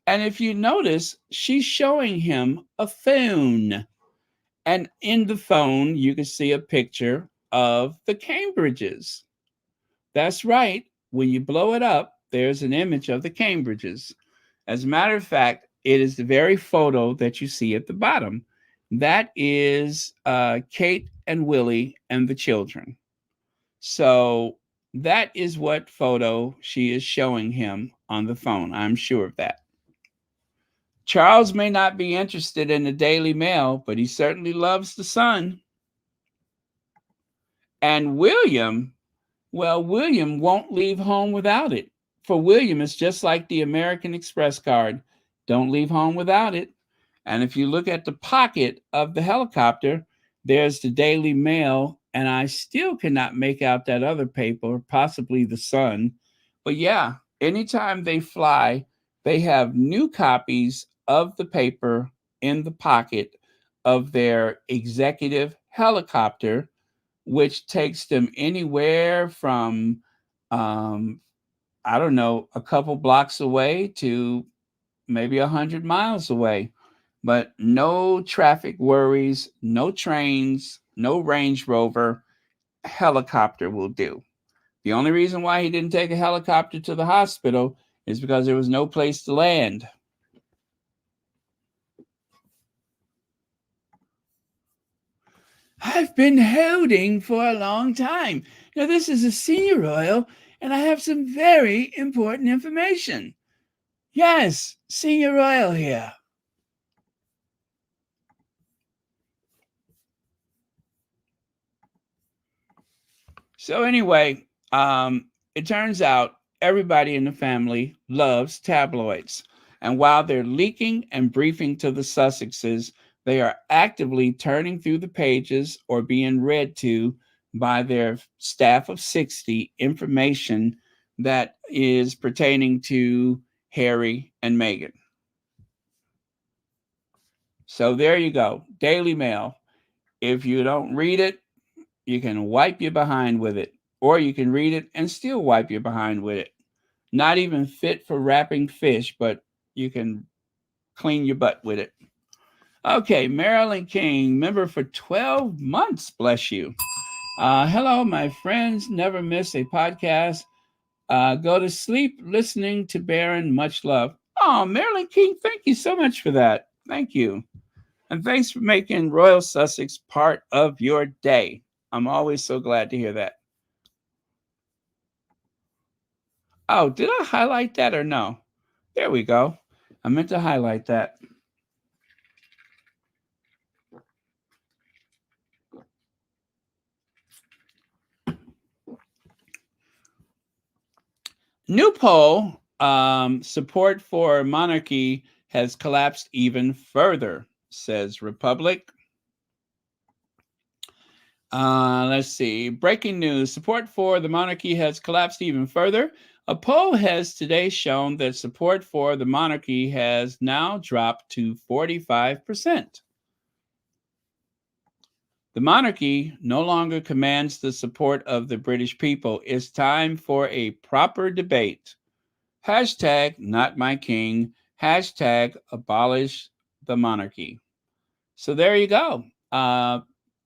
S1: And if you notice, she's showing him a phone. And in the phone, you can see a picture of the Cambridges. That's right. When you blow it up, there's an image of the Cambridges. As a matter of fact, it is the very photo that you see at the bottom. That is Kate and Willie and the children. So that is what photo she is showing him on the phone. I'm sure of that. Charles may not be interested in the Daily Mail, but he certainly loves the Sun. And William, well, William won't leave home without it. For William, it's just like the American Express card. Don't leave home without it. And if you look at the pocket of the helicopter, there's the Daily Mail, and I still cannot make out that other paper, possibly the Sun. But yeah, anytime they fly, they have new copies of the paper in the pocket of their executive helicopter, which takes them anywhere from, I don't know, a couple blocks away to maybe 100 miles away. But no traffic worries, no trains, no Range Rover. Helicopter will do. The only reason why he didn't take a helicopter to the hospital is because there was no place to land. I've been holding for a long time. Now, this is a Senior Royal, and I have some very important information. Yes, Senior Royal here. So anyway, it turns out everybody in the family loves tabloids. And while they're leaking and briefing to the Sussexes, they are actively turning through the pages or being read to by their staff of 60 information that is pertaining to Harry and Meghan. So there you go. Daily Mail. If you don't read it, you can wipe your behind with it. Or you can read it and still wipe your behind with it. Not even fit for wrapping fish, but you can clean your butt with it. Okay, Marilyn King, member for 12 months. Bless you. Hello, my friends. Never miss a podcast. Go to sleep listening to Baron. Much love. Oh, Marilyn King, thank you so much for that. Thank you. And thanks for making Royal Sussex part of your day. I'm always so glad to hear that. Oh, did I highlight that or no? There we go. I meant to highlight that. New poll, support for monarchy has collapsed even further, says Republic. Let's see. Breaking news. Support for the monarchy has collapsed even further. A poll has today shown that support for the monarchy has now dropped to 45%. The monarchy no longer commands the support of the British people. It's time for a proper debate. Hashtag not my king. Hashtag abolish the monarchy. So there you go.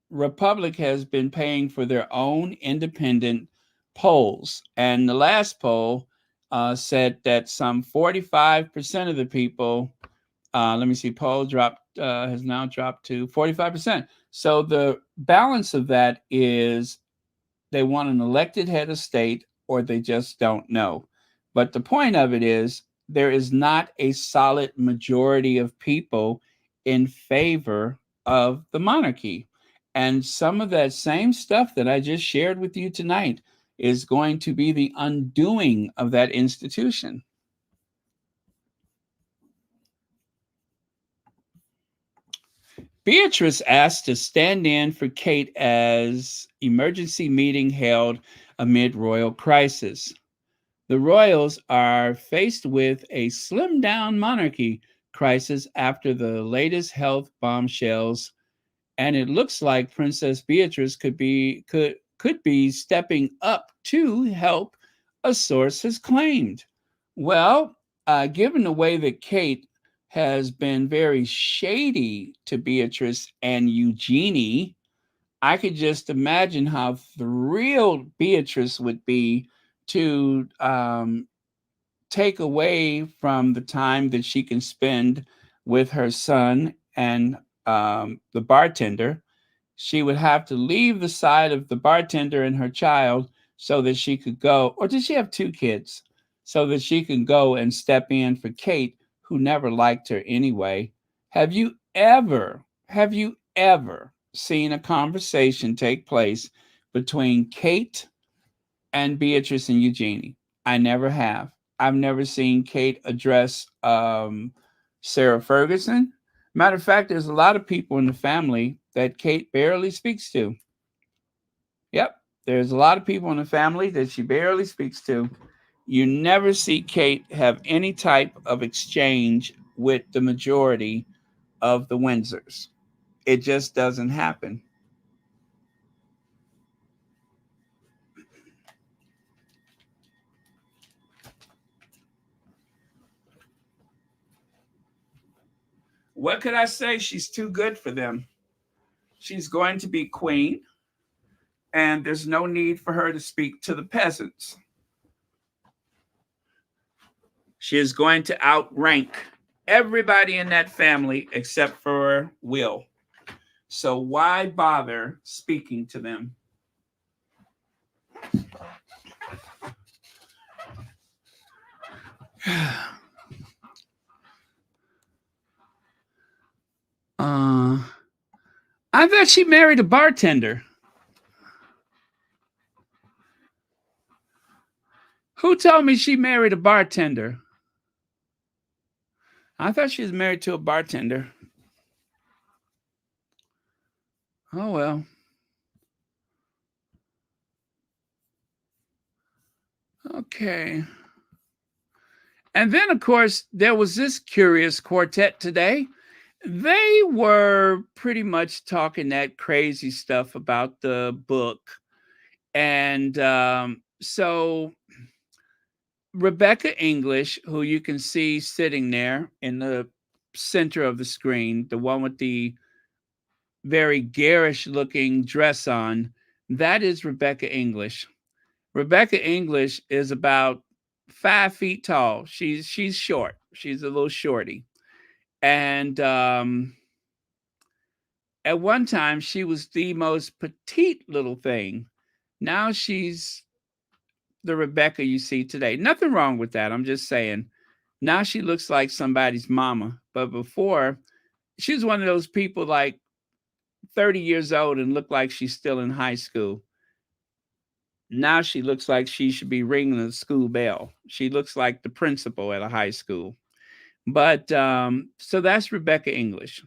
S1: Republic has been paying for their own independent polls. And the last poll said that some 45% of the people, poll has now dropped to 45%. So the balance of that is they want an elected head of state or they just don't know. But the point of it is there is not a solid majority of people in favor of the monarchy. And some of that same stuff that I just shared with you tonight is going to be the undoing of that institution. Beatrice asked to stand in for Kate as emergency meeting held amid royal crisis. The royals are faced with a slimmed down monarchy crisis after the latest health bombshells, and it looks like Princess Beatrice could be stepping up to help, a source has claimed. Well, given the way that Kate has been very shady to Beatrice and Eugenie, I could just imagine how thrilled Beatrice would be to take away from the time that she can spend with her son and the bartender. She would have to leave the side of the bartender and her child so that she could go, or did she have two kids? So that she can go and step in for Kate, who never liked her anyway. Have you ever seen a conversation take place between Kate and Beatrice and Eugenie? I never have. I've never seen Kate address Sarah Ferguson. Matter of fact, there's a lot of people in the family that Kate barely speaks to. Yep, there's a lot of people in the family that she barely speaks to. You never see Kate have any type of exchange with the majority of the Windsors. It just doesn't happen. What could I say? She's too good for them. She's going to be queen, and there's no need for her to speak to the peasants. She is going to outrank everybody in that family except for Will. So why bother speaking to them? I thought she married a bartender. Who told me she married a bartender? I thought she was married to a bartender. Oh, well. Okay. And then, of course, there was this curious quartet today. They were pretty much talking that crazy stuff about the book. And so Rebecca English, who you can see sitting there in the center of the screen, the one with the very garish looking dress on, that is Rebecca English. Rebecca English is about 5 feet tall. She's short. She's a little shorty. And at one time she was the most petite little thing. Now she's the Rebecca you see today. Nothing wrong with that. I'm just saying. Now she looks like somebody's mama. But before, she was one of those people like 30 years old and looked like she's still in high school. Now she looks like she should be ringing the school bell. She looks like the principal at a high school. But so that's Rebecca English.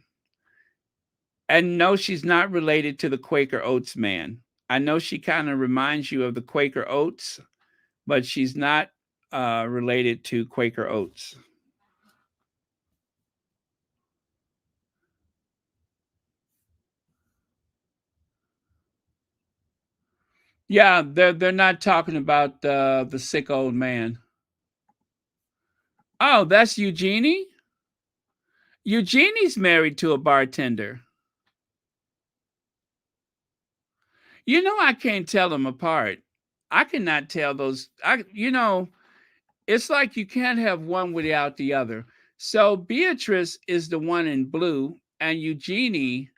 S1: And no, she's not related to the Quaker Oats man. I know she kind of reminds you of the Quaker Oats, but she's not related to Quaker Oats. Yeah, they're not talking about the sick old man. Oh, that's Eugenie? Eugenie's married to a bartender. You know, I can't tell them apart. I cannot tell those. It's like you can't have one without the other. So Beatrice is the one in blue, and Eugenie.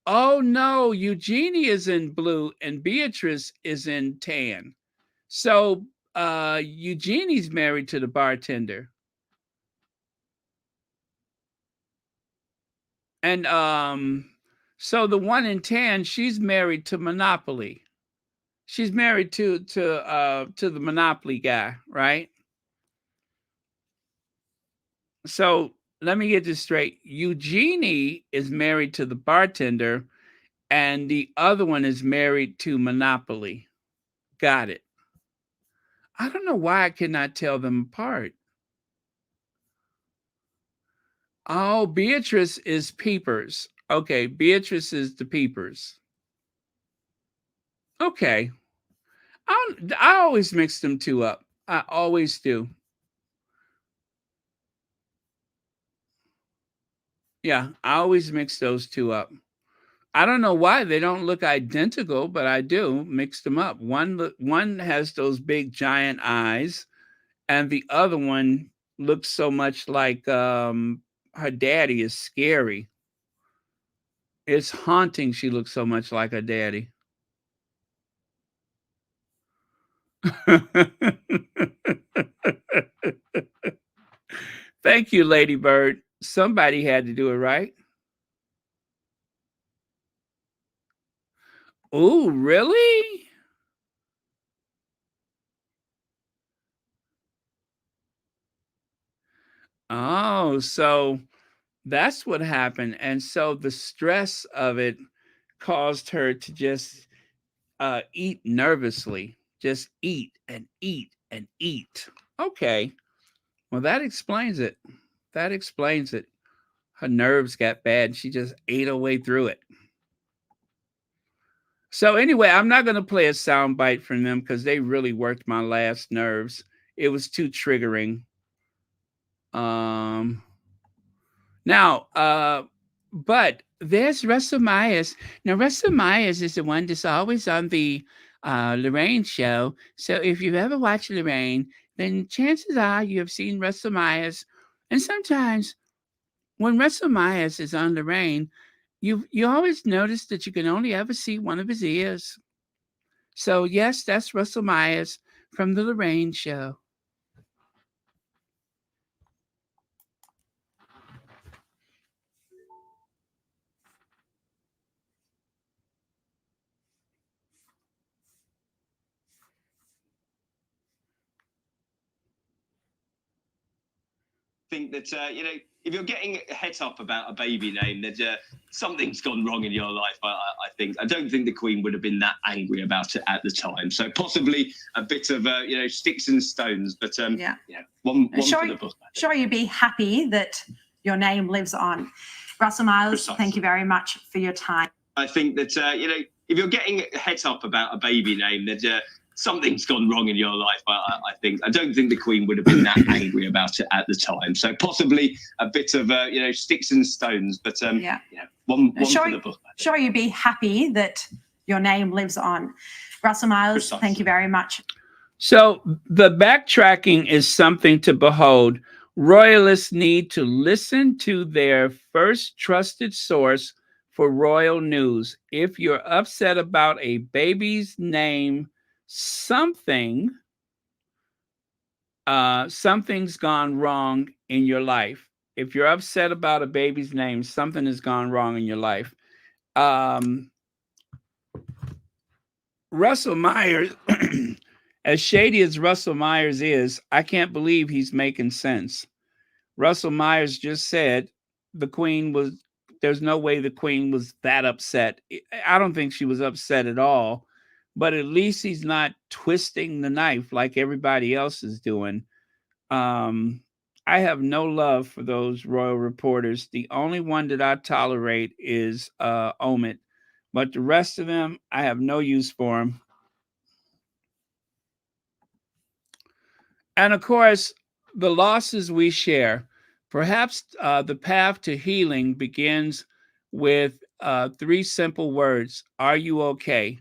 S1: Oh no, Eugenie is in blue, and Beatrice is in tan. So Eugenie's married to the bartender. And so the one in tan, she's married to Monopoly. She's married to the Monopoly guy, right? So let me get this straight. Eugenie is married to the bartender, and the other one is married to Monopoly. Got it. I don't know why I cannot tell them apart. Oh, Beatrice is Peepers. Okay, Beatrice is the Peepers. Okay. I always mix them two up. I always do. Yeah, I always mix those two up. I don't know why they don't look identical, but I do mix them up. One has those big giant eyes, and the other one looks so much like her daddy is scary. It's haunting. She looks so much like her daddy. Thank you, Lady Bird. Somebody had to do it, right? Oh, really? Oh, so that's what happened. And so the stress of it caused her to just eat nervously, just eat and eat and eat. Okay. Well, that explains it. That explains it. Her nerves got bad. She just ate her way through it. So anyway, I'm not going to play a sound bite from them because they really worked my last nerves. It was too triggering. But there's Russell Myers. Now, Russell Myers is the one that's always on the Lorraine show. So if you've ever watched Lorraine, then chances are you have seen Russell Myers. And sometimes when Russell Myers is on Lorraine, you always notice that you can only ever see one of his ears. So yes, that's Russell Myers from the Lorraine show.
S8: Think that if you're getting het up about a baby name, that something's gone wrong in your life. I think. I don't think the Queen would have been that angry about it at the time. So possibly a bit of sticks and stones. But one for the book.
S9: Sure, you'd be happy that your name lives on. Russell Myers,
S8: Precisely.
S9: thank you very much for your time.
S8: I think that, if you're getting het up about a baby name, that something's gone wrong in your life, I think. I don't think the Queen would have been that angry about it at the time. So possibly a bit of, sticks and stones, but one for the book.
S9: Sure, you'd be happy that your name lives on. Russell Myers,
S8: Precisely.
S9: thank you very much.
S1: So the backtracking is something to behold. Royalists need to listen to their first trusted source for royal news. If you're upset about a baby's name, something's gone wrong in your life. If you're upset about a baby's name, something has gone wrong in your life. Russell Myers, as shady as Russell Myers is, I can't believe he's making sense. Russell Myers just said there's no way the Queen was that upset. I don't think she was upset at all, but at least he's not twisting the knife like everybody else is doing. I have no love for those royal reporters. The only one that I tolerate is Omid, but the rest of them, I have no use for them. And of course, the losses we share. Perhaps the path to healing begins with 3 simple words. Are you okay?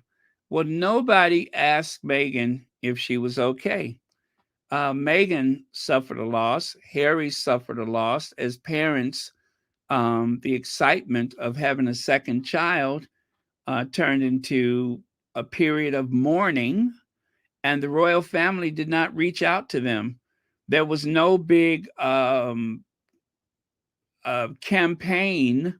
S1: Well, nobody asked Meghan if she was okay. Meghan suffered a loss. Harry suffered a loss. As parents, the excitement of having a second child turned into a period of mourning, and the royal family did not reach out to them. There was no big campaign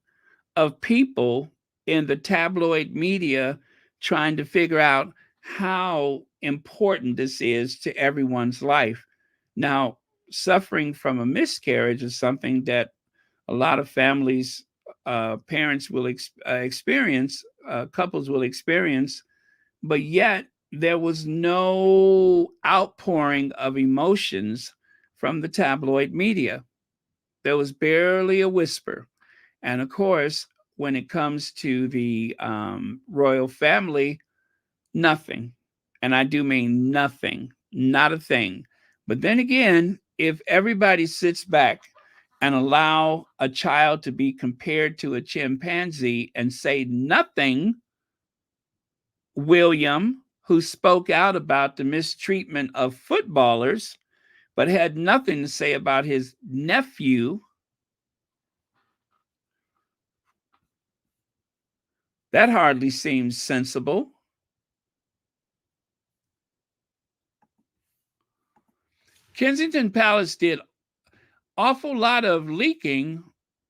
S1: of people in the tabloid media trying to figure out how important this is to everyone's life. Now, suffering from a miscarriage is something that a lot of families, parents will experience, couples will experience, but yet there was no outpouring of emotions from the tabloid media. There was barely a whisper. And of course, when it comes to the royal family, nothing. And I do mean nothing, not a thing. But then again, if everybody sits back and allow a child to be compared to a chimpanzee and say nothing, William, who spoke out about the mistreatment of footballers, but had nothing to say about his nephew, that hardly seems sensible. Kensington Palace did awful lot of leaking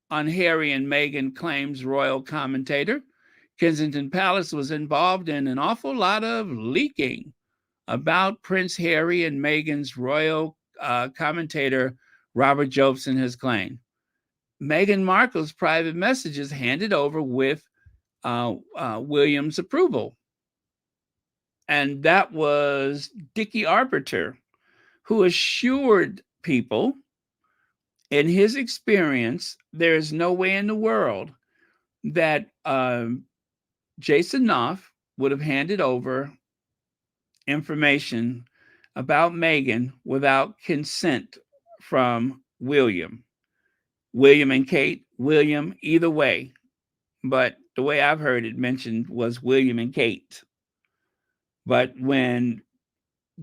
S1: on Harry and Meghan, claims royal commentator. Kensington Palace was involved in an awful lot of leaking about Prince Harry and Meghan's royal commentator Robert Jobson has claimed. Meghan Markle's private messages handed over with William's approval. And that was Dickie Arbiter, who assured people, in his experience, there is no way in the world that Jason Knopf would have handed over information about Meghan without consent from William. William and Kate, William, either way. But the way I've heard it mentioned was William and Kate. But when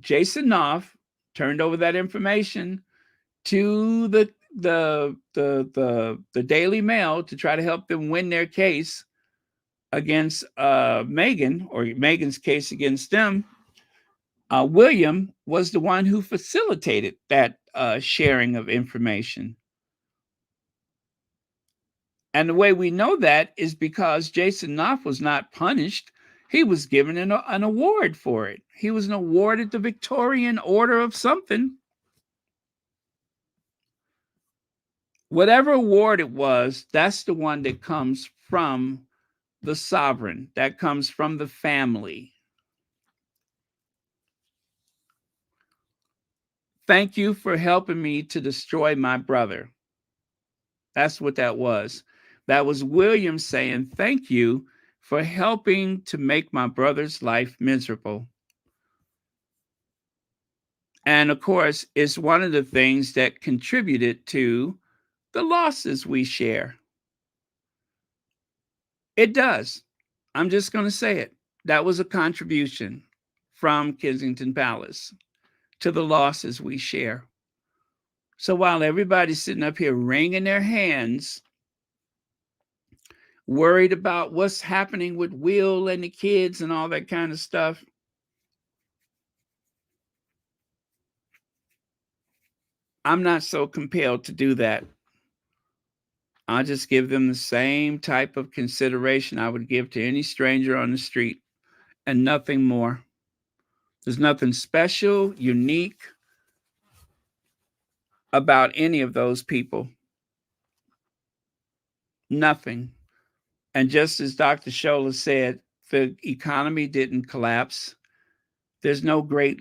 S1: Jason Knopf turned over that information to the Daily Mail to try to help them win their case against Meghan, or Meghan's case against them, William was the one who facilitated that sharing of information. And the way we know that is because Jason Knopf was not punished. He was given an award for it. He was awarded the Victorian Order of something. Whatever award it was, that's the one that comes from the sovereign, that comes from the family. Thank you for helping me to destroy my brother. That's what that was. That was William saying, "Thank you for helping to make my brother's life miserable." And of course, it's one of the things that contributed to the losses we share. It does. I'm just going to say it. That was a contribution from Kensington Palace to the losses we share. So while everybody's sitting up here wringing their hands, worried about what's happening with Will and the kids and all that kind of stuff, I'm not so compelled to do that. I'll just give them the same type of consideration I would give to any stranger on the street and nothing more. There's nothing special, unique about any of those people. Nothing. And just as Dr. Scholler said, the economy didn't collapse. There's no great,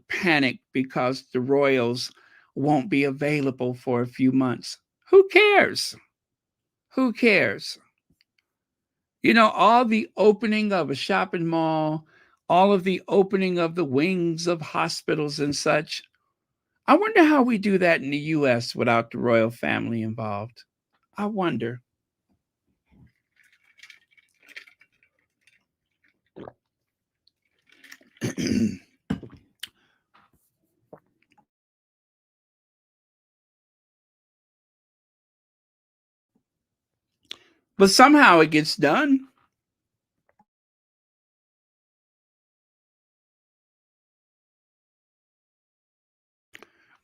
S1: panic because the royals won't be available for a few months. Who cares? Who cares? You know, all the opening of a shopping mall, all of the opening of the wings of hospitals and such. I wonder how we do that in the US without the royal family involved. I wonder. But somehow it gets done.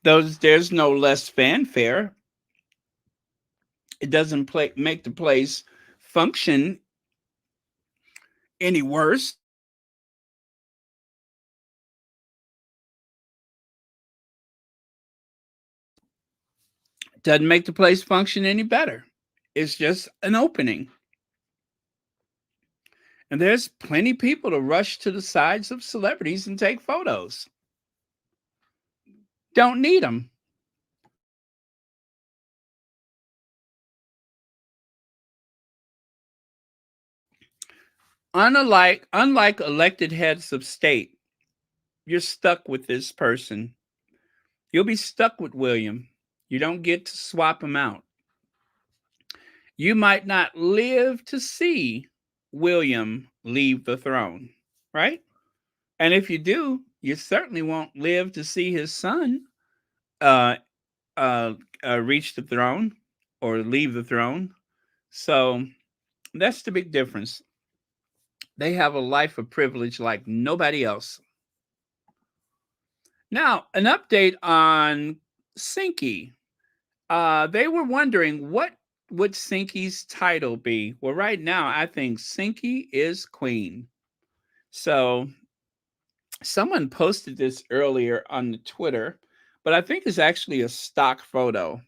S1: There's no less fanfare. It doesn't make the place function any worse. Doesn't make the place function any better. It's just an opening. And there's plenty of people to rush to the sides of celebrities and take photos. Don't need them. Unlike elected heads of state, you're stuck with this person. You'll be stuck with William. You don't get to swap him out. You might not live to see William leave the throne, right? And if you do, you certainly won't live to see his son uh, reach the throne or leave the throne. So that's the big difference. They have a life of privilege like nobody else. Now, an update on Sinky. They were wondering what would Sinky's title be. Well, right now, I think Sinky is queen. So someone posted this earlier on the Twitter, but I think it's actually a stock photo.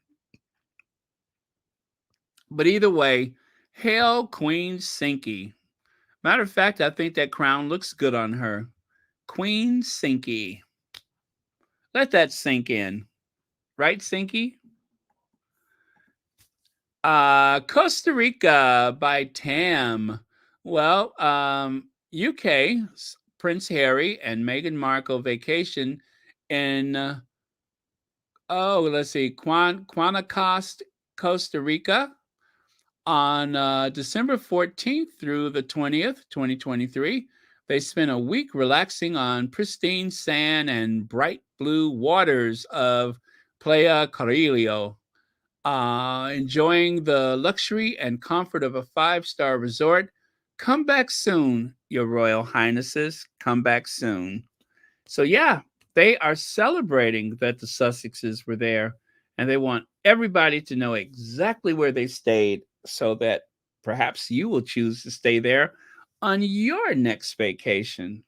S1: But either way, hail Queen Sinky. Matter of fact, I think that crown looks good on her. Queen Sinky. Let that sink in. Right, Sinky? Costa Rica by Tam. Well, UK, Prince Harry and Meghan Markle vacation in, Guanacaste, Costa Rica on December 14th through the 20th, 2023. They spent a week relaxing on pristine sand and bright blue waters of Playa Carrillo, enjoying the luxury and comfort of a five-star resort. Come back soon, Your Royal Highnesses. Come back soon. So yeah, they are celebrating that the Sussexes were there, and they want everybody to know exactly where they stayed so that perhaps you will choose to stay there on your next vacation,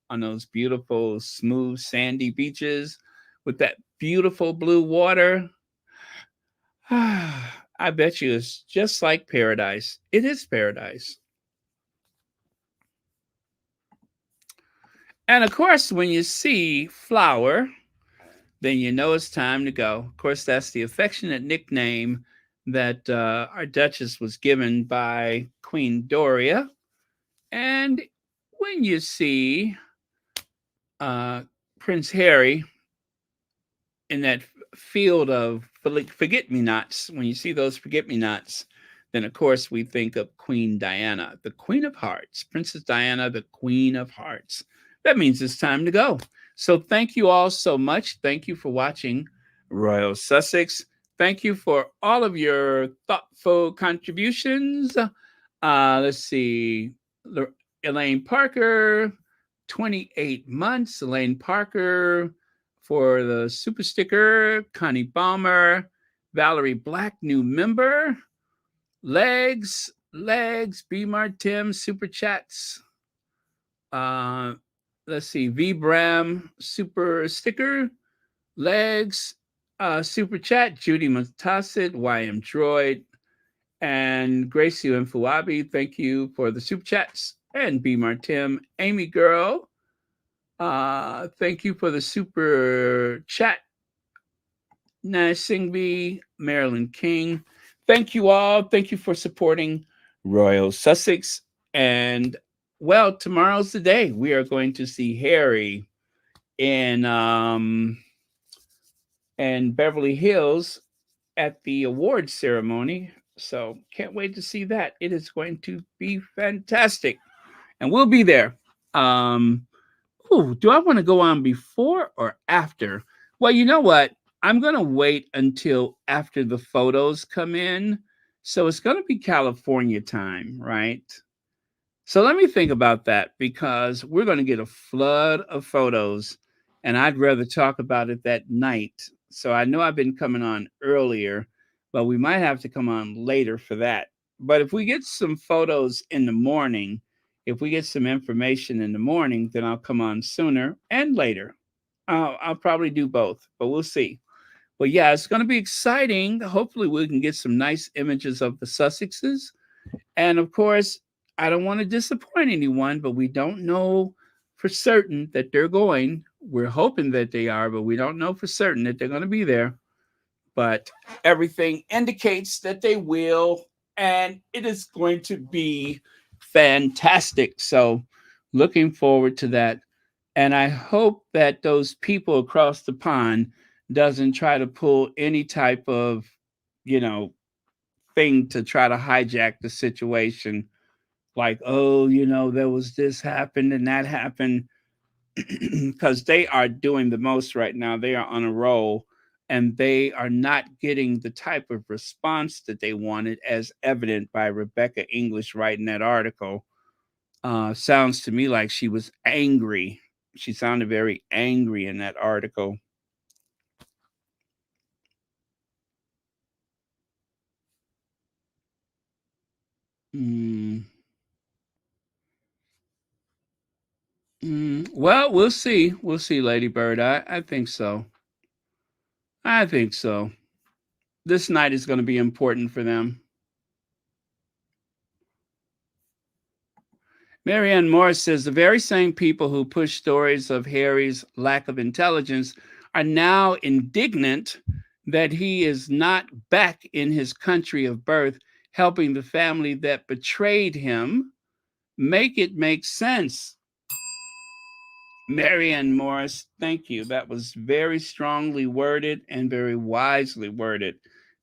S1: on those beautiful, smooth, sandy beaches with that beautiful blue water. I bet you it's just like paradise. It is paradise. And of course, when you see Flower, then you know it's time to go. Of course, that's the affectionate nickname that our Duchess was given by Queen Doria. And when you see Prince Harry in that field of forget-me-nots, when you see those forget-me-nots, then of course we think of Queen Diana, the Queen of Hearts, Princess Diana, the Queen of Hearts. That means it's time to go. So thank you all so much. Thank you for watching Royal Sussex. Thank you for all of your thoughtful contributions. Let's see. Elaine Parker, 28 months. Elaine Parker for the super sticker. Connie Balmer. Valerie Black, new member. Legs, B. Martim, super chats. Let's see. V. Bram, super sticker. Legs, super chat. Judy Matasid, YM Droid. And Gracie and Fuabi, thank you for the super chats. And B. Martim, Amy Girl, thank you for the super chat. Nash Singby, Marilyn King, thank you all. Thank you for supporting Royal Sussex. And well, tomorrow's the day. We are going to see Harry in Beverly Hills at the awards ceremony. So can't wait to see that. It is going to be fantastic. And we'll be there. Do I want to go on before or after? Well, you know what? I'm going to wait until after the photos come in. So it's going to be California time, right? So let me think about that, because we're going to get a flood of photos and I'd rather talk about it that night. So I know I've been coming on earlier, but we might have to come on later for that. But if we get some photos in the morning, if we get some information in the morning, then I'll come on sooner and later. I'll probably do both, but we'll see. But yeah, it's going to be exciting. Hopefully we can get some nice images of the Sussexes. And of course, I don't want to disappoint anyone, but we don't know for certain that they're going. We're hoping that they are, but we don't know for certain that they're going to be there. But everything indicates that they will, and it is going to be fantastic. So looking forward to that. And I hope that those people across the pond doesn't try to pull any type of, thing to try to hijack the situation. Like, oh, there was this happened and that happened. Because they are doing the most right now. They are on a roll and they are not getting the type of response that they wanted, as evident by Rebecca English writing that article. Sounds to me like she was angry. She sounded very angry in that article. Well, we'll see. We'll see, Lady Bird. I think so. I think so. This night is going to be important for them. Marianne Morris says the very same people who push stories of Harry's lack of intelligence are now indignant that he is not back in his country of birth, helping the family that betrayed him. Make it make sense. Marianne Morris, thank you. That was very strongly worded and very wisely worded.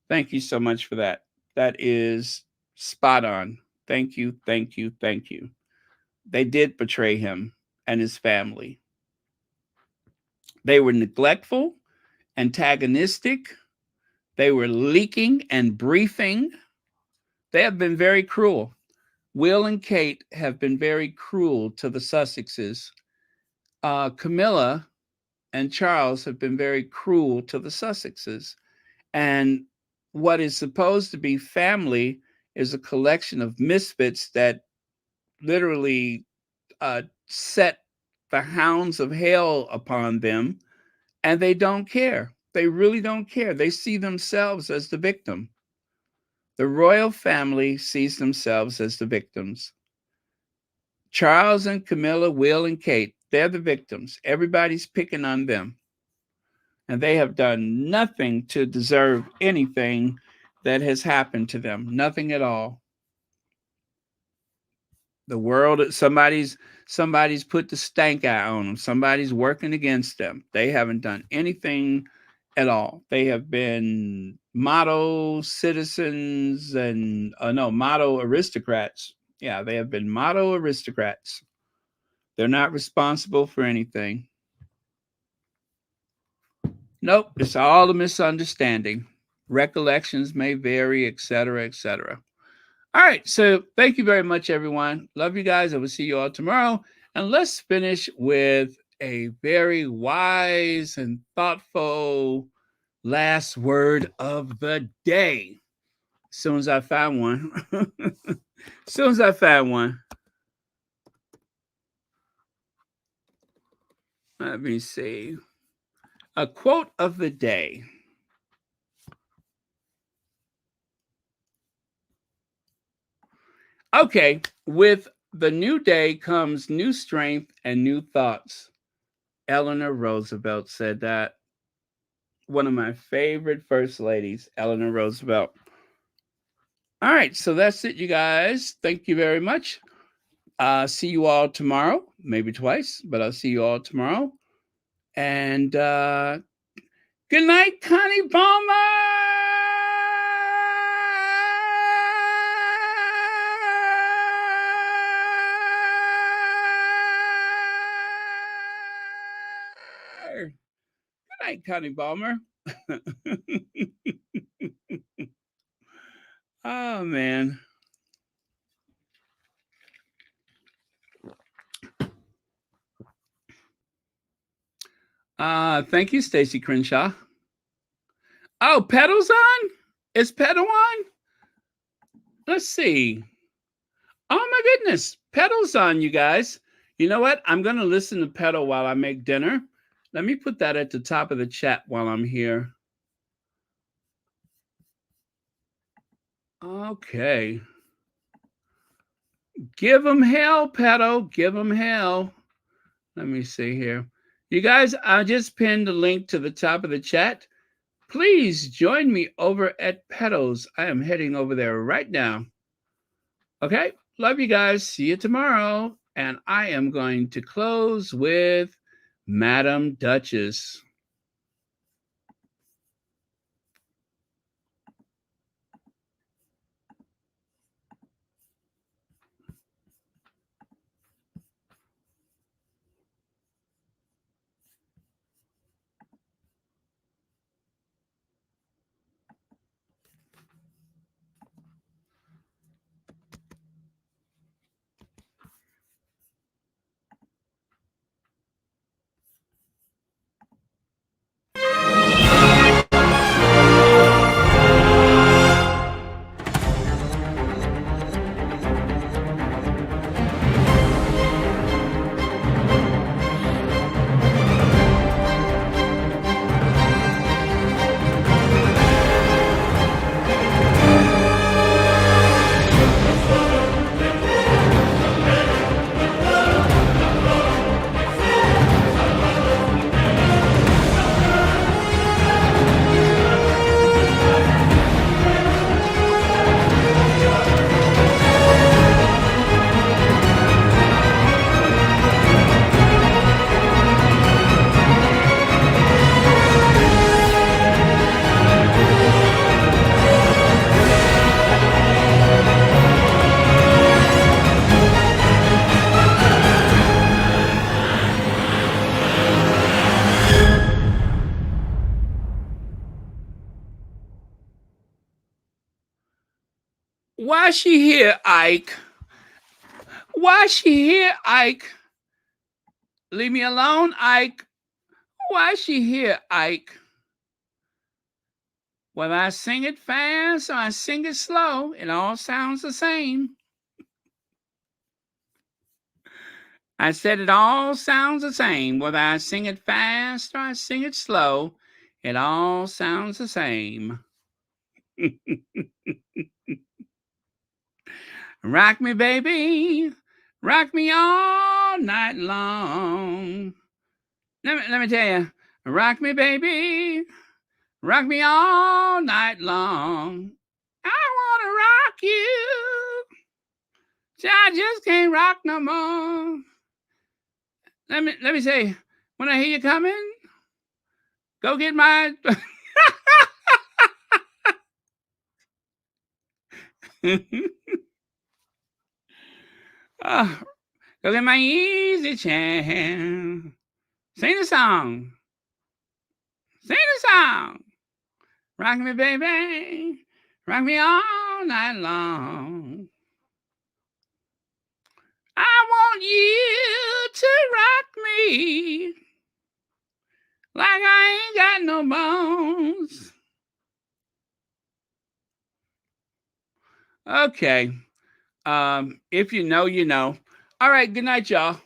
S1: Thank you so much for that. That is spot on. Thank you, thank you, thank you. They did betray him and his family. They were neglectful, antagonistic. They were leaking and briefing. They have been very cruel. Will and Kate have been very cruel to the Sussexes. Camilla and Charles have been very cruel to the Sussexes. And what is supposed to be family is a collection of misfits that literally set the hounds of hell upon them, and they don't care. They really don't care. They see themselves as the victim. The royal family sees themselves as the victims. Charles and Camilla, Will and Kate, they're the victims. Everybody's picking on them. And they have done nothing to deserve anything that has happened to them. Nothing at all. The world, somebody's put the stank eye on them. Somebody's working against them. They haven't done anything at all. They have been model citizens and model aristocrats. Yeah, they have been model aristocrats. They're not responsible for anything. Nope, it's all a misunderstanding. Recollections may vary, etc., etc. All right, so thank you very much, everyone. Love you guys. I will see you all tomorrow. And let's finish with a very wise and thoughtful last word of the day. As soon as I find one. As soon as I find one. Let me see. A quote of the day. Okay, with the new day comes new strength and new thoughts. Eleanor Roosevelt said that. One of my favorite first ladies, Eleanor Roosevelt. All right, so that's it, you guys. Thank you very much. See you all tomorrow, maybe twice, but I'll see you all tomorrow. And good night, Connie Palmer. Good night, Connie Palmer. Oh, man. Thank you, Stacy Crenshaw. Oh, pedals on? Is pedal on? Let's see. Oh my goodness, pedals on, you guys. You know what? I'm going to listen to pedal while I make dinner. Let me put that at the top of the chat while I'm here. Okay. Give them hell, pedal. Give them hell. Let me see here. You guys, I just pinned the link to the top of the chat. Please join me over at Pedals. I am heading over there right now. Okay, love you guys. See you tomorrow. And I am going to close with Madam Duchess. Why is she here, Ike? Why is she here, Ike? Leave me alone, Ike. Why is she here, Ike? Whether I sing it fast or I sing it slow, it all sounds the same. I said it all sounds the same. Whether I sing it fast or I sing it slow, it all sounds the same. Rock me, baby. Rock me all night long. Let me tell you. Rock me, baby. Rock me all night long. you. I just can't rock no more. Let me say, when I hear you coming, go get my oh, go get my easy chair. Sing the song. Sing the song. Rock me, baby. Rock me all night long. I want you to rock me like I ain't got no bones. Okay. If you know, you know. All right. Good night, y'all.